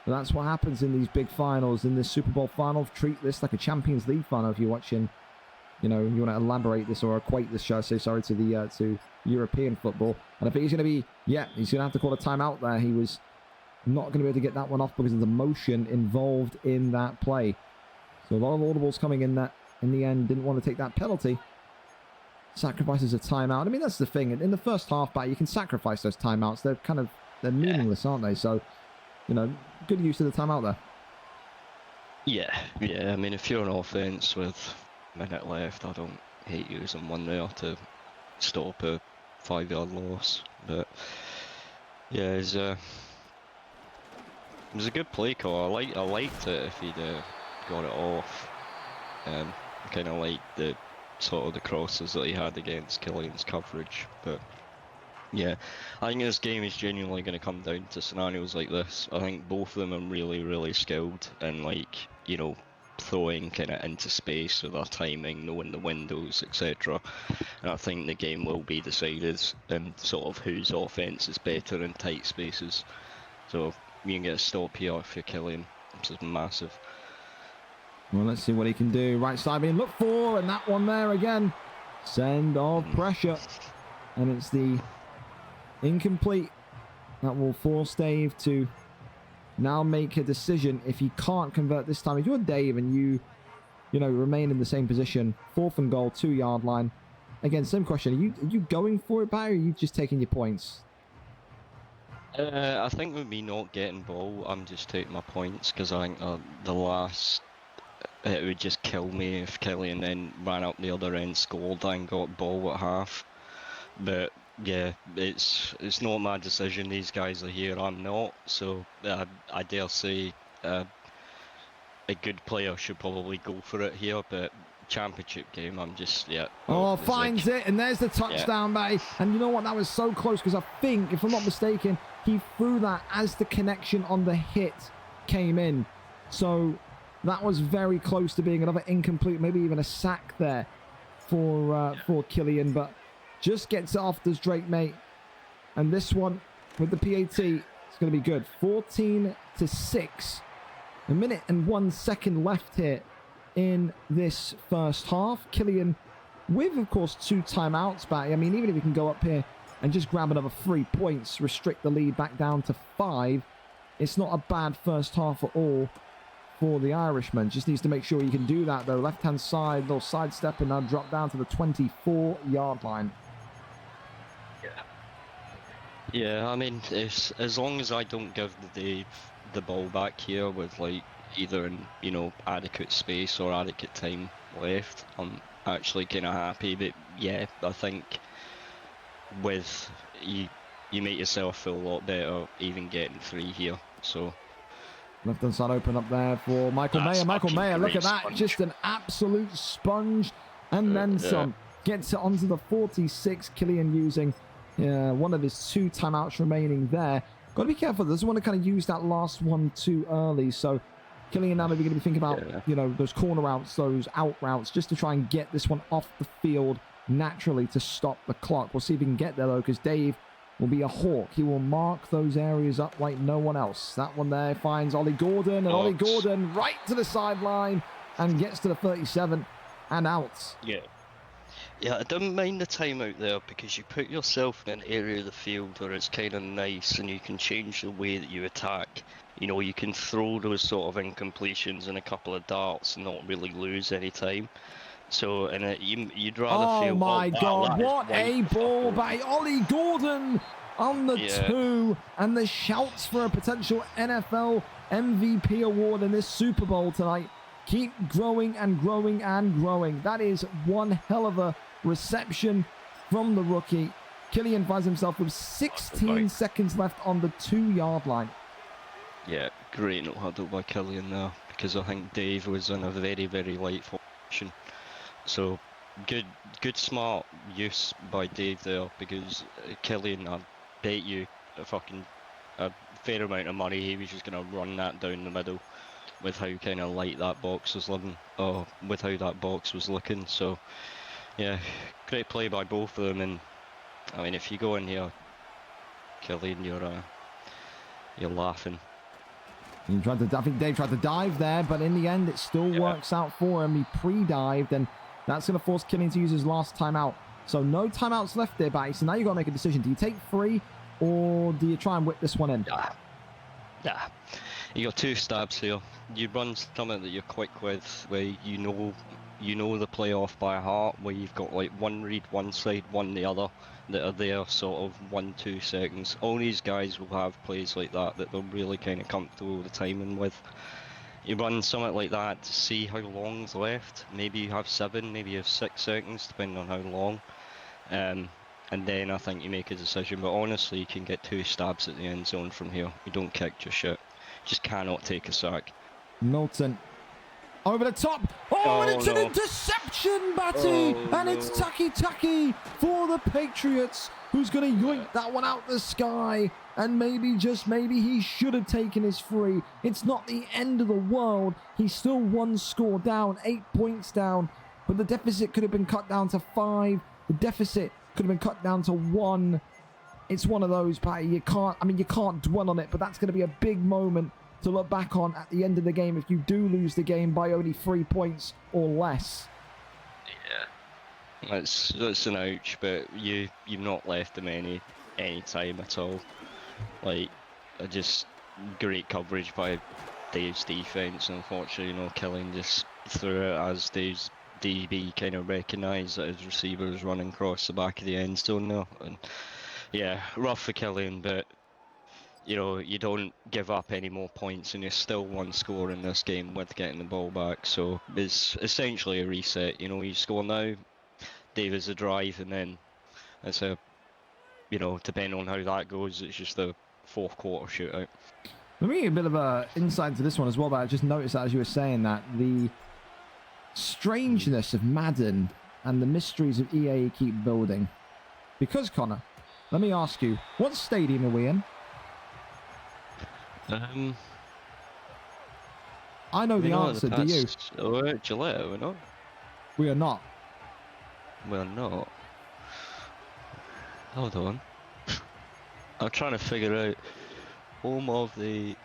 But that's what happens in these big finals, in this Super Bowl final. Treat this like a Champions League final if you're watching. You know, you want to elaborate this or equate this, shall I say, sorry, to the to European football. And I think he's going to be, he's going to have to call a timeout there. He was not going to be able to get that one off because of the motion involved in that play. So a lot of audibles coming in that, in the end, didn't want to take that penalty. Sacrifices a timeout. I mean, that's the thing. In the first half back, you can sacrifice those timeouts. They're meaningless, aren't they? So, you know, good use of the timeout there. yeah. I mean, if you're on offense with a minute left, I don't hate using one there to stop a 5-yard loss. But yeah, it was a good play call. I liked it if he'd got it off. Kind of like the sort of the crosses that he had against Killian's coverage. But yeah, I think this game is genuinely going to come down to scenarios like this. I think both of them are really, really skilled and, like, you know, throwing kind of into space with their timing, knowing the windows, etc. And I think the game will be decided in sort of whose offense is better in tight spaces. So you can get a stop here for Killian. This is massive. Well, let's see what he can do. Right side being looked for, and that one there again. Send of pressure. And it's the incomplete that will force Dave to now make a decision. If he can't convert this time, if you're Dave and you know, remain in the same position, 4th and goal, 2-yard line. Again, same question. Are you going for it, Barry, or are you just taking your points? I think with me not getting ball, I'm just taking my points because I think the last, it would just kill me if Killian then ran up the other end, scored and got ball at half. But yeah, it's not my decision. These guys are here, I'm not. So I dare say a good player should probably go for it here. But championship game, I'm just Oh, finds it, and there's the touchdown, Barry. And you know what? That was so close because I think, if I'm not mistaken, he threw that as the connection on the hit came in. So that was very close to being another incomplete, maybe even a sack there for Killian, but just gets it off, does Drake, mate. And this one with the PAT, it's going to be good. 14-6. A minute and 1 second left here in this first half. Killian with, of course, 2 timeouts back. I mean, even if we can go up here and just grab another 3 points, restrict the lead back down to 5, it's not a bad first half at all for the Irishman. Just needs to make sure he can do that, though. Left-hand side, little sidestep, and now drop down to the 24-yard line. Yeah, I mean, as long as I don't give the ball back here with, like, either in, you know, adequate space or adequate time left, I'm actually kind of happy. But yeah, I think with you make yourself feel a lot better even getting 3 here. So left-hand side open up there for Michael Mayer. Michael Mayer, look at that. Sponge. Just an absolute sponge. And then some. Gets it onto the 46. Killian using one of his 2 timeouts remaining there. Got to be careful. Doesn't want to kind of use that last one too early. So Killian now maybe going to be thinking about, you know, those corner routes, those out routes, just to try and get this one off the field naturally to stop the clock. We'll see if he can get there, though, because Dave will be a hawk. He will mark those areas up like no one else. That one there finds Ollie Gordon, and Ollie Gordon right to the sideline and gets to the 37 and out. Yeah, I don't mind the timeout there because you put yourself in an area of the field where it's kind of nice and you can change the way that you attack. You know, you can throw those sort of incompletions and a couple of darts and not really lose any time. So, and you'd rather feel... Oh my God, what a ball by Ollie Gordon on the 2, and the shouts for a potential NFL MVP award in this Super Bowl tonight keep growing and growing and growing. That is one hell of a reception from the rookie. Killian finds himself with 16 seconds left on the 2-yard line. Yeah, great no huddle by Killian there, because I think Dave was in a very, very light formation. So good smart use by Dave there, because Killian, I bet you a fair amount of money he was just going to run that down the middle with how kind of light that box was looking, with how that box was looking. So yeah, great play by both of them. And I mean, if you go in here, Killian, you're laughing. I think Dave tried to dive there, but in the end, it still works out for him. He pre-dived, and that's going to force Killian to use his last timeout. So no timeouts left there, Batty. So now you've got to make a decision. Do you take 3, or do you try and whip this one in? Nah. You got 2 stabs here. You run something that you're quick with, where you know the play off by heart, where you've got like one read one side, one the other, that are there sort of 1-2 seconds. All these guys will have plays like that they're really kind of comfortable with the timing with. You run something like that to see how long's left. Maybe you have 7, maybe you have 6 seconds, depending on how long. And then I think you make a decision. But honestly, you can get 2 stabs at the end zone from here. You don't kick your shit. Just cannot take a sack. Milton. Over the top. Oh, and it's an interception, Batty. And it's Taki for the Patriots, who's going to yoink that one out the sky. And maybe, just maybe, he should have taken his free. It's not the end of the world. He's still 1 score down, 8 points down. But the deficit could have been cut down to 5. The deficit could have been cut down to 1. It's one of those, Patty. You can't dwell on it, but that's going to be a big moment to look back on at the end of the game if you do lose the game by only 3 points or less. Yeah, that's an ouch, but you've not left them any time at all. Like, just great coverage by Dave's defense. Unfortunately, Killian just threw it as Dave's DB kind of recognised that his receiver was running across the back of the end zone now. And yeah, rough for Killian, but you don't give up any more points, and you're still 1 score in this game with getting the ball back. So it's essentially a reset. You score now, Dave is a drive, and then it's a, depending on how that goes, it's just a 4th quarter shootout. Let me get a bit of a insight into this one as well, but I just noticed that as you were saying that, the strangeness of Madden and the mysteries of EA keep building. Because, Connor, let me ask you, what stadium are we in? I know the answer, do you? Gillette, are we not? We are not. We're not. Hold on. I'm trying to figure out home of the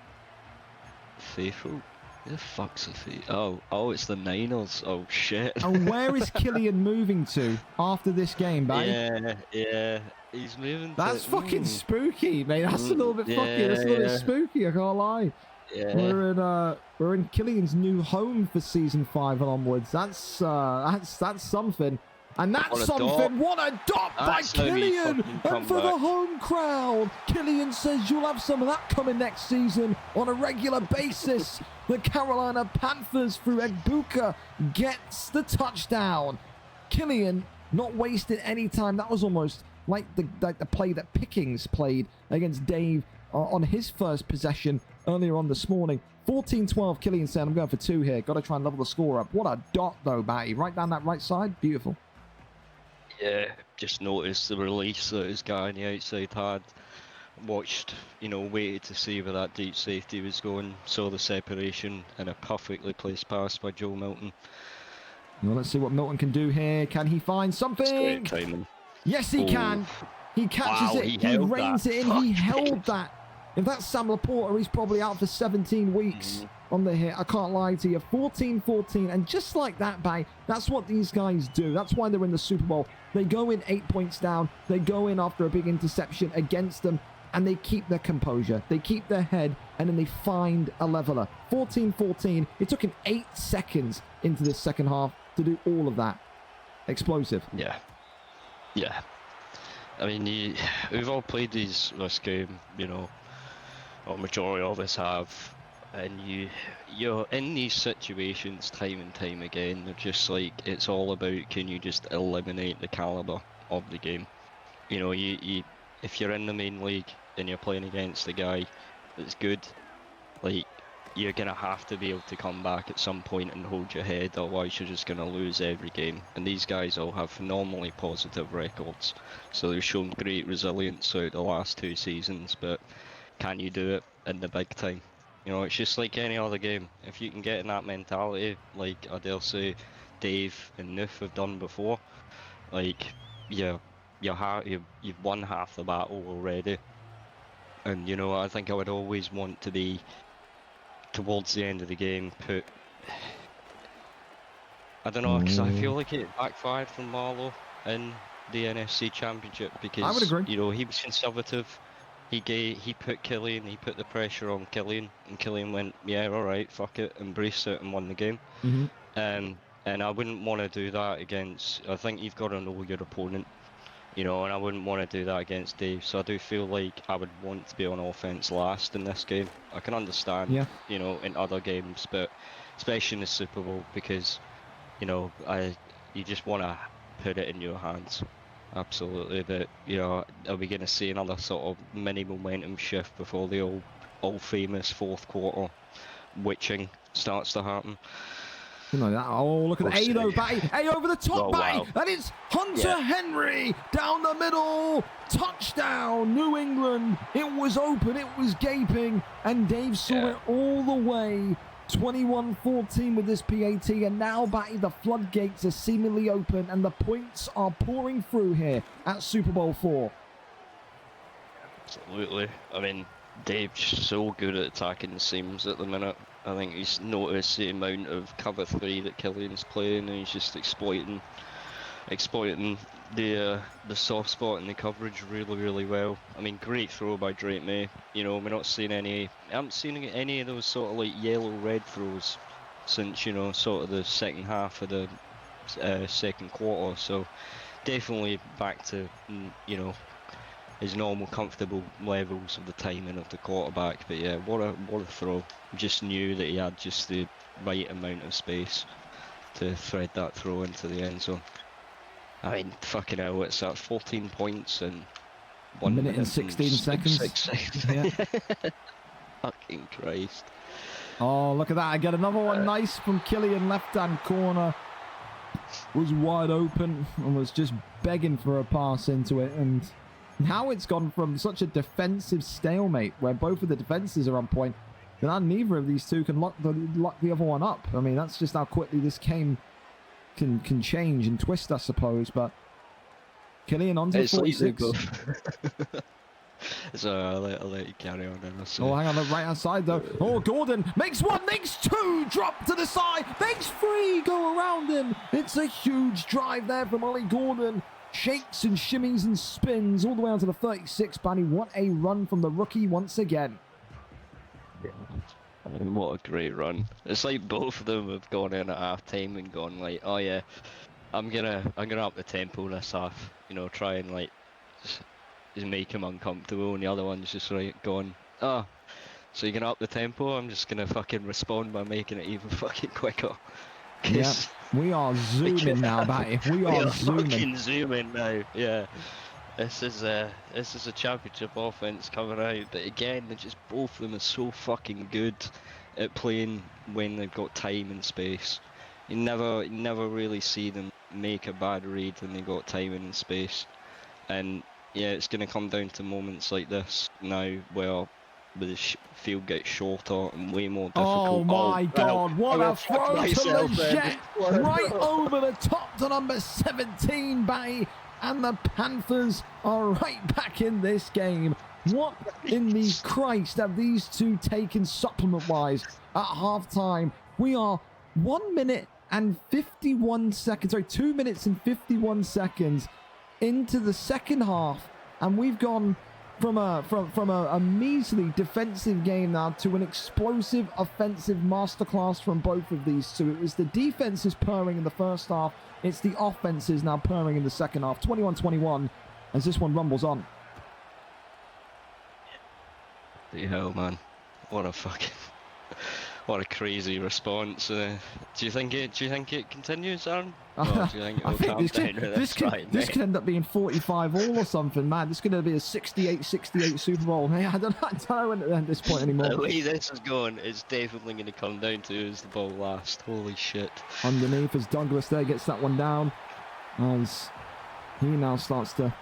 faithful. Who the fuck's the faithful? Oh, it's the Niners. Oh shit. And where is Killian moving to after this game, babe? Yeah. He's moving. That's fucking spooky, mate. That's a little bit fucking. That's a little bit spooky. I can't lie. Yeah. We're in Killian's new home for season 5 and onwards. That's something. And that's something. What a dot by Killian! And for the home crowd, Killian says you'll have some of that coming next season on a regular basis. The Carolina Panthers through Egbuka gets the touchdown. Killian not wasted any time. That was almost like the play that Pickens played against Dave on his first possession earlier on this morning. 14-12, Killian said, I'm going for 2 here. Got to try and level the score up. What a dot, though, Batty. Right down that right side. Beautiful. Yeah, just noticed the release that his guy on the outside had. Watched, waited to see where that deep safety was going. Saw the separation and a perfectly placed pass by Joe Milton. Well, let's see what Milton can do here. Can he find something? Great timing. Yes, he can. He catches it. He reins it in. He held that. If that's Sam Laporta, he's probably out for 17 weeks on the hit. I can't lie to you. 14-14. And just like that, Bay, that's what these guys do. That's why they're in the Super Bowl. They go in 8 points down. They go in after a big interception against them, and they keep their composure. They keep their head, and then they find a leveler. 14-14. It took him 8 seconds into this second half to do all of that. Explosive. Yeah. I mean, we've all played this game, or majority of us have, and you're in these situations time and time again. They're just like, it's all about, can you just eliminate the caliber of the game? If you're in the main league and you're playing against a guy that's good, like, you're gonna have to be able to come back at some point and hold your head, otherwise you're just gonna lose every game. And these guys all have phenomenally positive records, so they've shown great resilience throughout the last 2 seasons. But can you do it in the big time? It's just like any other game. If you can get in that mentality, like I dare say Dave and Noof have done before, like you've won half the battle already. And I think I would always want to be towards the end of the game I don't know, because I feel like it backfired from Marlowe in the NFC Championship, because I would agree. He was conservative. He put the pressure on Killian, and Killian went, yeah, all right, fuck it, embraced it and won the game. And I wouldn't want to do that against. I think you've got to know your opponent. You know, and I wouldn't want to do that against Dave. So I do feel like I would want to be on offense last in this game. I can understand, you know, in other games, but especially in the Super Bowl, because, you know, you just want to put it in your hands. Absolutely. But, you know, are we going to see another sort of mini momentum shift before the all famous fourth quarter witching starts to happen? You know that. Oh, look at the A though, Batty. A over the top, Batty. Wow. And it's Hunter Henry down the middle. Touchdown, New England. It was open, it was gaping, and Dave saw it all the way. 21-14 with this PAT, and now, Batty, the floodgates are seemingly open, and the points are pouring through here at Super Bowl 4. Absolutely. I mean, Dave's so good at attacking the seams at the minute. I think he's noticed the amount of cover 3 that Killian's playing, and he's just exploiting the soft spot in the coverage really well. I mean, great throw by Drake May. You know, we're not seeing I haven't seen any of those sort of like yellow-red throws since, you know, sort of the second half of the second quarter. So definitely back to, you know, his normal comfortable levels of the timing of the quarterback. But yeah, what a throw. Just knew that he had just the right amount of space to thread that throw into the end zone. I mean, fucking hell, it's at 14 points and 1 minute and 16 seconds. 6 seconds. Yeah. Fucking Christ. Oh, look at that. I get another one nice from Killian, left-hand corner. Was wide open and was just begging for a pass into it. And now it's gone from such a defensive stalemate where both of the defenses are on point. And now neither of these two can lock the other one up. I mean, that's just how quickly this game can change and twist, I suppose. But Killian on to 46. So I'll let you carry on then. Oh, hang on, the right hand side though. Oh, Gordon makes one, makes two, drop to the side, makes three, go around him. It's a huge drive there from Ollie Gordon. Shakes and shimmies and spins all the way onto the 36, Banny. What a run from the rookie once again. I mean, what a great run. It's like both of them have gone in at half time and gone like, oh yeah, I'm gonna up the tempo this half, you know, try and like just make him uncomfortable, and the other one's just like going, oh, so you're gonna up the tempo? I'm just gonna fucking respond by making it even fucking quicker. Yeah, we are zooming now, Batty. We are fucking zooming now. Yeah, this is a championship offense coming out, but again, they're just both of them are so fucking good at playing when they've got time and space. You never really see them make a bad read when they got time and space, and yeah, it's going to come down to moments like this now where the field gets shorter and way more difficult. Oh my God, what a throw to Leggett! Right over the top to number 17, Batty, and the Panthers are right back in this game. What in the Christ have these two taken supplement-wise at halftime? We are 1 minute and 51 seconds, sorry, 2 minutes and 51 seconds into the second half, and we've gone from a measly defensive game now to an explosive offensive masterclass from both of these two. It was the defenses purring in the first half. It's the offenses now purring in the second half. 21-21 as this one rumbles on. The hell, man. What a crazy response. Do you think it continues, Aaron? Or do you think it will calm down this could end up being 45 all or something, man. This is going to be a 68-68 Super Bowl. Hey, I don't know at this point anymore. The way this is going, it's definitely going to come down to who's the ball last. Holy shit. Underneath as Douglas there gets that one down, as he now starts to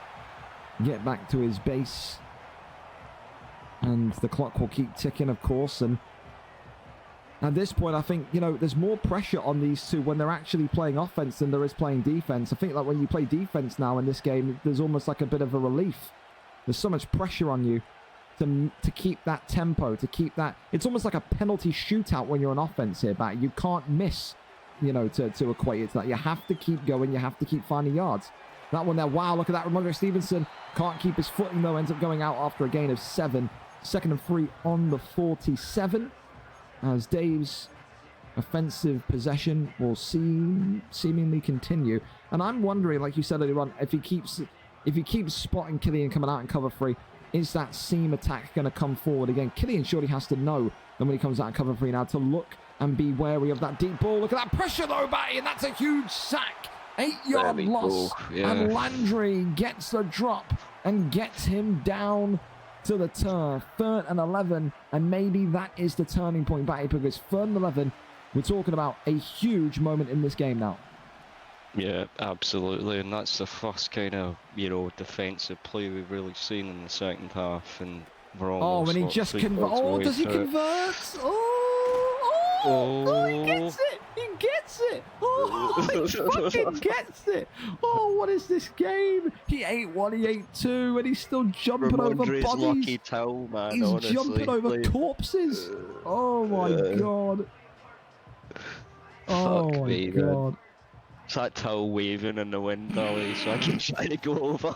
get back to his base. And the clock will keep ticking, of course, and at this point, I think, you know, there's more pressure on these two when they're actually playing offense than there is playing defense. I think, like, when you play defense now in this game, there's almost like a bit of a relief. There's so much pressure on you to keep that tempo, to keep that... It's almost like a penalty shootout when you're on offense here, Bat. You can't miss, you know, to equate it to that. You have to keep going. You have to keep finding yards. That one there, wow, look at that. Ramondre Stevenson can't keep his footing, though. Ends up going out after a gain of 7. 2nd and 3 on the 47. As Dave's offensive possession will seemingly continue. And I'm wondering, like you said earlier on, if he keeps if he keeps spotting Killian coming out in cover 3, is that seam attack going to come forward again? Killian surely has to know that when he comes out in cover 3 now to look and be wary of that deep ball. Look at that pressure though, Batty, and that's a huge sack. 8-yard loss. Yeah. And Landry gets the drop and gets him down to the turf. 3rd and 11, and maybe that is the turning point, Batty, because 3rd and 11, we're talking about a huge moment in this game now. Yeah, absolutely, and that's the first kind of, you know, defensive play we've really seen in the second half, and we're almost... Oh, and he just converts. Oh, does he convert? Oh, he gets it! He gets it! Oh, he fucking gets it! Oh, what is this game? He ate 1, he ate 2, and he's still jumping over bodies. Lucky toe, man, he's honestly. Jumping over corpses. Oh my god. Oh Fuck my me, god. Man. It's that towel waving in the wind, Dolly, so I can try to go over.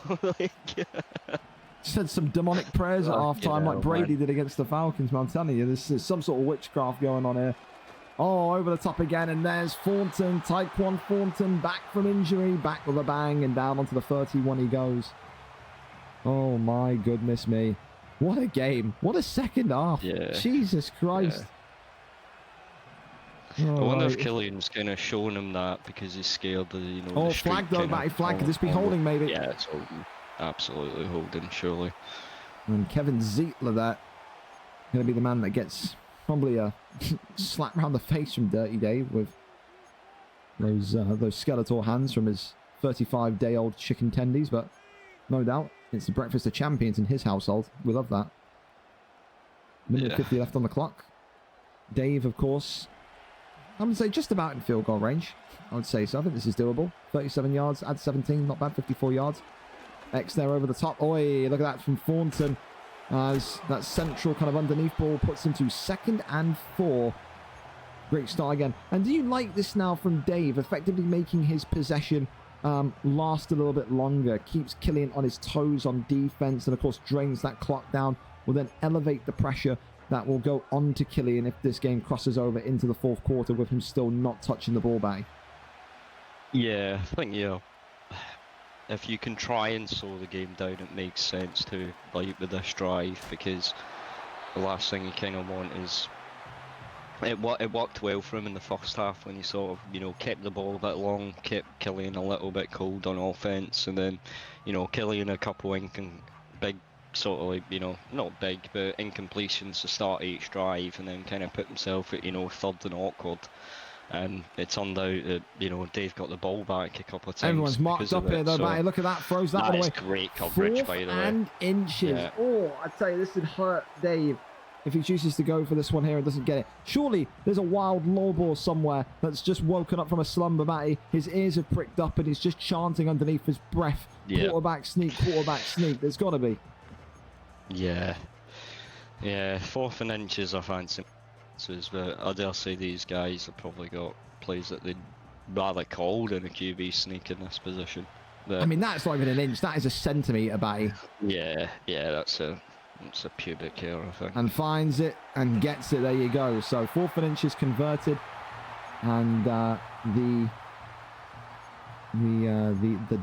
Said some demonic prayers at half-time like Brady did against the Falcons, man. I'm telling you, there's some sort of witchcraft going on here. Oh, over the top again, and there's Thornton, Tyquan Thornton, back from injury, back with a bang, and down onto the 31 he goes. Oh my goodness me. What a game. What a second half. Yeah. Jesus Christ. Yeah. I wonder if Killian's kind of showing him that because he's scared of, you know... Oh, flag though, Matty, flag. Could this be holding, maybe? Yeah, it's holding. Absolutely holding, surely. And Kevin Zietler, that going to be the man that gets probably a slap around the face from DirtyDave with those Skeletor hands from his 35-day-old chicken tendies, but no doubt it's the breakfast of champions in his household. We love that. Minute 50 left on the clock. Dave, of course, I would say just about in field goal range. I would say so. I think this is doable. 37 yards, add 17, not bad, 54 yards. X there over the top. Oi, look at that from Thornton. As that central kind of underneath ball puts him to 2nd and 4. Great start again. And do you like this now from Dave? Effectively making his possession last a little bit longer. Keeps Killian on his toes on defense. And of course drains that clock down. Will then elevate the pressure that will go on to Killian if this game crosses over into the 4th quarter with him still not touching the ball back. Yeah, I think, yeah. If you can try and slow the game down, it makes sense to, like, with this drive, because the last thing you kind of want is... It worked well for him in the first half when he sort of, you know, kept the ball a bit long, kept Killian a little bit cold on offense, and then, you know, Killian a couple big sort of, like, you know, not big, but incompletions to start each drive, and then kind of put himself at, you know, 3rd and awkward. And it turned out that, you know, Dave got the ball back a couple of times. Everyone's marked up here though, so Matty. Look at that, throws that one away. Great coverage, by the way. 4th and inches. Yeah. Oh, I tell you, this would hurt Dave if he chooses to go for this one here and doesn't get it. Surely there's a wild low ball somewhere that's just woken up from a slumber, Matty. His ears have pricked up and he's just chanting underneath his breath. Yeah. Quarterback sneak, quarterback sneak. There's got to be. Yeah. Yeah, 4th and inches, I fancy. But I dare say these guys have probably got plays that they'd rather call than a QB sneak in this position. But, I mean, that's not even an inch. That is a centimetre, Batty. Yeah, that's a pubic hair, I think. And finds it and gets it. There you go. So 4th and inches converted, and the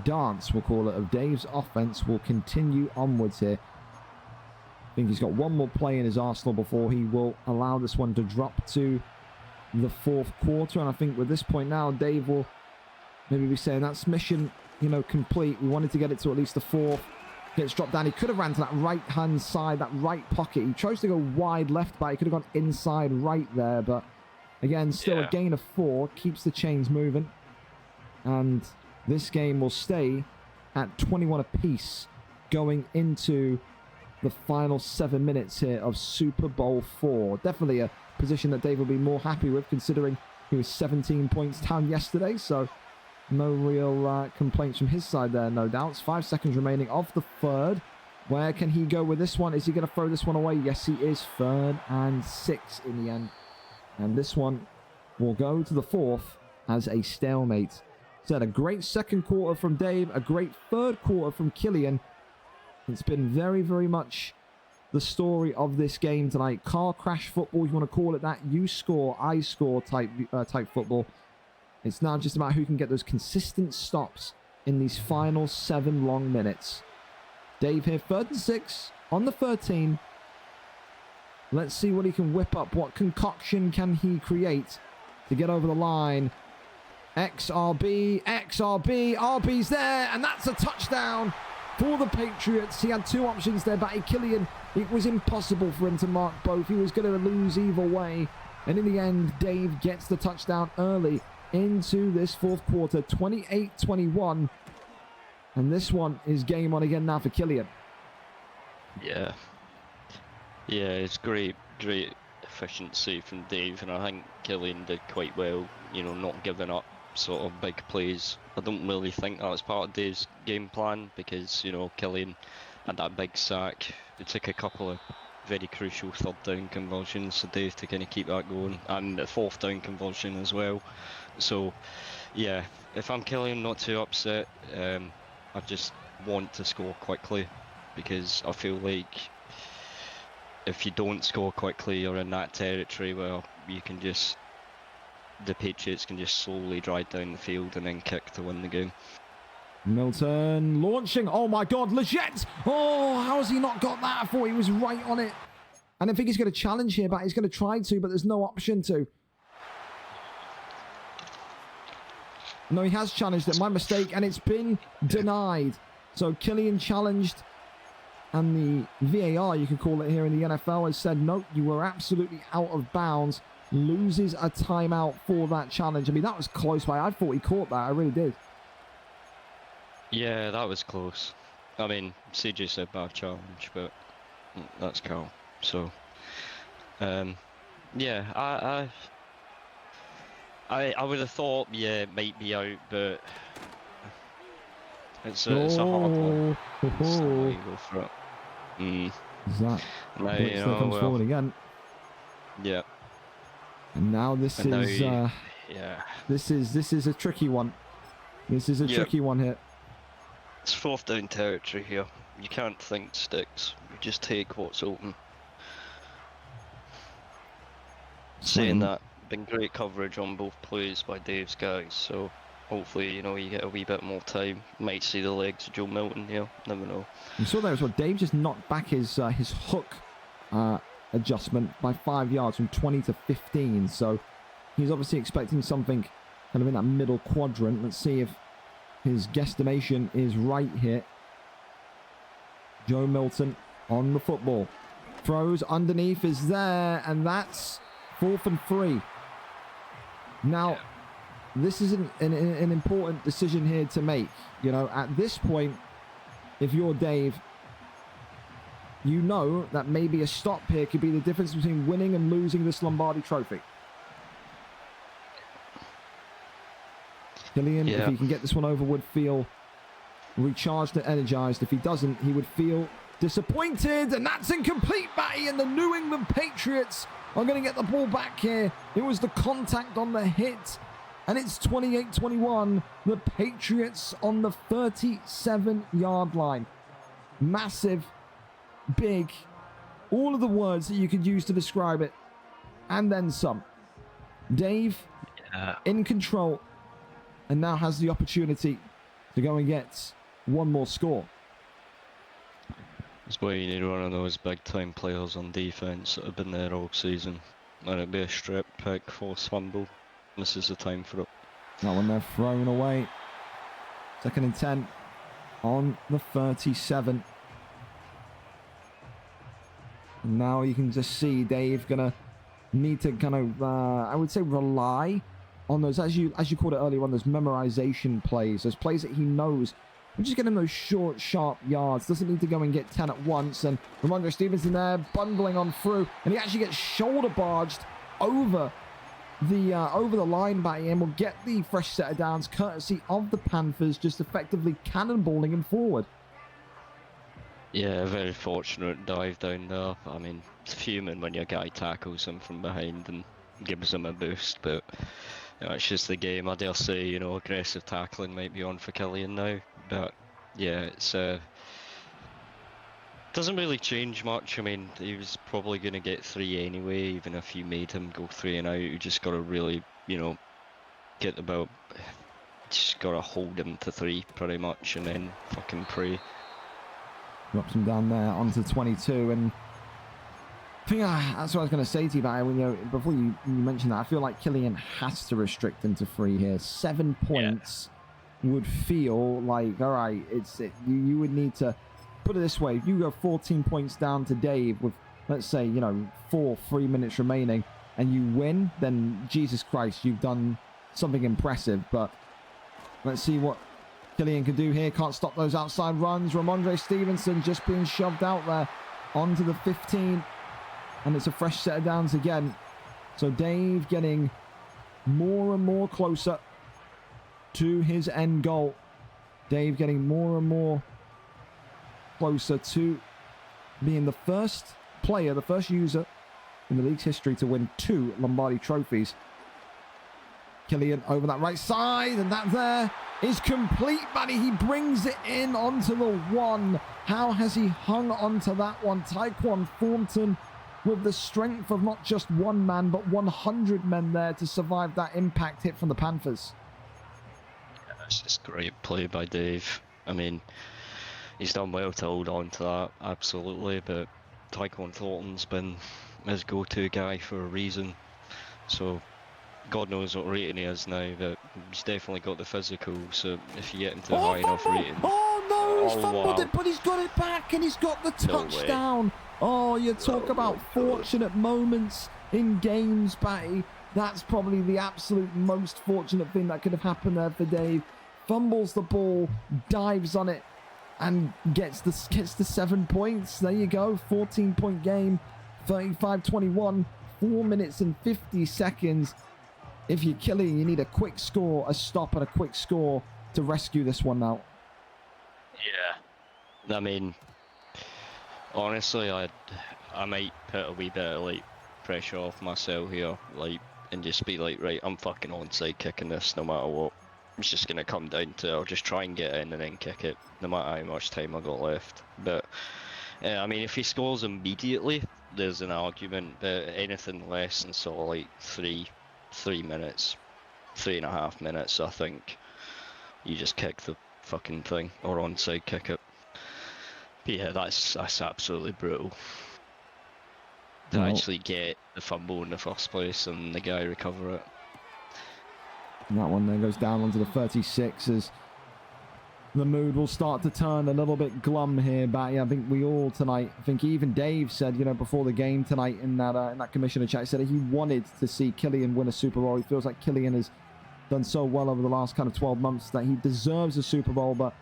dance, we'll call it, of Dave's offense will continue onwards here. I think he's got one more play in his arsenal before he will allow this one to drop to the 4th quarter. And I think with this point now, Dave will maybe be saying that's mission, you know, complete. We wanted to get it to at least the 4th. Gets dropped down. He could have ran to that right-hand side, that right pocket. He chose to go wide left back. He could have gone inside right there. But again, still a gain of 4. Keeps the chains moving. And this game will stay at 21 apiece going into the final 7 minutes here of Super Bowl 4. Definitely a position that Dave will be more happy with, considering he was 17 points down yesterday. So no real complaints from his side there, no doubts. 5 seconds remaining of the 3rd. Where can he go with this one? Is he going to throw this one away? Yes, he is. 3rd and 6 in the end. And this one will go to the 4th as a stalemate. So a great 2nd quarter from Dave, a great 3rd quarter from Killian. It's been very, very much the story of this game tonight. Car crash football, if you want to call it that. You score, I score type football. It's now just about who can get those consistent stops in these final 7 long minutes. Dave here, 3rd and 6 on the 13. Let's see what he can whip up. What concoction can he create to get over the line? XRB, RB's there, and that's a touchdown for the Patriots. He had 2 options there, but Killian, it was impossible for him to mark both. He was going to lose either way. And in the end, Dave gets the touchdown early into this 4th quarter, 28-21. And this one is game on again now for Killian. Yeah. Yeah, it's great efficiency from Dave, and I think Killian did quite well, you know, not giving up sort of big plays. I don't really think that was part of Dave's game plan, because, you know, Killian had that big sack. It took a couple of very crucial 3rd down conversions for Dave to kind of keep that going, and a 4th down conversion as well. So, yeah, if I'm Killian, not too upset. I just want to score quickly, because I feel like if you don't score quickly, you're in that territory where you can just, the Patriots can just slowly drive down the field and then kick to win the game. Milton launching. Oh my God, Leggett. Oh, how has he not got that? I thought he was right on it. And I think he's going to challenge here, but he's going to try to, but there's no option to. No, he has challenged it. My mistake, and it's been denied. So Killian challenged, and the VAR, you could call it here in the NFL, has said, nope, you were absolutely out of bounds. Loses a timeout for that challenge. I mean, that was close by. I thought he caught that. I really did. Yeah, that was close. I mean, CJ said bad challenge, but that's Carl. So, yeah, I would have thought, yeah, it might be out, but it's a hard one. So you go for it. Is that? Now, you know, comes forward again. Yeah. And now this is yeah. This is a tricky one. This is a tricky one here. It's 4th down territory here. You can't think sticks. You just take what's open. Saying that, been great coverage on both plays by Dave's guys, so hopefully, you know, you get a wee bit more time. Might see the legs of Joe Milton here, never know. You saw there as well, Dave just knocked back his hook adjustment by 5 yards from 20 to 15, so he's obviously expecting something kind of in that middle quadrant. Let's see if his guesstimation is right here. Joe Milton on the football. Throws underneath, is there, and that's 4th and 3. Now, this is an important decision here to make. You know, at this point, if you're Dave, you know that maybe a stop here could be the difference between winning and losing this Lombardi Trophy. Killian, if he can get this one over, would feel recharged and energized. If he doesn't, he would feel disappointed, and that's incomplete, Batty, and the New England Patriots are going to get the ball back here. It was the contact on the hit, and it's 28-21. The Patriots on the 37-yard line. Massive, big, all of the words that you could use to describe it, and then some. Dave in control, and now has the opportunity to go and get one more score. That's why you need one of those big-time players on defense that have been there all season. And it'd be a strip pick, force fumble. This is the time for it. That one there thrown away. 2nd and 10 on the 37. And now you can just see Dave gonna need to kind of, I would say, rely on those, as you called it earlier on, those memorization plays, those plays that he knows. We're just getting those short, sharp yards. Doesn't need to go and get 10 at once. And Ramondre Stevenson there, bundling on through, and he actually gets shoulder barged over the line by him. Will get the fresh set of downs, courtesy of the Panthers, just effectively cannonballing him forward. Yeah, very fortunate dive down there. I mean, it's fuming when your guy tackles him from behind and gives him a boost, but you know, it's just the game. I dare say, you know, aggressive tackling might be on for Killian now, but yeah, it's doesn't really change much. I mean, he was probably going to get 3 anyway, even if you made him go 3 and out. You just got to really, you know, get the ball, just gotta hold him to 3 pretty much, and then fucking pray. Drops him down there onto 22, and I think that's what I was going to say to you, but before you mentioned that, I feel like Killian has to restrict him to 3 here. 7 points would feel like, all right, you would need to put it this way. If you go 14 points down to Dave with, let's say, 3 minutes remaining, and you win, then Jesus Christ, you've done something impressive. But let's see what Killian can do here. Can't stop those outside runs. Ramondre Stevenson just being shoved out there onto the 15. And it's a fresh set of downs again. So Dave getting more and more closer to his end goal. Dave getting more and more closer to being the first player, the first user in the league's history to win 2 Lombardi trophies. Killian over that right side, and that there is complete, buddy. He brings it in onto the 1. How has he hung onto that one? Tyquan Thornton with the strength of not just 1 man, but 100 men there to survive that impact hit from the Panthers. Yeah, that's just great play by Dave. I mean, he's done well to hold on to that, absolutely, but Tyquan Thornton's been his go-to guy for a reason. So God knows what rating he is now, but he's definitely got the physical, so if you get into a high enough rating... Oh no, he's fumbled wow. it, but he's got it back, and he's got the touchdown. Oh, you talk about fortunate moments in games, Batty. That's probably the absolute most fortunate thing that could have happened there for Dave. Fumbles the ball, dives on it, and gets the 7 points. There you go, 14-point game, 35-21, 4 minutes and 50 seconds. If you're Killian, you need a quick score, a stop and a quick score to rescue this one now. Yeah. I mean, honestly, I might put a wee bit of like pressure off myself here, like, and just be like, right, I'm fucking onside kicking this no matter what. It's just gonna come down to I'll just try and get in and then kick it, no matter how much time I got left. But I mean, if he scores immediately, there's an argument. But anything less than sort of like 3 minutes, 3.5 minutes, I think you just kick the fucking thing or onside kick it. But yeah, that's absolutely brutal. To actually get the fumble in the first place and the guy recover it. And that one then goes down onto the 36 as the mood will start to turn a little bit glum here, Batty. I think we all tonight, I think even Dave said, before the game tonight in that commissioner chat, he said he wanted to see Killian win a Super Bowl. He feels like Killian has done so well over the last kind of 12 months that he deserves a Super Bowl, but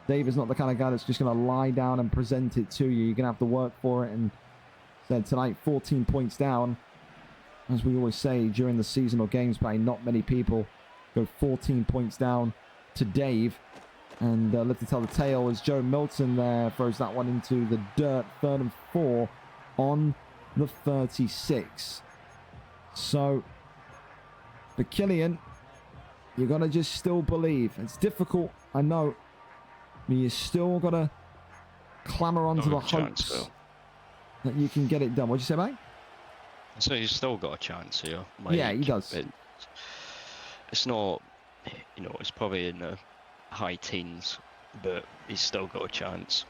Dave is not the kind of guy that's just going to lie down and present it to you. You're going to have to work for it, and said tonight 14 points down. As we always say during the seasonal games, Batty, not many people go 14 points down to Dave. And live to tell the tale as Joe Milton there throws that one into the dirt. 3rd and 4 on the 36. So, for Killian, you got to just still believe. It's difficult, I know. But you still got to clamor onto the hopes that you can get it done. What'd you say, mate? So he's still got a chance here. Like, yeah, he does. It's not, it's probably in the high teens, but he's still got a chance.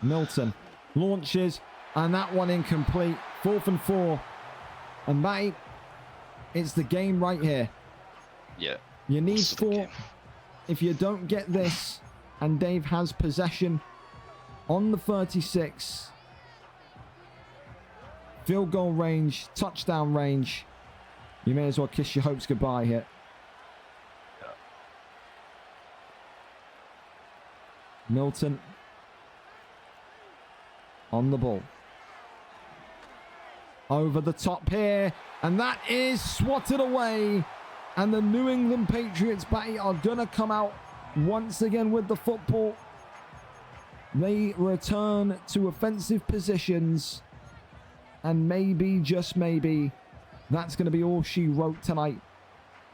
Milton launches, and that one incomplete. 4th and 4. And mate, it's the game right here. Yeah. You need 4. If you don't get this, and Dave has possession on the 36, field goal range, touchdown range, you may as well kiss your hopes goodbye here. Milton on the ball. Over the top here, and that is swatted away. And the New England Patriots, Batty, are going to come out once again with the football. They return to offensive positions. And maybe, just maybe, that's going to be all she wrote tonight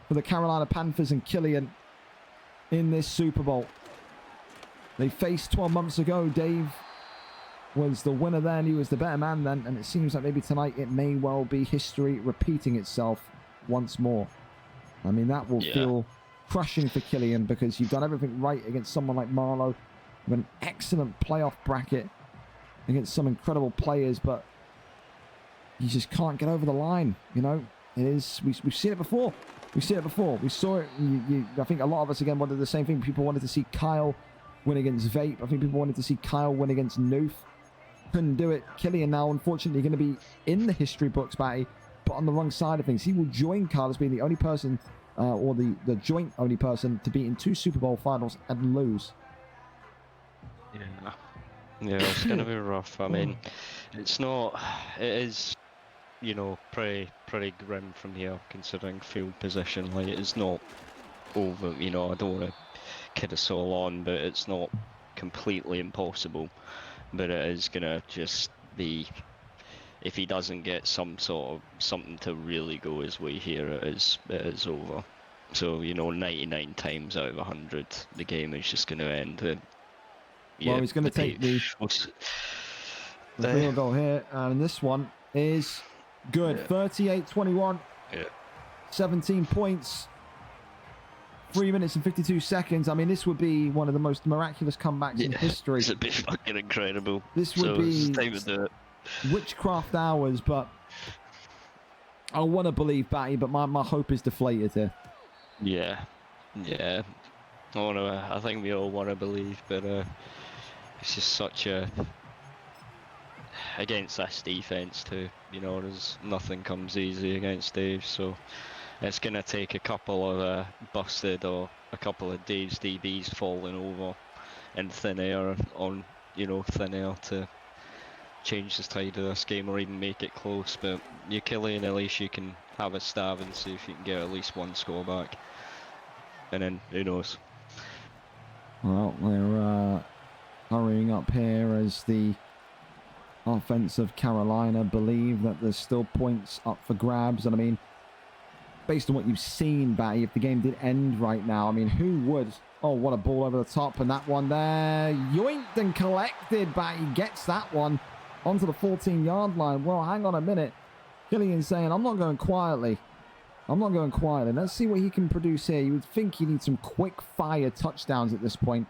for the Carolina Panthers and Killian in this Super Bowl. They faced 12 months ago. Dave was the winner then. He was the better man then. And it seems like maybe tonight it may well be history repeating itself once more. I mean, that will feel crushing for Killian because you've done everything right against someone like Marlowe with an excellent playoff bracket against some incredible players, but you just can't get over the line. You know, it is. We've seen it before. We've seen it before. We saw it. I think a lot of us again wanted the same thing. People wanted to see Kyle win against Vape. I think people wanted to see Kyle win against Noof. Couldn't do it. Killian now, unfortunately, going to be in the history books, Batty, but on the wrong side of things. He will join Kyle as being the only person, or the joint only person, to be in 2 Super Bowl finals and lose. Yeah, it's going to be rough. I mean, it's not... It is, you know, pretty grim from here, considering field position. Like, it's not over, you know, I don't want to kid us all on, but it's not completely impossible. But it is going to just be... If he doesn't get some sort of something to really go his way here, it is over. So, you know, 99 times out of 100, the game is just going to end with... Yeah, Well, he's going to take the field goal here, and this one is good. 38-21. Yeah. 17 points. 3 minutes and 52 seconds. I mean, this would be one of the most miraculous comebacks in history. This would be fucking incredible. This would be it's time to do it. witchcraft hours, but I want to believe, Batty, but my hope is deflated here. Yeah. I think we all want to believe, but it's just such a... Against this defense too, you know, nothing comes easy against Dave, so it's going to take a couple of busted or a couple of Dave's DBs falling over in thin air on, you know, thin air to change the tide of this game or even make it close. But you Killian, at least you can have a stab and see if you can get at least one score back, and then who knows. Well, they're hurrying up here as the offense of Carolina believe that there's still points up for grabs. And I mean, based on what you've seen, Batty, if the game did end right now, I mean, who would? Oh, what a ball over the top, and that one there, yoinked and collected. Batty gets that one onto the 14-yard line. Well, hang on a minute. Killian saying, I'm not going quietly. Let's see what he can produce here. You would think he needs some quick fire touchdowns at this point.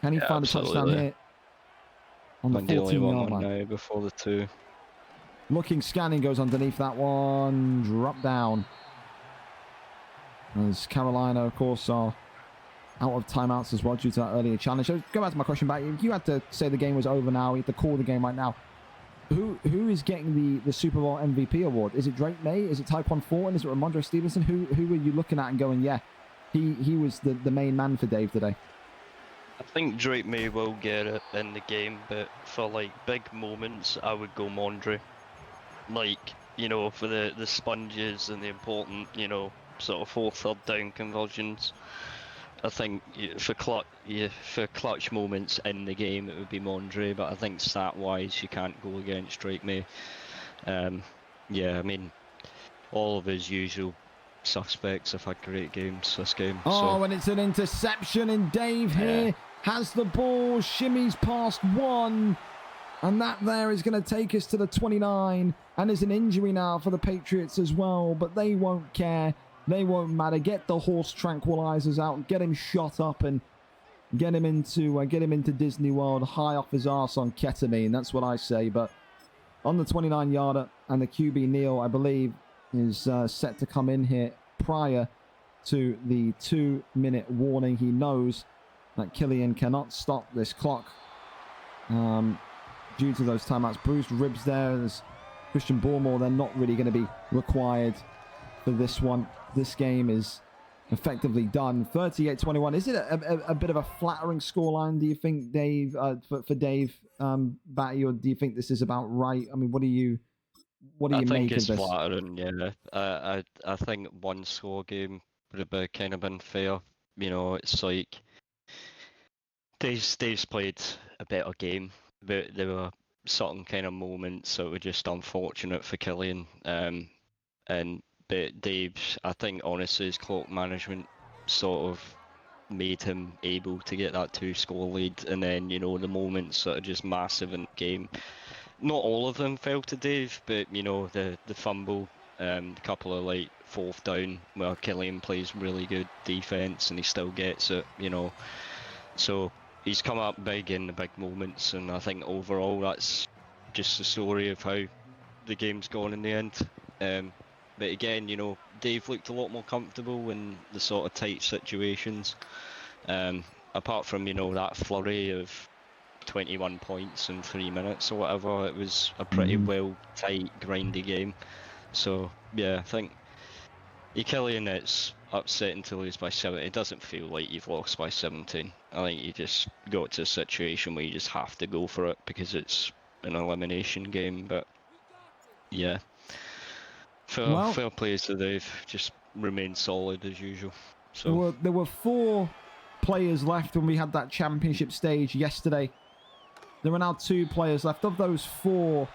Can he find a touchdown here? On the 14-yard line. Now before the 2. Looking, scanning, goes underneath that one. Drop down. As Carolina, of course, are out of timeouts as well due to that earlier challenge. So go back to my question back. If you had to say the game was over now, you had to call the game right now, who is getting the Super Bowl MVP award? Is it Drake May? Is it Tyquan Thornton? Is it Ramondre Stevenson? Who are you looking at and going, yeah, he was the main man for Dave today? I think Drake May will get it in the game, but for like big moments, I would go Mondre. Like, you know, for the sponges and the important, you know, sort of 4th, 3rd down conversions. I think for clutch moments in the game, it would be Mondre, but I think stat-wise, you can't go against Drake May. Yeah, I mean, all of his usual suspects have had great games this game. Oh, so. And it's an interception, and Dave here has the ball, shimmies past 1, and that there is going to take us to the 29, and there's an injury now for the Patriots as well, but they won't care. They won't matter. Get the horse tranquilizers out, get him shot up, and get him into Disney World high off his arse on ketamine. That's what I say. But on the 29-yarder, and the QB Neal, I believe, is set to come in here prior to the 2-minute warning. He knows that Killian cannot stop this clock due to those timeouts. Bruised ribs there. There's Christian Bourmore. They're not really going to be required for this one. This game is effectively done. 38-21. Is it a bit of a flattering scoreline, do you think, Dave, for Dave Batty, or do you think this is about right? I mean, what do you make of this? I think it's flattering, yeah. I think one score game would have kind of been fair. You know, it's like Dave's played a better game, but there were certain kind of moments that were just unfortunate for Killian. But Dave's, I think honestly, his clock management sort of made him able to get that 2-score lead, and then, you know, the moments that are just massive in the game. Not all of them fell to Dave, but, you know, the fumble, a couple of like fourth down where Killian plays really good defense and he still gets it, you know. So he's come up big in the big moments, and I think overall that's just the story of how the game's gone in the end. But again, you know, Dave looked a lot more comfortable in the sort of tight situations. Apart from, you know, that flurry of 21 points in 3 minutes or whatever, it was a pretty well tight, grindy game. So yeah, I think Killian, it's upsetting to lose by 7. It doesn't feel like you've lost by 17. I think you just got to a situation where you just have to go for it because it's an elimination game. But yeah, fair play to Dave. Just remain solid as usual. So there were 4 players left when we had that championship stage yesterday. There are now 2 players left. Of those 4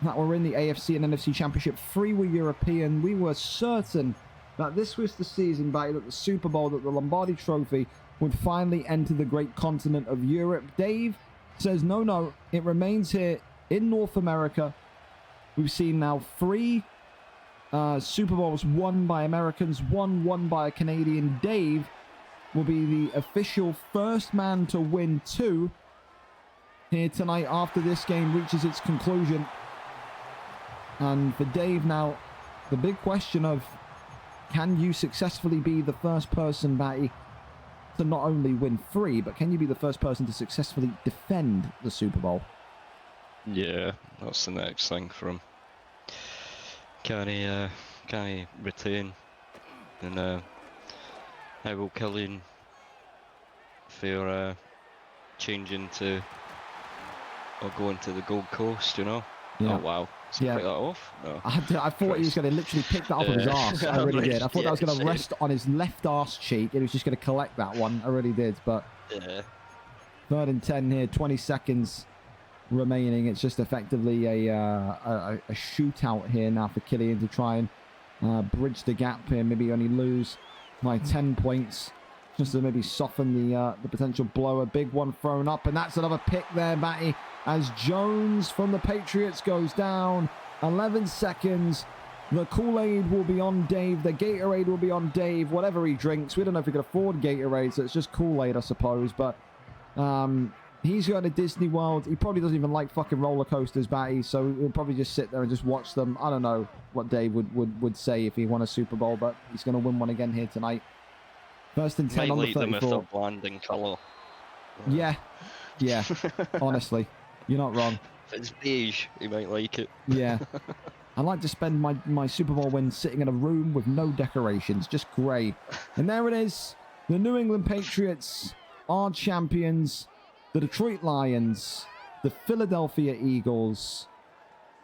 that were in the AFC and NFC Championship, 3 were European. We were certain that this was the season, that the Super Bowl, that the Lombardi Trophy would finally enter the great continent of Europe. Dave says, no, it remains here in North America. We've seen now 3 Super Bowls won by Americans, 1 won by a Canadian. Dave will be the official first man to win 2 here tonight after this game reaches its conclusion. And for Dave now, the big question of, can you successfully be the first person, Batty, to not only win 3, but can you be the first person to successfully defend the Super Bowl? yeah, that's the next thing for him. Can he retain? And how will Killian for changing to or going to the Gold Coast, you know? Yeah. Oh wow. Pick that off? No. I thought he was going to literally pick that up with his arse. I really did. I thought that was going to rest on his left arse cheek. He was just going to collect that one. I really did. But 3rd and 10 here, 20 seconds remaining. It's just effectively a shootout here now for Killian to try and bridge the gap here. Maybe only lose by 10 points. Just to maybe soften the potential blow. A big one thrown up, and that's another pick there, Matty, as Jones from the Patriots goes down. 11 seconds. The Kool-Aid will be on Dave. The Gatorade will be on Dave. Whatever he drinks. We don't know if he can afford Gatorade, so it's just Kool-Aid, I suppose. But he's going to Disney World. He probably doesn't even like fucking roller coasters, Batty, so he'll probably just sit there and just watch them. I don't know what Dave would say if he won a Super Bowl, but he's going to win one again here tonight. 1st and 10 on the 34. Them if they're bland colour. Yeah. Honestly, you're not wrong. If it's beige, he might like it. Yeah. I like to spend my Super Bowl win sitting in a room with no decorations, just grey. And there it is. The New England Patriots are champions. The Detroit Lions, the Philadelphia Eagles,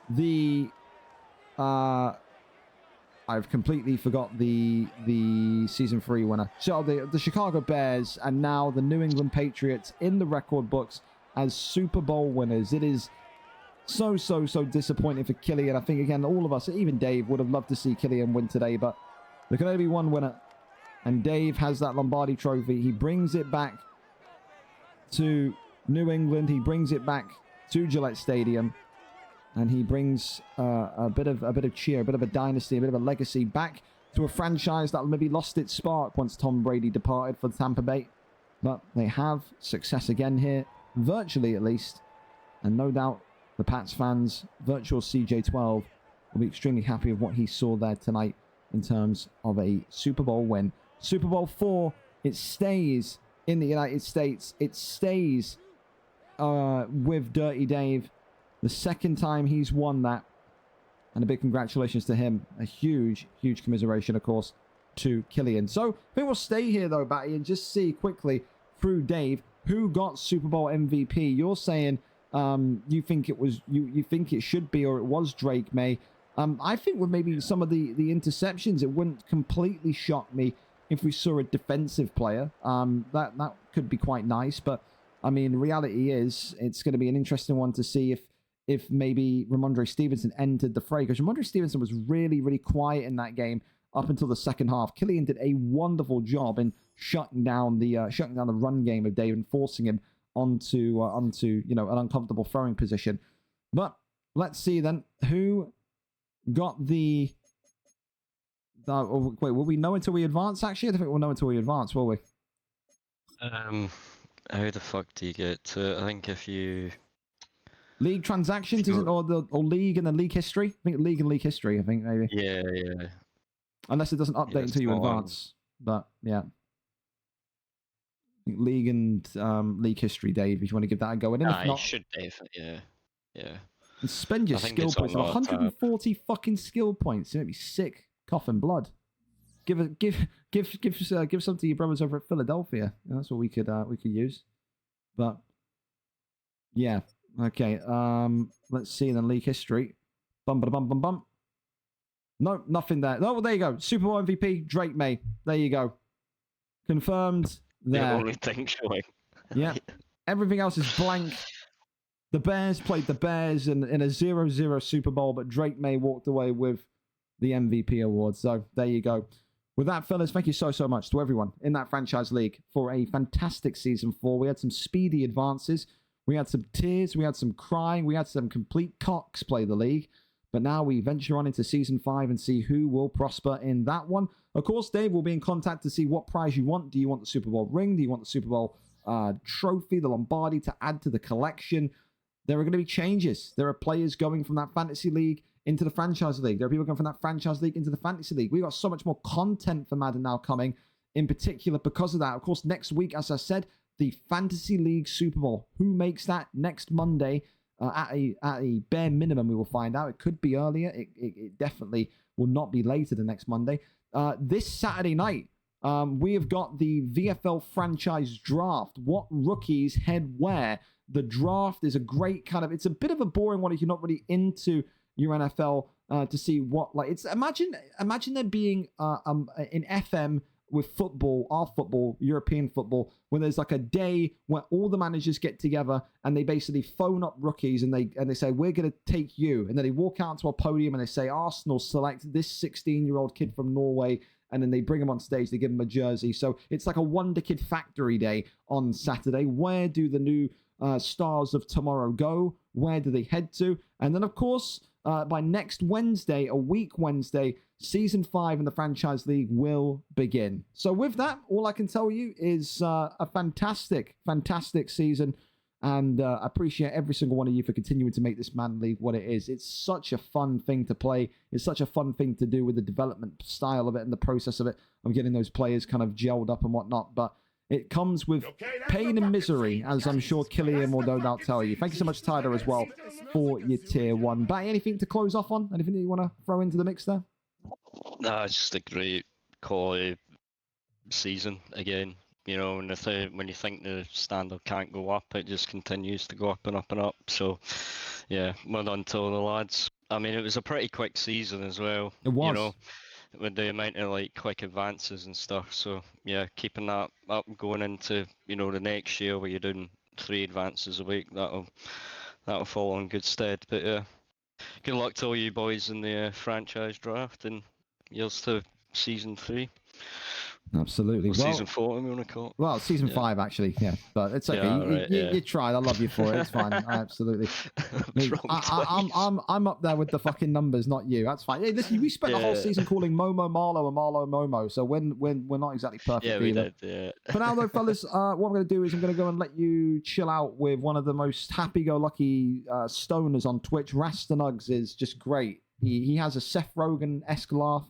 the I've completely forgot the season 3 winner. So the Chicago Bears, and now the New England Patriots in the record books as Super Bowl winners. It is so disappointing for Killian. I think, again, all of us, even Dave, would have loved to see Killian win today, but there can only be one winner. And Dave has that Lombardi Trophy. He brings it back to New England. He brings it back to Gillette Stadium. And he brings a bit of cheer, a bit of a dynasty, a bit of a legacy back to a franchise that maybe lost its spark once Tom Brady departed for Tampa Bay. But they have success again here, virtually at least. And no doubt the Pats fans, virtual CJ12, will be extremely happy with what he saw there tonight in terms of a Super Bowl win. Super Bowl 4, it stays in the United States. It stays with Dirty Dave. The second time he's won that. And a big congratulations to him. A huge commiseration, of course, to Killian. So I think we'll stay here, though, Batty, and just see quickly through Dave who got Super Bowl MVP. You're saying you think it was you think it should be, or it was Drake May. I think with maybe some of the interceptions, it wouldn't completely shock me if we saw a defensive player. That could be quite nice. But I mean, the reality is it's going to be an interesting one to see if maybe Ramondre Stevenson entered the fray, because Ramondre Stevenson was really quiet in that game up until the second half. Killian did a wonderful job in shutting down the run game of Dave and forcing him onto an uncomfortable throwing position. But let's see then who got the Wait, will we know until we advance? Actually, I don't think we'll know until we advance, will we? How the fuck do you get to it? I think if you League transactions, isn't or league and then league history? I think league and league history. I think maybe. yeah. Unless it doesn't update until you advance. But yeah. I think league and league history, Dave. If you want to give that a go, and if you not, should definitely. Yeah. and spend your I think skill it's points. on that 140 fucking skill points. It would be sick, coughing blood. Give some to your brothers over at Philadelphia. That's what we could use. But yeah, okay. Let's see then league history. Bum. No, nothing there. Oh, well, there you go. Super Bowl MVP Drake May. There you go. Confirmed. There. The only thing showing. Yeah. Everything else is blank. The Bears played the Bears in a 0-0 Super Bowl, but Drake May walked away with the MVP award. So there you go. With that, fellas, thank you so much to everyone in that franchise league for a fantastic season 4. We had some speedy advances. We had some tears. We had some crying. We had some complete cocks play the league. But now we venture on into season 5 and see who will prosper in that one. Of course, Dave will be in contact to see what prize you want. Do you want the Super Bowl ring? Do you want the Super Bowl trophy, the Lombardi to add to the collection? There are going to be changes. There are players going from that fantasy league into the franchise league. There are people going from that franchise league into the fantasy league. We've got so much more content for Madden now coming, in particular because of that. Of course, next week, as I said, the Fantasy League Super Bowl. Who makes that next Monday? At a bare minimum, we will find out. It could be earlier. It definitely will not be later than next Monday. This Saturday night, we have got the VFL franchise draft. What rookies head where? The draft is a great it's a bit of a boring one if you're not really into your NFL to see what, it's, imagine there being in FM with football, our football, European football, when there's a day where all the managers get together and they basically phone up rookies and they say, we're going to take you. And then they walk out to a podium and they say, Arsenal select this 16-year-old kid from Norway. And then they bring him on stage, they give him a jersey. So it's like a Wonder Kid Factory Day on Saturday. Where do the new stars of tomorrow go? Where do they head to? And then, of course, by next Wednesday, a week Wednesday, Season 5 in the Franchise League will begin. So with that, all I can tell you is a fantastic season. And I appreciate every single one of you for continuing to make this Madden League what it is. It's such a fun thing to play. It's such a fun thing to do with the development style of it and the process of it, of getting those players kind of gelled up and whatnot. But it comes with pain and misery, as I'm sure Killian will no doubt tell you. Thank you so much, Tyler, as well, for your Tier 1. Batty, anything to close off on? Anything that you want to throw into the mix there? No, it's just a great quality season again. You know, when you think the standard can't go up, it just continues to go up and up and up. So, yeah, well done to all the lads. I mean, it was a pretty quick season as well. It was. You know, with the amount of quick advances and stuff. So, yeah, keeping that up going into, the next year where you're doing 3 advances a week, that'll fall on good stead. But yeah, good luck to all you boys in the franchise draft and yours to season 3. Absolutely. Well, season 4, we want to call it. Well, season 5, actually, yeah. But it's okay. You tried. I love you for it. It's fine. Absolutely. I'm up there with the fucking numbers, not you. That's fine. Hey, listen, we spent the whole season calling Momo Marlow and Marlow Momo, so we're not exactly perfect either. We did, yeah. For now, though, fellas, what I'm going to do is I'm going to go and let you chill out with one of the most happy-go-lucky stoners on Twitch. Rastanugs is just great. He has a Seth Rogen-esque laugh.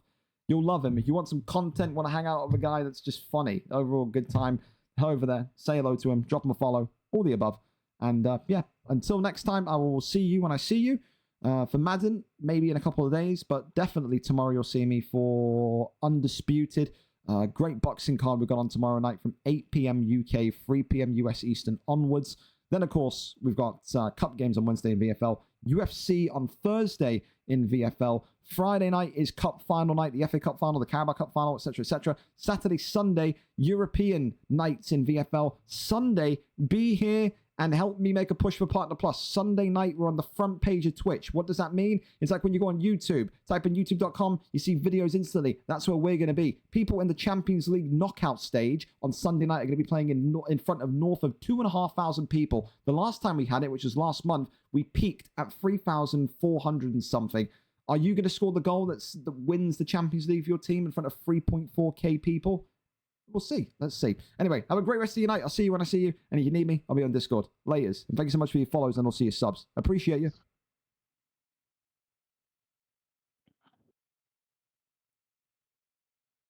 You'll love him. If you want some content, want to hang out with a guy that's just funny, overall good time, over there, say hello to him, drop him a follow, all the above. And yeah, until next time, I will see you when I see you. For Madden, maybe in a couple of days, but definitely tomorrow you'll see me for Undisputed. Great boxing card we've got on tomorrow night from 8 p.m. UK, 3 p.m. US Eastern onwards. Then, of course, we've got Cup games on Wednesday in VFL, UFC on Thursday in VFL. Friday night is Cup final night, the FA Cup final, the Carabao Cup final, etc., etc. Saturday, Sunday, European nights in VFL. Sunday, be here and help me make a push for Partner Plus. Sunday night, we're on the front page of Twitch. What does that mean? It's like when you go on YouTube, type in youtube.com, you see videos instantly. That's where we're going to be. People in the Champions League knockout stage on Sunday night are going to be playing in front of north of 2,500 people. The last time we had it, which was last month, we peaked at 3,400 and something. Are you going to score the goal that wins the Champions League for your team in front of 3.4k people? We'll see. Let's see. Anyway, have a great rest of your night. I'll see you when I see you. And if you need me, I'll be on Discord. Laters. And thank you so much for your follows, and I'll see your subs. Appreciate you.